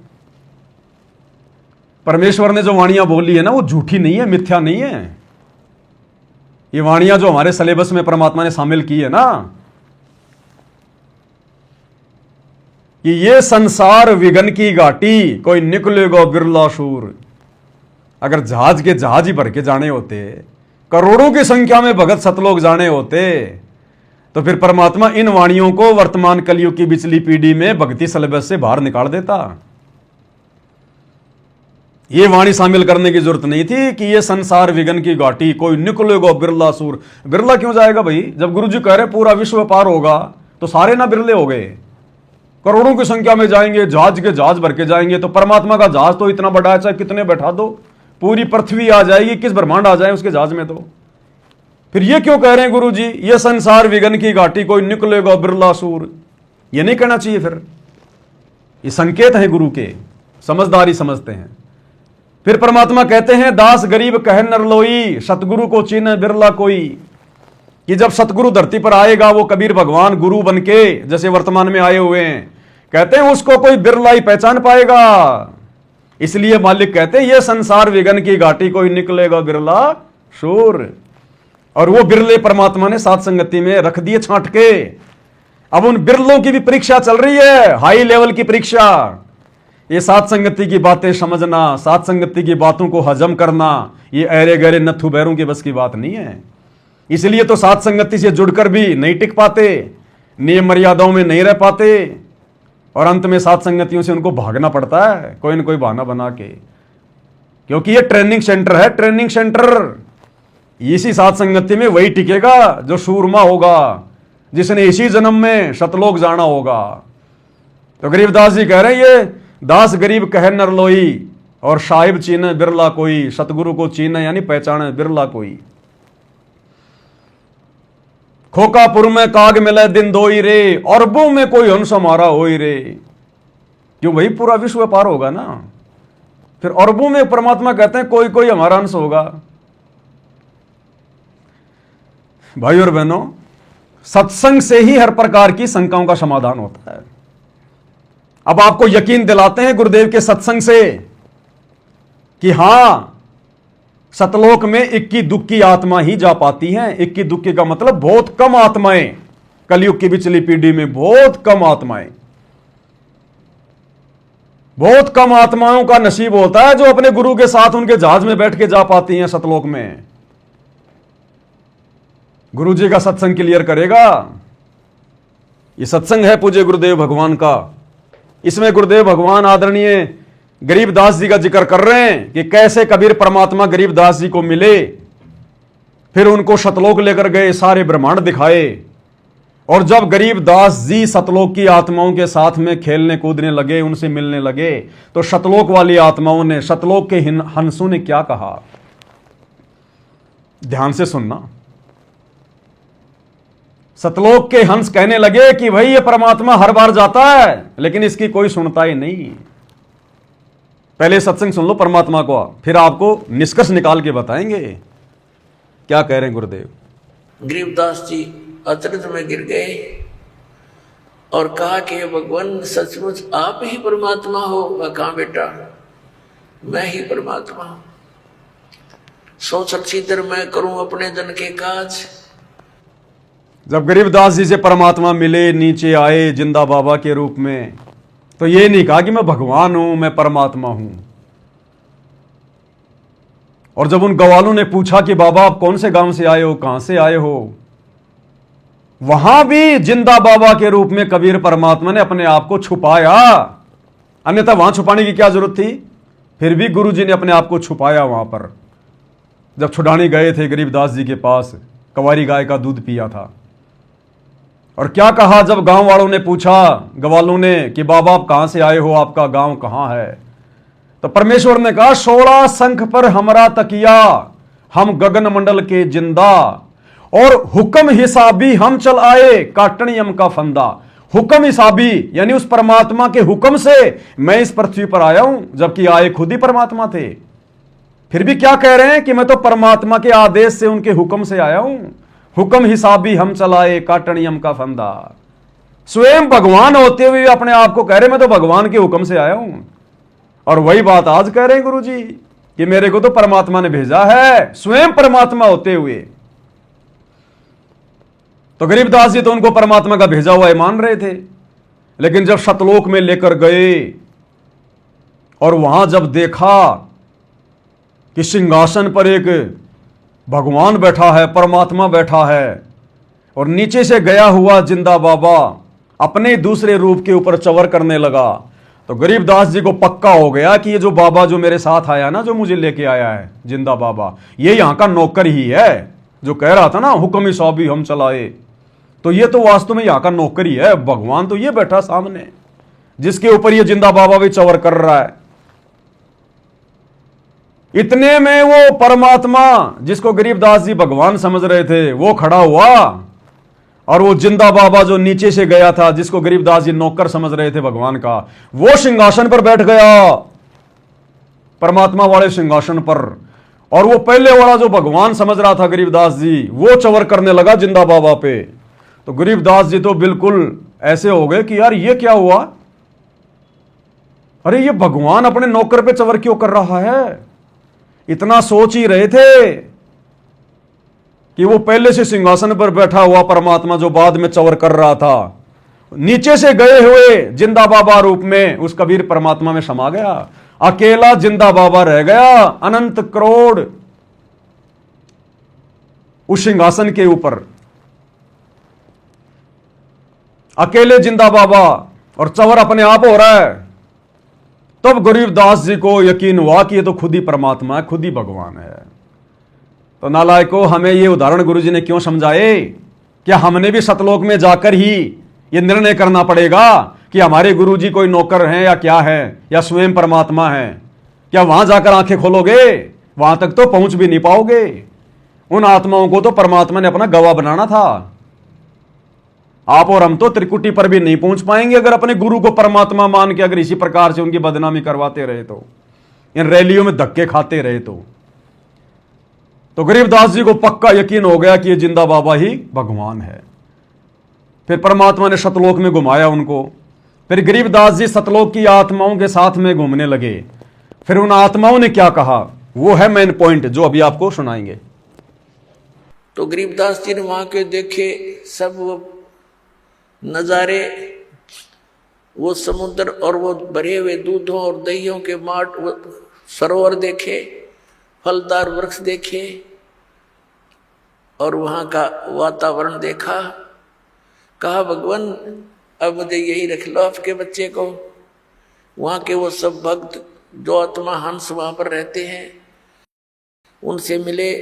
परमेश्वर ने जो वाणियां बोली है ना, वो झूठी नहीं है, मिथ्या नहीं है। ये वाणियां जो हमारे सिलेबस में परमात्मा ने शामिल की है ना, कि ये संसार विघन की घाटी, कोई निकलेगा बिरला शूर। अगर जहाज के जहाज ही भर के जाने होते, करोड़ों की संख्या में भगत सतलोक जाने होते, तो फिर परमात्मा इन वाणियों को वर्तमान कलयुग की बिचली पीढ़ी में भक्ति सिलेबस से बाहर निकाल देता। ये वाणी शामिल करने की जरूरत नहीं थी कि ये संसार विघन की घाटी, कोई निकलेगा बिरला सूर। बिरला क्यों जाएगा भाई? जब गुरुजी कह रहे पूरा विश्व पार होगा तो सारे ना बिरले हो गए, करोड़ों की संख्या में जाएंगे, जहाज के जहाज भर के जाएंगे। तो परमात्मा का जहाज तो इतना बड़ा है, चाहे कितने बैठा दो, पूरी पृथ्वी आ जाएगी, किस ब्रह्मांड आ जाए उसके जहाज में। तो फिर ये क्यों कह रहे हैं गुरुजी ये संसार विघन की घाटी, कोई निकलेगा बिरला सूर? ये नहीं कहना चाहिए। फिर ये संकेत है गुरु के, समझदारी समझते हैं। फिर परमात्मा कहते हैं दास गरीब कह नरलोई, सतगुरु को चिन्ह बिरला कोई। कि जब सतगुरु धरती पर आएगा, वो कबीर भगवान गुरु बनके जैसे वर्तमान में आए हुए हैं, कहते हैं उसको कोई बिरला ही पहचान पाएगा। इसलिए मालिक कहते हैं ये संसार विघन की घाटी, कोई निकलेगा बिरला शूर। और वो बिरले परमात्मा ने सात संगति में रख दिए छांट के। अब उन बिरलों की भी परीक्षा चल रही है, हाई लेवल की परीक्षा। ये सात संगति की बातें समझना, सात संगति की बातों को हजम करना, ये अरे गहरे नत्थु बैरों के बस की बात नहीं है। इसलिए तो सात संगति से जुड़कर भी नहीं टिक पाते, नियम मर्यादाओं में नहीं रह पाते, और अंत में सात संगतियों से उनको भागना पड़ता है कोई न कोई बहाना बना के। क्योंकि ये ट्रेनिंग सेंटर है, ट्रेनिंग सेंटर। इसी सात संगति में वही टिकेगा जो सूरमा होगा, जिसने इसी जन्म में सतलोक जाना होगा। तो गरीबदास जी कह रहे हैं ये दास गरीब कह नरलोई, और साहिब चीन बिरला कोई। सतगुरु को चीन यानी पहचान बिरला कोई। खोकापुर में काग मिले दिन दोई रे, अरबों में कोई हंस हमारा होई रे। क्यों भाई? पूरा विश्व पार होगा ना, फिर अरबों में परमात्मा कहते हैं कोई कोई हमारा अंश होगा। भाई और बहनों, सत्संग से ही हर प्रकार की शंकाओं का समाधान होता है। अब आपको यकीन दिलाते हैं गुरुदेव के सत्संग से कि हां, सतलोक में इक्की दुक्की आत्मा ही जा पाती हैं। इक्की दुक्की का मतलब बहुत कम आत्माएं, कलयुग की पिछली पीढ़ी में बहुत कम आत्माएं, बहुत कम आत्माओं का नसीब होता है जो अपने गुरु के साथ उनके जहाज में बैठ के जा पाती हैं सतलोक में। गुरु जी का सत्संग क्लियर करेगा। ये सत्संग है पूज्य गुरुदेव भगवान का। इसमें गुरुदेव भगवान आदरणीय गरीबदास जी का जिक्र कर रहे हैं कि कैसे कबीर परमात्मा गरीबदास जी को मिले, फिर उनको सतलोक लेकर गए, सारे ब्रह्मांड दिखाए। और जब गरीबदास जी सतलोक की आत्माओं के साथ में खेलने कूदने लगे, उनसे मिलने लगे, तो सतलोक वाली आत्माओं ने, सतलोक के हंसों ने क्या कहा? ध्यान से सुनना। सतलोक के हंस कहने लगे कि भाई ये परमात्मा हर बार जाता है, लेकिन इसकी कोई सुनता ही नहीं। पहले सत्संग सुन लो परमात्मा को, फिर आपको निष्कर्ष निकाल के बताएंगे क्या कह रहे हैं गुरुदेव। गरीबदास जी अचरज में गिर गए और कहा कि भगवान सचमुच आप ही परमात्मा हो। मैं कहा बेटा मैं ही परमात्मा हूं, सो सच्चीदर मैं करूं अपने जन के काज। जब गरीबदास जी से परमात्मा मिले, नीचे आए जिंदा बाबा के रूप में, तो ये नहीं कहा कि मैं भगवान हूं, मैं परमात्मा हूं। और जब उन गवालों ने पूछा कि बाबा आप कौन से गांव से आए हो, कहां से आए हो, वहां भी जिंदा बाबा के रूप में कबीर परमात्मा ने अपने आप को छुपाया। अन्यथा वहां छुपाने की क्या जरूरत थी? फिर भी गुरु जी ने अपने आप को छुपाया वहां पर। जब छुड़ाने गए थे गरीबदास जी के पास, कवारी गाय का दूध पिया था, और क्या कहा जब गांव वालों ने पूछा, ग्वालों ने, कि बाबा आप कहां से आए हो, आपका गांव कहां है? तो परमेश्वर ने कहा, 16 शंख पर हमारा तकिया, हम गगन मंडल के जिंदा, और हुक्म हिसाबी हम चल आए, काटन यम का फंदा। हुक्म हिसाबी यानी उस परमात्मा के हुक्म से मैं इस पृथ्वी पर आया हूं, जबकि आए खुद ही परमात्मा थे। फिर भी क्या कह रहे हैं कि मैं तो परमात्मा के आदेश से, उनके हुक्म से आया हूं। हुक्म हिसाबी हम चलाए, काटन यम का फंदा। स्वयं भगवान होते हुए अपने आप को कह रहे मैं तो भगवान के हुक्म से आया हूं। और वही बात आज कह रहे हैं गुरुजी कि मेरे को तो परमात्मा ने भेजा है, स्वयं परमात्मा होते हुए। तो गरीबदास जी तो उनको परमात्मा का भेजा हुआ मान रहे थे, लेकिन जब सतलोक में लेकर गए और वहां जब देखा कि सिंहासन पर एक भगवान बैठा है, परमात्मा बैठा है, और नीचे से गया हुआ जिंदा बाबा अपने दूसरे रूप के ऊपर चवर करने लगा, तो गरीबदास जी को पक्का हो गया कि ये जो बाबा जो मेरे साथ आया ना, जो मुझे लेके आया है जिंदा बाबा, ये यहां का नौकर ही है। जो कह रहा था ना हुक्म हिसाबी हम चलाए, तो ये तो वास्तव में यहां का नौकर ही है। भगवान तो ये बैठा सामने, जिसके ऊपर ये जिंदा बाबा भी चवर कर रहा है। इतने में वो परमात्मा जिसको गरीबदास जी भगवान समझ रहे थे, वो खड़ा हुआ, और वो जिंदा बाबा जो नीचे से गया था, जिसको गरीबदास जी नौकर समझ रहे थे भगवान का, वो सिंहासन पर बैठ गया, परमात्मा वाले सिंहासन पर। और वो पहले वाला जो भगवान समझ रहा था गरीबदास जी, वो चवर करने लगा जिंदा बाबा पे। तो गरीबदास जी तो बिल्कुल ऐसे हो गए कि यार ये क्या हुआ, अरे ये भगवान अपने नौकर पे चवर क्यों कर रहा है? इतना सोच ही रहे थे कि वो पहले से सिंहासन पर बैठा हुआ परमात्मा जो बाद में चवर कर रहा था, नीचे से गए हुए जिंदा बाबा रूप में उस कबीर परमात्मा में समा गया। अकेला जिंदा बाबा रह गया, अनंत करोड़ उस सिंहासन के ऊपर, अकेले जिंदा बाबा, और चवर अपने आप हो रहा है। तब गरीबदास जी को यकीन हुआ कि ये तो खुद ही परमात्मा है, खुद ही भगवान है। तो नालायको, हमें ये उदाहरण गुरुजी ने क्यों समझाए? क्या हमने भी सतलोक में जाकर ही ये निर्णय करना पड़ेगा कि हमारे गुरुजी कोई नौकर हैं या क्या है, या स्वयं परमात्मा है? क्या वहां जाकर आंखें खोलोगे? वहां तक तो पहुंच भी नहीं पाओगे। उन आत्माओं को तो परमात्मा ने अपना गवाह बनाना था। आप और हम तो त्रिकुटी पर भी नहीं पहुंच पाएंगे अगर अपने गुरु को परमात्मा मान के अगर इसी प्रकार से उनकी बदनामी करवाते रहे तो, इन रैलियों में धक्के खाते रहे तो गरीबदास जी को पक्का यकीन हो गया कि ये जिंदा बाबा ही भगवान है। फिर परमात्मा ने सतलोक में घुमाया उनको। फिर गरीबदास जी सतलोक की आत्माओं के साथ में घूमने लगे। फिर उन आत्माओं ने क्या कहा, वो है मेन पॉइंट जो अभी आपको सुनाएंगे। तो गरीबदास जी ने वहां के देखे सब वो नजारे, वो समुद्र और वो भरे हुए दूधों और दहियों के माट, वो सरोवर देखे, फलदार वृक्ष देखे, और वहां का वातावरण देखा। कहा भगवान अब मुझे यही रख लो आपके बच्चे को। वहां के वो सब भक्त जो आत्मा हंस वहां पर रहते हैं, उनसे मिले।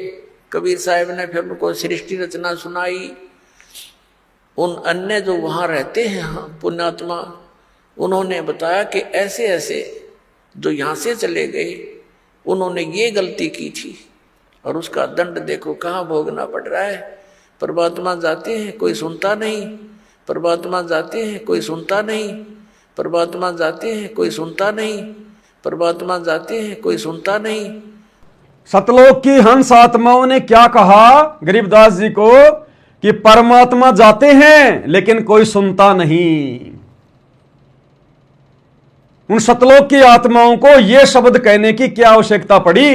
कबीर साहब ने फिर उनको सृष्टि रचना सुनाई। उन अन्य जो वहाँ रहते हैं पुण्यात्मा, उन्होंने बताया कि ऐसे ऐसे जो यहाँ से चले गए, उन्होंने ये गलती की थी और उसका दंड देखो कहाँ भोगना पड़ रहा है। परमात्मा जाते हैं कोई सुनता नहीं, परमात्मा जाते हैं कोई सुनता नहीं, परमात्मा जाते हैं कोई सुनता नहीं, परमात्मा जाते हैं कोई सुनता नहीं। सतलोक की हंस आत्माओं ने क्या कहा गरीबदास जी को कि परमात्मा जाते हैं लेकिन कोई सुनता नहीं। उन सतलोक की आत्माओं को यह शब्द कहने की क्या आवश्यकता पड़ी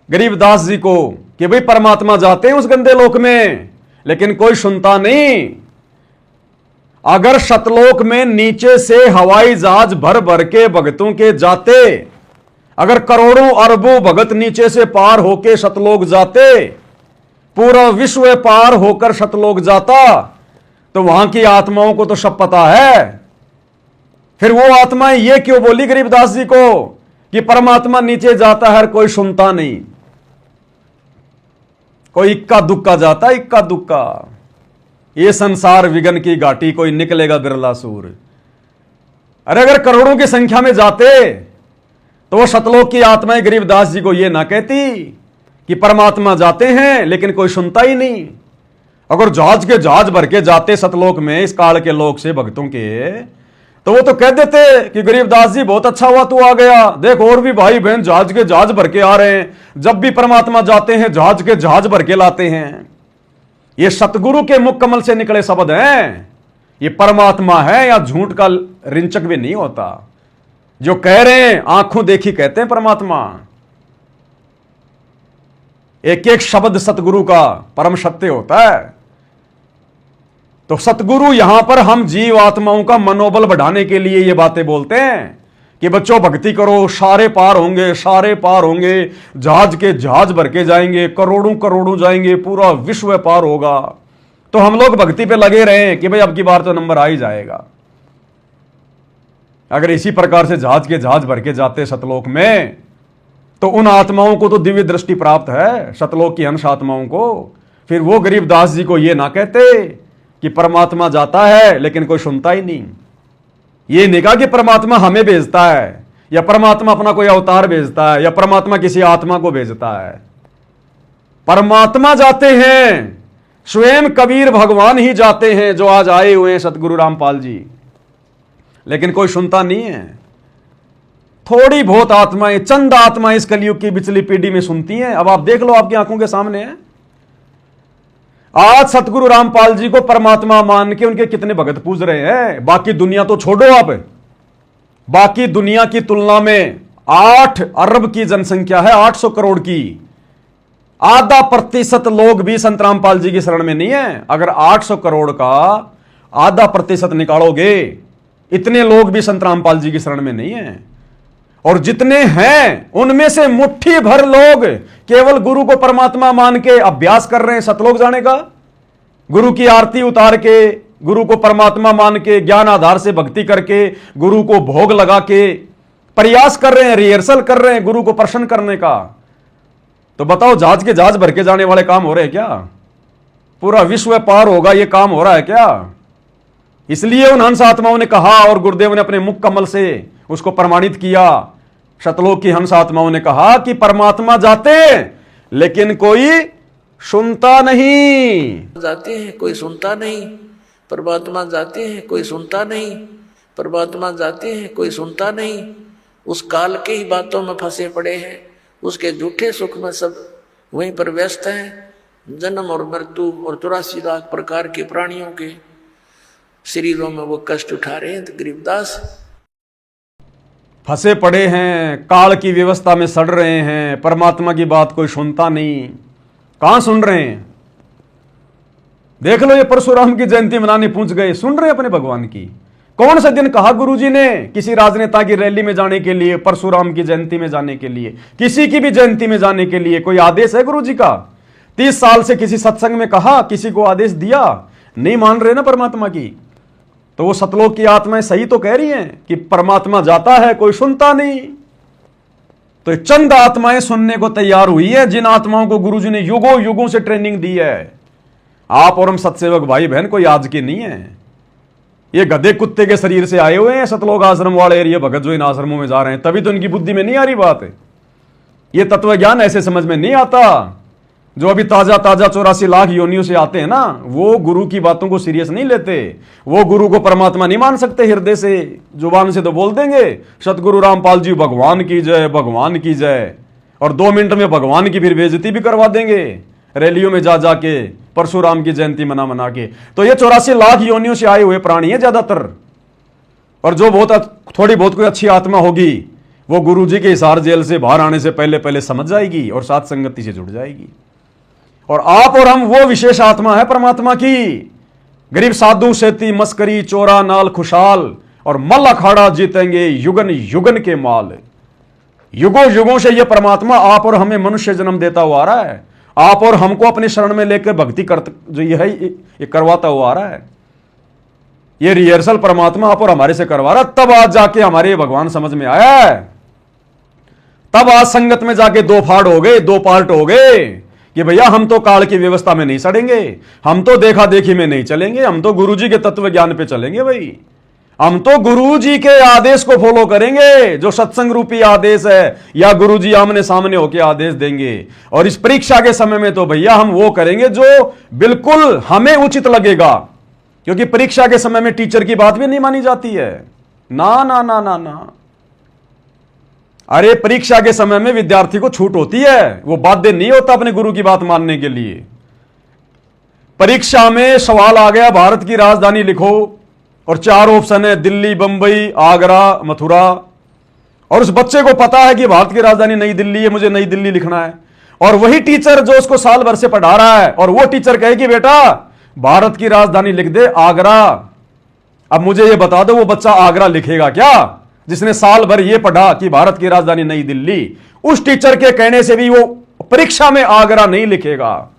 गरीबदास जी को कि भाई परमात्मा जाते हैं उस गंदे लोक में लेकिन कोई सुनता नहीं। अगर सतलोक में नीचे से हवाई जहाज भर भर के भगतों के जाते, अगर करोड़ों अरबों भगत नीचे से पार होके सतलोक जाते, पूरा विश्व पार होकर सतलोक जाता, तो वहां की आत्माओं को तो सब पता है। फिर वो आत्माएं ये क्यों बोली गरीबदास जी को कि परमात्मा नीचे जाता है कोई सुनता नहीं, कोई इक्का दुक्का जाता है, इक्का दुक्का। ये संसार विघन की घाटी, कोई निकलेगा बिरला सूर। अरे अगर करोड़ों की संख्या में जाते तो वो सतलोक की आत्माएं गरीबदास जी को ये ना कहती कि परमात्मा जाते हैं लेकिन कोई सुनता ही नहीं। अगर जहाज के जहाज भर के जाते सतलोक में इस काल के लोग से भक्तों के, तो वो तो कह देते कि गरीबदास जी बहुत अच्छा हुआ तू आ गया, देख और भी भाई बहन जहाज के जहाज भर के आ रहे हैं। जब भी परमात्मा जाते हैं जहाज के जहाज भर के लाते हैं। ये सतगुरु के मुख कमल से निकले शब्द हैं। ये परमात्मा है या झूठ का रिंचक भी नहीं होता। जो कह रहे हैं आंखों देखी कहते हैं परमात्मा। एक एक शब्द सतगुरु का परम सत्य होता है। तो सतगुरु यहां पर हम जीव आत्माओं का मनोबल बढ़ाने के लिए ये बातें बोलते हैं कि बच्चों भक्ति करो, सारे पार होंगे, सारे पार होंगे, जहाज के जहाज भर के जाएंगे, करोड़ों करोड़ों जाएंगे, पूरा विश्व पार होगा। तो हम लोग भक्ति पे लगे रहे कि भाई अब की बार तो नंबर आ ही जाएगा। अगर इसी प्रकार से जहाज के जहाज भर के जाते सतलोक में, तो उन आत्माओं को तो दिव्य दृष्टि प्राप्त है, सतलोक की हंस आत्माओं को। फिर वो गरीबदास जी को ये ना कहते कि परमात्मा जाता है लेकिन कोई सुनता ही नहीं। ये नहीं कहा कि परमात्मा हमें भेजता है, या परमात्मा अपना कोई अवतार भेजता है, या परमात्मा किसी आत्मा को भेजता है। परमात्मा जाते हैं, स्वयं कबीर भगवान ही जाते हैं, जो आज आए हुए हैं सतगुरु रामपाल जी। लेकिन कोई सुनता नहीं है। थोड़ी बहुत आत्माएं, चंद आत्माएं इस कलयुग की पिछली पीढ़ी में सुनती हैं। अब आप देख लो, आपकी आंखों के सामने है। आज सतगुरु रामपाल जी को परमात्मा मान के उनके कितने भगत पूज रहे हैं। बाकी दुनिया तो छोड़ो आप, बाकी दुनिया की तुलना में 8 अरब की जनसंख्या है, 800 करोड़ की। आधा प्रतिशत लोग भी संत रामपाल जी की शरण में नहीं है। अगर 800 करोड़ का आधा प्रतिशत निकालोगे, इतने लोग भी संत रामपाल जी की शरण में नहीं है। और जितने हैं उनमें से मुट्ठी भर लोग केवल गुरु को परमात्मा मान के अभ्यास कर रहे हैं सतलोक जाने का। गुरु की आरती उतार के, गुरु को परमात्मा मान के, ज्ञान आधार से भक्ति करके, गुरु को भोग लगा के प्रयास कर रहे हैं, रिहर्सल कर रहे हैं गुरु को प्रसन्न करने का। तो बताओ, जहाज के जहाज भर के जाने वाले काम हो रहे हैं क्या? पूरा विश्व पार होगा ये काम हो रहा है क्या? इसलिए उन हंस आत्माओं ने कहा, और गुरुदेव ने अपने मुख कमल से उसको प्रमाणित किया। सतलोक की हंस आत्माओं ने कहा कि परमात्मा जाते लेकिन कोई सुनता नहीं। जाते हैं कोई सुनता नहीं, परमात्मा जाते हैं कोई सुनता नहीं, परमात्मा जाते हैं कोई सुनता नहीं। उस काल के ही बातों में फंसे पड़े हैं, उसके झूठे सुख में सब वहीं पर व्यस्त हैं। जन्म और मृत्यु और 84 लाख प्रकार के प्राणियों के शरीरों में वो कष्ट उठा रहे हैं। तो गरीबदास फंसे पड़े हैं, काल की व्यवस्था में सड़ रहे हैं, परमात्मा की बात कोई सुनता नहीं। कहां सुन रहे हैं? देख लो, ये परशुराम की जयंती मनाने पहुंच गए, सुन रहे हैं अपने भगवान की। कौन सा दिन कहा गुरुजी ने किसी राजनेता की रैली में जाने के लिए, परशुराम की जयंती में जाने के लिए, किसी की भी जयंती में जाने के लिए कोई आदेश है गुरुजी का? 30 साल से किसी सत्संग में कहा, किसी को आदेश दिया? नहीं मान रहे ना परमात्मा की। तो वो सतलोक की आत्माएं सही तो कह रही हैं कि परमात्मा जाता है कोई सुनता नहीं। तो चंद आत्माएं सुनने को तैयार हुई है, जिन आत्माओं को गुरुजी ने युगों युगों से ट्रेनिंग दी है। आप और हम सत्सेवक भाई बहन कोई आज के नहीं है। ये गधे कुत्ते के शरीर से आए हुए हैं सतलोक आश्रम वाले एरिया भगत, जो इन आश्रमों में जा रहे हैं। तभी तो इनकी बुद्धि में नहीं आ रही बात है। ये तत्व ज्ञान ऐसे समझ में नहीं आता। जो अभी ताजा ताजा 84 लाख योनियों से आते हैं ना, वो गुरु की बातों को सीरियस नहीं लेते। वो गुरु को परमात्मा नहीं मान सकते। हृदय से, जुबान से तो बोल देंगे सतगुरु रामपाल जी भगवान की जय, भगवान की जय, और 2 मिनट में भगवान की फिर बेइज्जती भी करवा देंगे रैलियों में जा जाके, परशुराम की जयंती मना मना के। तो ये 84 लाख योनियों से आए हुए प्राणी है ज्यादातर। और जो थोड़ी बहुत कोई अच्छी आत्मा होगी, वो गुरु जी के हिसार जेल से बाहर आने से पहले पहले समझ जाएगी और साथ संगति से जुड़ जाएगी। और आप और हम वो विशेष आत्मा है परमात्मा की। गरीब साधु सेती मस्करी चोरा नाल खुशहाल, और मल अखाड़ा जीतेंगे युगन युगन के माल। युगों युगों से ये परमात्मा आप और हमें मनुष्य जन्म देता हुआ आ रहा है। आप और हमको अपने शरण में लेकर भक्ति कर जो ये करवाता हुआ आ रहा है। ये रिहर्सल परमात्मा आप और हमारे से करवा रहा। तब आज जाके हमारे भगवान समझ में आया है। तब आज संगत में जाके 2 फाड़ हो गए, 2 पार्ट हो गए कि भैया हम तो काल की व्यवस्था में नहीं सड़ेंगे, हम तो देखा देखी में नहीं चलेंगे, हम तो गुरुजी के तत्व ज्ञान पे चलेंगे भाई, हम तो गुरुजी के आदेश को फॉलो करेंगे, जो सत्संग रूपी आदेश है, या गुरुजी आमने सामने होकर आदेश देंगे। और इस परीक्षा के समय में तो भैया हम वो करेंगे जो बिल्कुल हमें उचित लगेगा, क्योंकि परीक्षा के समय में टीचर की बात भी नहीं मानी जाती है। ना ना ना ना ना, अरे परीक्षा के समय में विद्यार्थी को छूट होती है, वो बाध्य नहीं होता अपने गुरु की बात मानने के लिए। परीक्षा में सवाल आ गया भारत की राजधानी लिखो, और 4 ऑप्शन है, दिल्ली, बंबई, आगरा, मथुरा, और उस बच्चे को पता है कि भारत की राजधानी नई दिल्ली है, मुझे नई दिल्ली लिखना है। और वही टीचर जो उसको साल भर से पढ़ा रहा है, और वो टीचर कहे कि बेटा भारत की राजधानी लिख दे आगरा। अब मुझे ये बता दो, वो बच्चा आगरा लिखेगा क्या, जिसने साल भर ये पढ़ा कि भारत की राजधानी नई दिल्ली? उस टीचर के कहने से भी वो परीक्षा में आगरा नहीं लिखेगा,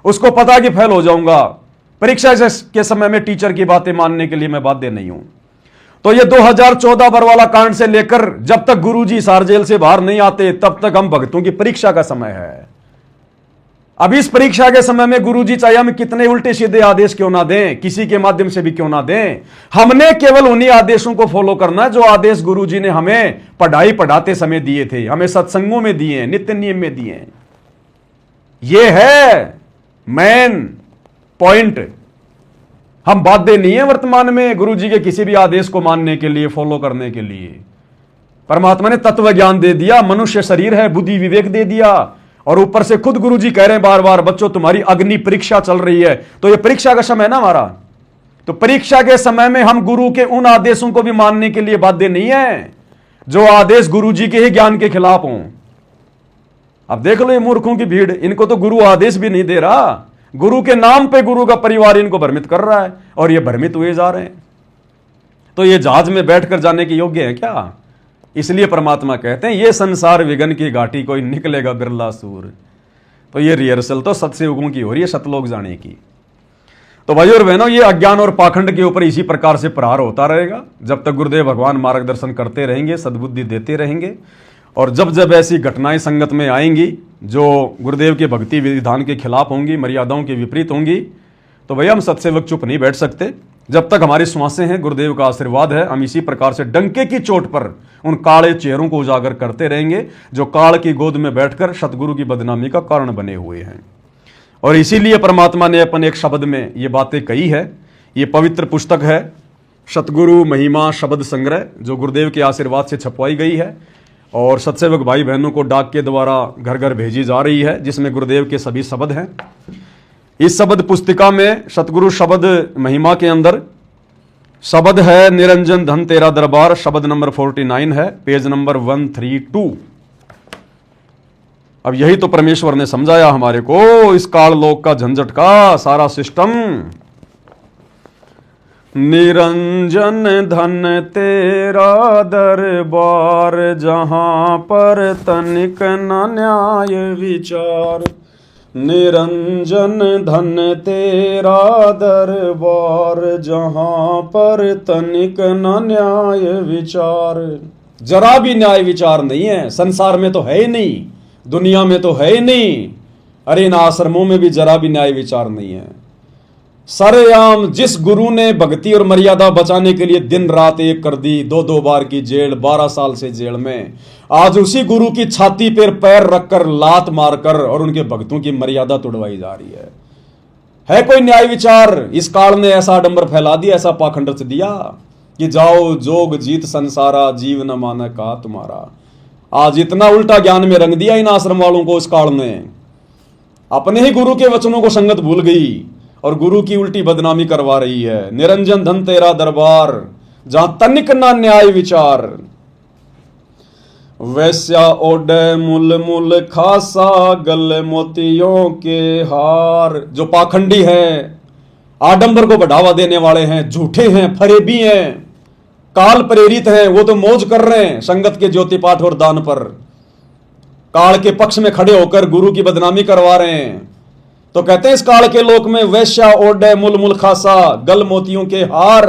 उसको पता कि फेल हो जाऊंगा। परीक्षा के समय में टीचर की बातें मानने के लिए मैं बाध्य नहीं हूं। तो ये 2014 बरवाला कांड से लेकर जब तक गुरुजी हिसार जेल से बाहर नहीं आते, तब तक हम भक्तों की परीक्षा का समय है। अब इस परीक्षा के समय में गुरुजी चाहे हम कितने उल्टे सीधे आदेश क्यों ना दें, किसी के माध्यम से भी क्यों ना दें, हमने केवल उन्हीं आदेशों को फॉलो करना है जो आदेश गुरुजी ने हमें पढ़ाई पढ़ाते समय दिए थे, हमें सत्संगों में दिए, नित्य नियम में दिए। यह है मेन पॉइंट। हम बाध्य नहीं है वर्तमान में गुरुजी के किसी भी आदेश को मानने के लिए, फॉलो करने के लिए। परमात्मा ने तत्व ज्ञान दे दिया, मनुष्य शरीर है, बुद्धि विवेक दे दिया, और ऊपर से खुद गुरुजी कह रहे हैं बार बार, बच्चों तुम्हारी अग्नि परीक्षा चल रही है। तो ये परीक्षा का समय है ना हमारा, तो परीक्षा के समय में हम गुरु के उन आदेशों को भी मानने के लिए बाध्य नहीं है जो आदेश गुरुजी के ही ज्ञान के खिलाफ हों। अब देख लो ये मूर्खों की भीड़, इनको तो गुरु आदेश भी नहीं दे रहा, गुरु के नाम पे गुरु का परिवार इनको भ्रमित कर रहा है, और ये भ्रमित हुए जा रहे हैं। तो ये जहाज में बैठकर जाने के योग्य है क्या? इसलिए परमात्मा कहते हैं ये संसार विघन की घाटी कोई निकलेगा बिरला सूर। तो ये रिहर्सल तो सत्सयुगों की हो रही है, सतलोक जाने की। तो भाई और बहनों, ये अज्ञान और पाखंड के ऊपर इसी प्रकार से प्रहार होता रहेगा जब तक गुरुदेव भगवान मार्गदर्शन करते रहेंगे, सद्बुद्धि देते रहेंगे। और जब जब ऐसी घटनाएं संगत में आएंगी जो गुरुदेव के भक्ति विधान के खिलाफ होंगी, मर्यादाओं के विपरीत होंगी, तो भैया हम सत्सेवक चुप नहीं बैठ सकते। जब तक हमारी श्वासें हैं, गुरुदेव का आशीर्वाद है, हम इसी प्रकार से डंके की चोट पर उन काले चेहरों को उजागर करते रहेंगे जो काल की गोद में बैठकर सतगुरु की बदनामी का कारण बने हुए हैं। और इसीलिए परमात्मा ने अपन एक शब्द में ये बातें कही है। ये पवित्र पुस्तक है सतगुरु महिमा शब्द संग्रह, जो गुरुदेव के आशीर्वाद से छपवाई गई है और सत्सेवक भाई बहनों को डाक के द्वारा घर घर भेजी जा रही है, जिसमें गुरुदेव के सभी शब्द हैं। इस शब्द पुस्तिका में सतगुरु शब्द महिमा के अंदर शब्द है निरंजन धन तेरा दरबार, शब्द नंबर 49 है, पेज नंबर 132। अब यही तो परमेश्वर ने समझाया हमारे को इस काल लोक का झंझट का सारा सिस्टम। निरंजन धन तेरा दरबार, जहां पर तनिक न न्याय विचार। निरंजन धन तेरा दरबार, जहां पर तनिक न न्याय विचार। जरा भी न्याय विचार नहीं है, संसार में तो है ही नहीं, दुनिया में तो है ही नहीं, अरे इन आश्रमों में भी जरा भी न्याय विचार नहीं है। सरेआम जिस गुरु ने भक्ति और मर्यादा बचाने के लिए दिन रात एक कर दी, 2-2 बार की जेल, 12 साल से जेल में, आज उसी गुरु की छाती पर पैर रखकर लात मारकर और उनके भक्तों की मर्यादा तोड़वाई जा रही है कोई न्याय विचार? इस काल ने ऐसा आडंबर फैला दिया, ऐसा पाखंड रच दिया कि जाओ जोग जीत संसारा, जीव न माने कहा तुम्हारा। आज इतना उल्टा ज्ञान में रंग दिया इन आश्रम वालों को इस काल ने, अपने ही गुरु के वचनों को संगत भूल गई और गुरु की उल्टी बदनामी करवा रही है। निरंजन धन तेरा दरबार, जहां तनिक ना न्याय विचार। वैश्या ओडे मुल मुल खासा, गल मोतियों के हार। जो पाखंडी है, आडंबर को बढ़ावा देने वाले हैं, झूठे हैं, फरेबी हैं, काल प्रेरित हैं, वो तो मौज कर रहे हैं संगत के ज्योति पाठ और दान पर, काल के पक्ष में खड़े होकर गुरु की बदनामी करवा रहे हैं। तो कहते हैं इस काल के लोक में वैश्या ओडे मुल मुल खासा, गल मोतियों के हार।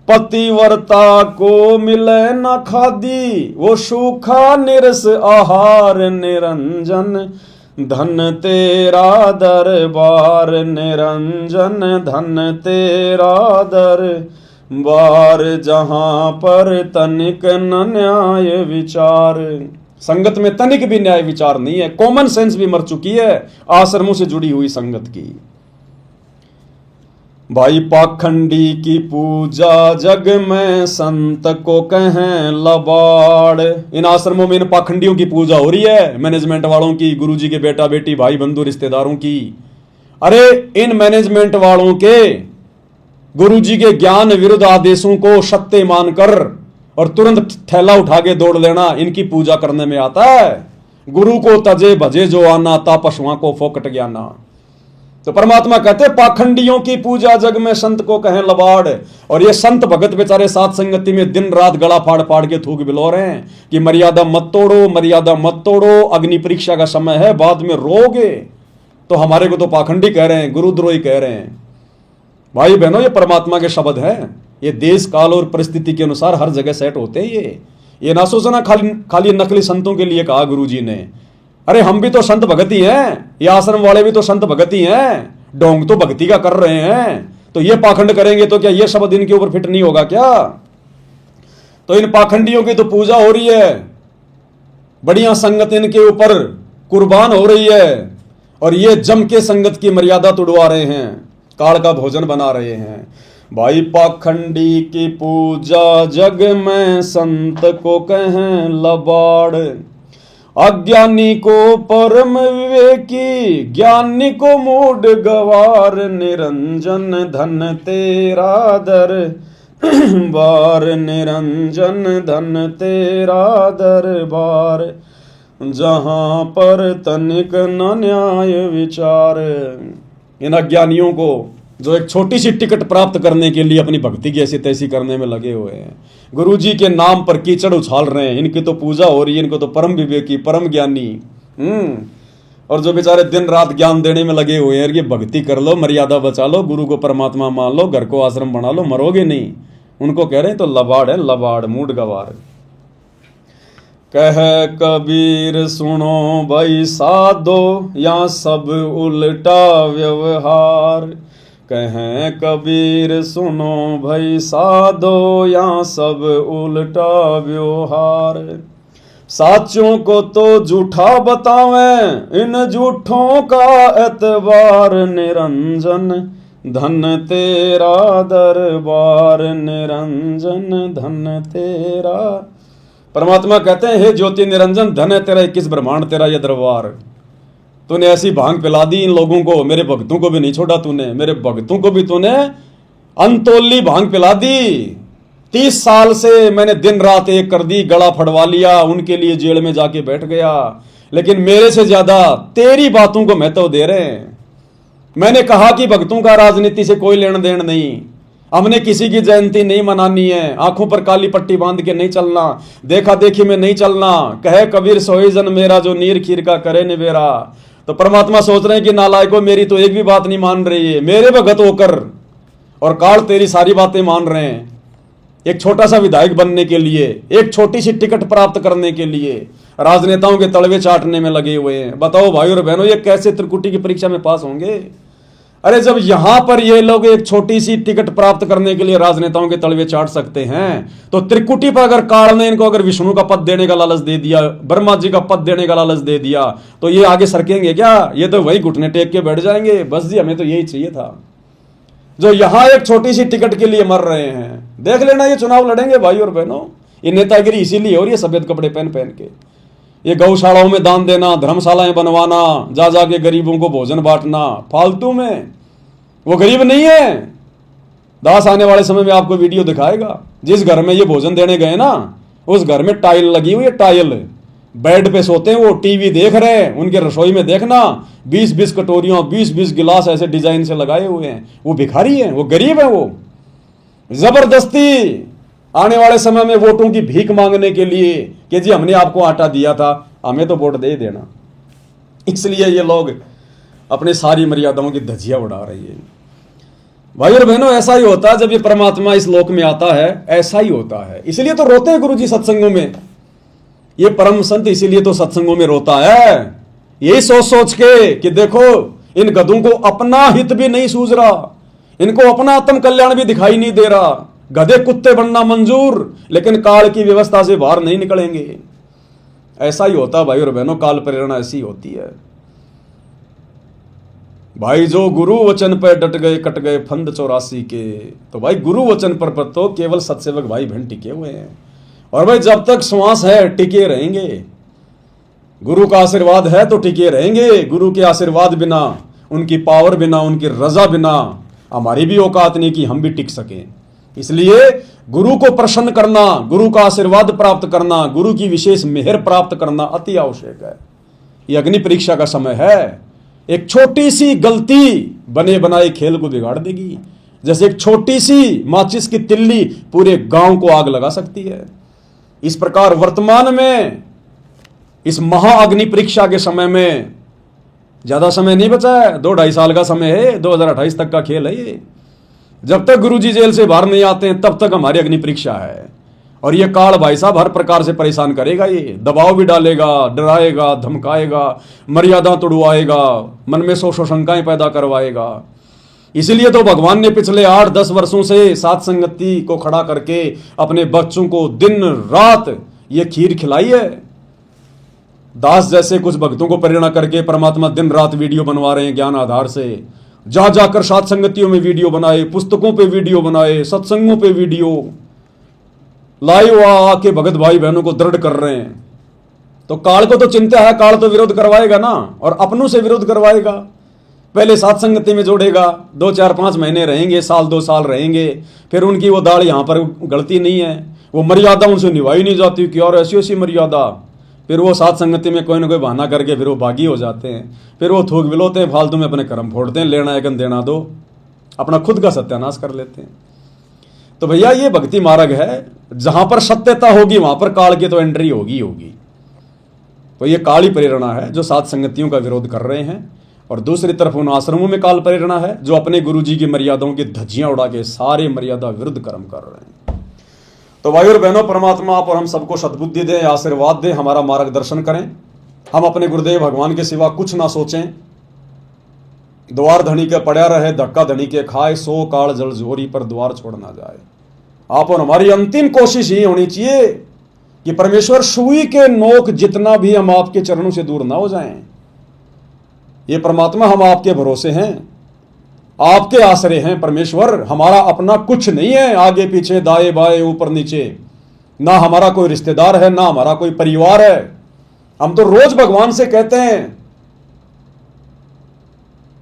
पतिव्रता को मिले न खादी, वो सूखा निरस आहार। निरंजन धन तेरा दरबार निरंजन, धन तेरा दरबार, जहां पर तनिक न न्याय विचार। संगत में तनिक भी न्याय विचार नहीं है, कॉमन सेंस भी मर चुकी है आश्रमों से जुड़ी हुई संगत की। भाई पाखंडी की पूजा जग में संत को कहें लबाड़। इन आश्रमों में इन पाखंडियों की पूजा हो रही है, मैनेजमेंट वालों की, गुरुजी के बेटा बेटी भाई बंधु रिश्तेदारों की। अरे इन मैनेजमेंट वालों के गुरुजी के ज्ञान विरुद्ध आदेशों को सत्य मानकर और तुरंत थैला उठा के दौड़ लेना इनकी पूजा करने में आता है। गुरु को तजे भजे जो आना, ता पशुओं को फोकट ज्ञाना। तो परमात्मा कहते पाखंडियों की पूजा जग में संत को कहें लबाड़। और ये संत भगत बेचारे साथ संगति में दिन रात गला फाड़ फाड़ के थूक बिलो रहे हैं कि मर्यादा मत तोड़ो, मर्यादा मत तोड़ो, अग्नि परीक्षा का समय है, बाद में रोगे। तो हमारे को तो पाखंडी कह रहे हैं, गुरुद्रोही कह रहे हैं। भाई बहनों, ये परमात्मा के शब्द हैं, ये देश काल और परिस्थिति के अनुसार हर जगह सेट होते हैं। ये ना सोचना खाली नकली संतों के लिए कहा गुरुजी ने। अरे हम भी तो संत भगत ही हैं, ये आश्रम वाले भी तो संत भगत ही हैं, ढोंग तो भक्ति का कर रहे हैं। तो ये पाखंड करेंगे तो क्या ये शब्द इनके ऊपर फिट नहीं होगा क्या? तो इन पाखंडियों की तो पूजा हो रही है, बढ़िया संगत इनके ऊपर कुर्बान हो रही है, और ये जम के संगत की मर्यादा तुड़वा रहे हैं, काल का भोजन बना रहे हैं। भाई पाखंडी की पूजा जग में संत को कहें लबाड़। अज्ञानी को परम विवेकी, ज्ञानी को मूड गवार, निरंजन धन तेरा दरबार, निरंजन धन तेरा दरबार, जहां पर तनिक न न्याय विचार। इन अज्ञानियों को जो एक छोटी सी टिकट प्राप्त करने के लिए अपनी भक्ति की ऐसी तैसी करने में लगे हुए हैं, गुरुजी के नाम पर कीचड़ उछाल रहे हैं, इनकी तो पूजा हो रही है, इनको तो परम विवेकी परम ज्ञानी। और जो बेचारे दिन रात ज्ञान देने में लगे हुए हैं, ये भक्ति कर लो, मर्यादा बचा लो, गुरु को परमात्मा मान लो, घर को आश्रम बना लो, मरोगे नहीं। उनको कह रहे हैं तो लबाड़ है, लबाड़, मूड गवार। कह कबीर सुनो भाई साधो, या सब उल्टा व्यवहार। कहें कबीर सुनो भाई साधो, या सब उल्टा व्यवहार। साचों को तो झूठा बतावें, इन झूठों का एतबार, निरंजन धन तेरा दरबार, निरंजन धन तेरा। परमात्मा कहते हैं हे ज्योति निरंजन, धन है तेरा 21 ब्रह्मांड, तेरा ये दरबार। तूने ऐसी भांग पिला दी इन लोगों को, मेरे भक्तों को भी नहीं छोड़ा तूने, मेरे भक्तों को भी तूने अनतोली भांग पिला दी। 30 साल से मैंने दिन रात एक कर दी, गला फड़वा लिया, उनके लिए जेल में जाके बैठ गया, लेकिन मेरे से ज्यादा तेरी बातों को महत्व दे रहे हैं। मैंने कहा कि भक्तों का राजनीति से कोई लेन देन नहीं, हमने किसी की जयंती नहीं मनानी है, आंखों पर काली पट्टी बांध के नहीं चलना, देखा देखी में नहीं चलना। कहे कबीर सोई जन मेरा, जो नीर खीर का करे निबेरा। तो परमात्मा सोच रहे हैं कि नालायकों, मेरी तो एक भी बात नहीं मान रही है, मेरे भगत होकर, और काल तेरी सारी बातें मान रहे हैं। एक छोटा सा विधायक बनने के लिए, एक छोटी सी टिकट प्राप्त करने के लिए राजनेताओं के तलवे चाटने में लगे हुए हैं। बताओ भाई और बहनों, ये कैसे त्रिकुटी की परीक्षा में पास होंगे? अरे जब यहां पर ये लोग एक छोटी सी टिकट प्राप्त करने के लिए राजनेताओं के तलवे चाट सकते हैं, तो त्रिकुटी पर अगर काल ने इनको अगर विष्णु का पद देने का लालच दे दिया, ब्रह्मा जी का पद देने का लालच दे दिया, तो ये आगे सरकेंगे क्या? ये तो वही घुटने टेक के बैठ जाएंगे, बस जी हमें तो यही चाहिए था। जो यहां एक छोटी सी टिकट के लिए मर रहे हैं, देख लेना ये चुनाव लड़ेंगे भाई और बहनों। ये नेतागिरी इसीलिए हो रही है, सफेद कपड़े पहन पहन के। ये गौशालाओं में दान देना, धर्मशालाएं बनवाना, जा जाके गरीबों को भोजन बांटना, फालतू में। वो गरीब नहीं है। दास आने वाले समय में आपको वीडियो दिखाएगा, जिस घर में ये भोजन देने गए ना, उस घर में टाइल लगी हुई है, टाइल। बेड पे सोते हैं वो, टीवी देख रहे हैं, उनके रसोई में देखना 20-20 कटोरियों, 20-20 गिलास ऐसे डिजाइन से लगाए हुए हैं। वो भिखारी है, वो गरीब है। वो जबरदस्ती आने वाले समय में वोटों की भीख मांगने के लिए कि जी हमने आपको आटा दिया था, हमें तो वोट दे देना। इसलिए ये लोग अपने सारी मर्यादाओं की धज्जियां उड़ा रही है। भाई और बहनों, ऐसा ही होता है जब ये परमात्मा इस लोक में आता है, ऐसा ही होता है। इसलिए तो रोते हैं गुरुजी सत्संगों में। ये परम संत इसीलिए तो सत्संगों में रोता है यही सोच सोच के कि देखो इन गधों को अपना हित भी नहीं सूझ रहा, इनको अपना आत्म कल्याण भी दिखाई नहीं दे रहा। गधे कुत्ते बनना मंजूर, लेकिन काल की व्यवस्था से बाहर नहीं निकलेंगे। ऐसा ही होता भाई और बहनों, काल प्रेरणा ऐसी होती है भाई। जो गुरु वचन पर डट गए कट गए फंद 84 के। तो भाई गुरु वचन पर तो केवल सत्सेवक भाई बहन टिके हुए हैं, और भाई जब तक श्वास है टिके रहेंगे। गुरु का आशीर्वाद है तो टिके रहेंगे। गुरु के आशीर्वाद बिना, उनकी पावर बिना, उनकी रजा बिना हमारी भी औकात नहीं कि हम भी टिक सकें। इसलिए गुरु को प्रसन्न करना, गुरु का आशीर्वाद प्राप्त करना, गुरु की विशेष मेहर प्राप्त करना अति आवश्यक है। यह अग्नि परीक्षा का समय है। एक छोटी सी गलती बने बनाए खेल को बिगाड़ देगी। जैसे एक छोटी सी माचिस की तिल्ली पूरे गांव को आग लगा सकती है, इस प्रकार वर्तमान में इस महाअग्नि परीक्षा के समय में ज्यादा समय नहीं बचा है। 2-2.5 साल का समय है, 2028 तक का खेल है ये। जब तक गुरुजी जेल से बाहर नहीं आते हैं तब तक हमारी अग्नि परीक्षा है। और ये काल भाई साहब हर प्रकार से परेशान करेगा, ये दबाव भी डालेगा, डराएगा, धमकाएगा, मर्यादा तोड़वाएगा, मन में सौ शंकाएं पैदा करवाएगा। इसीलिए तो भगवान ने पिछले 8-10 वर्षों से सात संगति को खड़ा करके अपने बच्चों को दिन रात ये खीर खिलाई है। दास जैसे कुछ भक्तों को प्रेरणा करके परमात्मा दिन रात वीडियो बनवा रहे हैं ज्ञान आधार से। जा जाकर सात संगतियों में वीडियो बनाए, पुस्तकों पे वीडियो बनाए, सत्संगों पे वीडियो लाइव आके भगत भाई बहनों को दृढ़ कर रहे हैं। तो काल को तो चिंता है, काल तो विरोध करवाएगा ना, और अपनों से विरोध करवाएगा। पहले सात संगति में जोड़ेगा, 2-4-5 महीने रहेंगे, 1-2 साल रहेंगे, फिर उनकी वो दाढ़ यहां पर गलती नहीं है, वो मर्यादा उनसे निभाई नहीं जाती कि और ऐसी ऐसी मर्यादा। फिर वो सात संगति में कोई ना कोई बहाना करके फिर वो बागी हो जाते हैं, फिर वो थूक बिलोते हैं, फालतू में अपने कर्म फोड़ते हैं, लेना है देना दो, अपना खुद का सत्यानाश कर लेते हैं। तो भैया ये भक्ति मार्ग है, जहां पर सत्यता होगी वहां पर काल की तो एंट्री होगी होगी। तो ये काली प्रेरणा है जो सात संगतियों का विरोध कर रहे हैं, और दूसरी तरफ उन आश्रमों में काल प्रेरणा है जो अपने गुरुजी की मर्यादाओं की धज्जियां उड़ा के सारे मर्यादा विरुद्ध कर्म कर रहे हैं। तो भाई और बहनों, परमात्मा आप और हम सबको सद्बुद्धि दें, आशीर्वाद दें, हमारा मार्गदर्शन करें। हम अपने गुरुदेव भगवान के सिवा कुछ ना सोचें। द्वार धनी के पड़ा रहे, धक्का धनी के खाए, 100 काल जल जोरी पर द्वार छोड़ ना जाए। आप और हमारी अंतिम कोशिश ये होनी चाहिए कि परमेश्वर सुई के नोक जितना भी हम आपके चरणों से दूर ना हो जाएं। ये परमात्मा हम आपके भरोसे हैं, आपके आश्रय हैं परमेश्वर। हमारा अपना कुछ नहीं है, आगे पीछे दाएं बाएं ऊपर नीचे, ना हमारा कोई रिश्तेदार है, ना हमारा कोई परिवार है। हम तो रोज भगवान से कहते हैं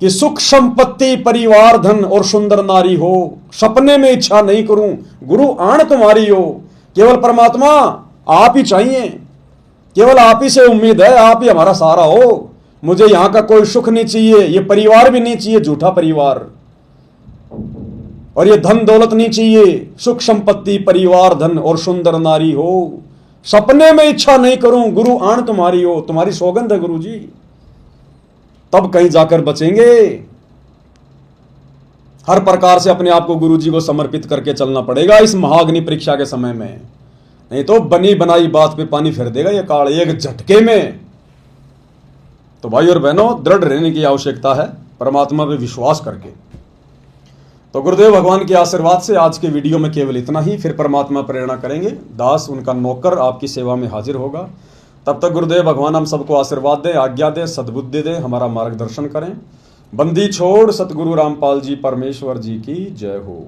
कि सुख संपत्ति परिवार धन और सुंदर नारी हो, सपने में इच्छा नहीं करूं, गुरु आण तुम्हारी हो। केवल परमात्मा आप ही चाहिए, केवल आप ही से उम्मीद है, आप ही हमारा सहारा हो। मुझे यहां का कोई सुख नहीं चाहिए, ये परिवार भी नहीं चाहिए, झूठा परिवार, और ये धन दौलत नहीं चाहिए। सुख संपत्ति परिवार धन और सुंदर नारी हो, सपने में इच्छा नहीं करूं, गुरु आण तुम्हारी हो। तुम्हारी सौगंध है गुरु जी, तब कहीं जाकर बचेंगे। हर प्रकार से अपने आप को गुरु जी को समर्पित करके चलना पड़ेगा इस महाअग्नि परीक्षा के समय में, नहीं तो बनी बनाई बात पे पानी फेर देगा ये काल एक झटके में। तो भाई और बहनों, दृढ़ रहने की आवश्यकता है परमात्मा पे विश्वास करके। तो गुरुदेव भगवान के आशीर्वाद से आज के वीडियो में केवल इतना ही, फिर परमात्मा प्रेरणा करेंगे। दास उनका नौकर आपकी सेवा में हाजिर होगा। तब तक गुरुदेव भगवान हम सबको आशीर्वाद दें, आज्ञा दें, सद्बुद्धि दें, हमारा मार्गदर्शन करें। बंदी छोड़ सतगुरु रामपाल जी परमेश्वर जी की जय हो।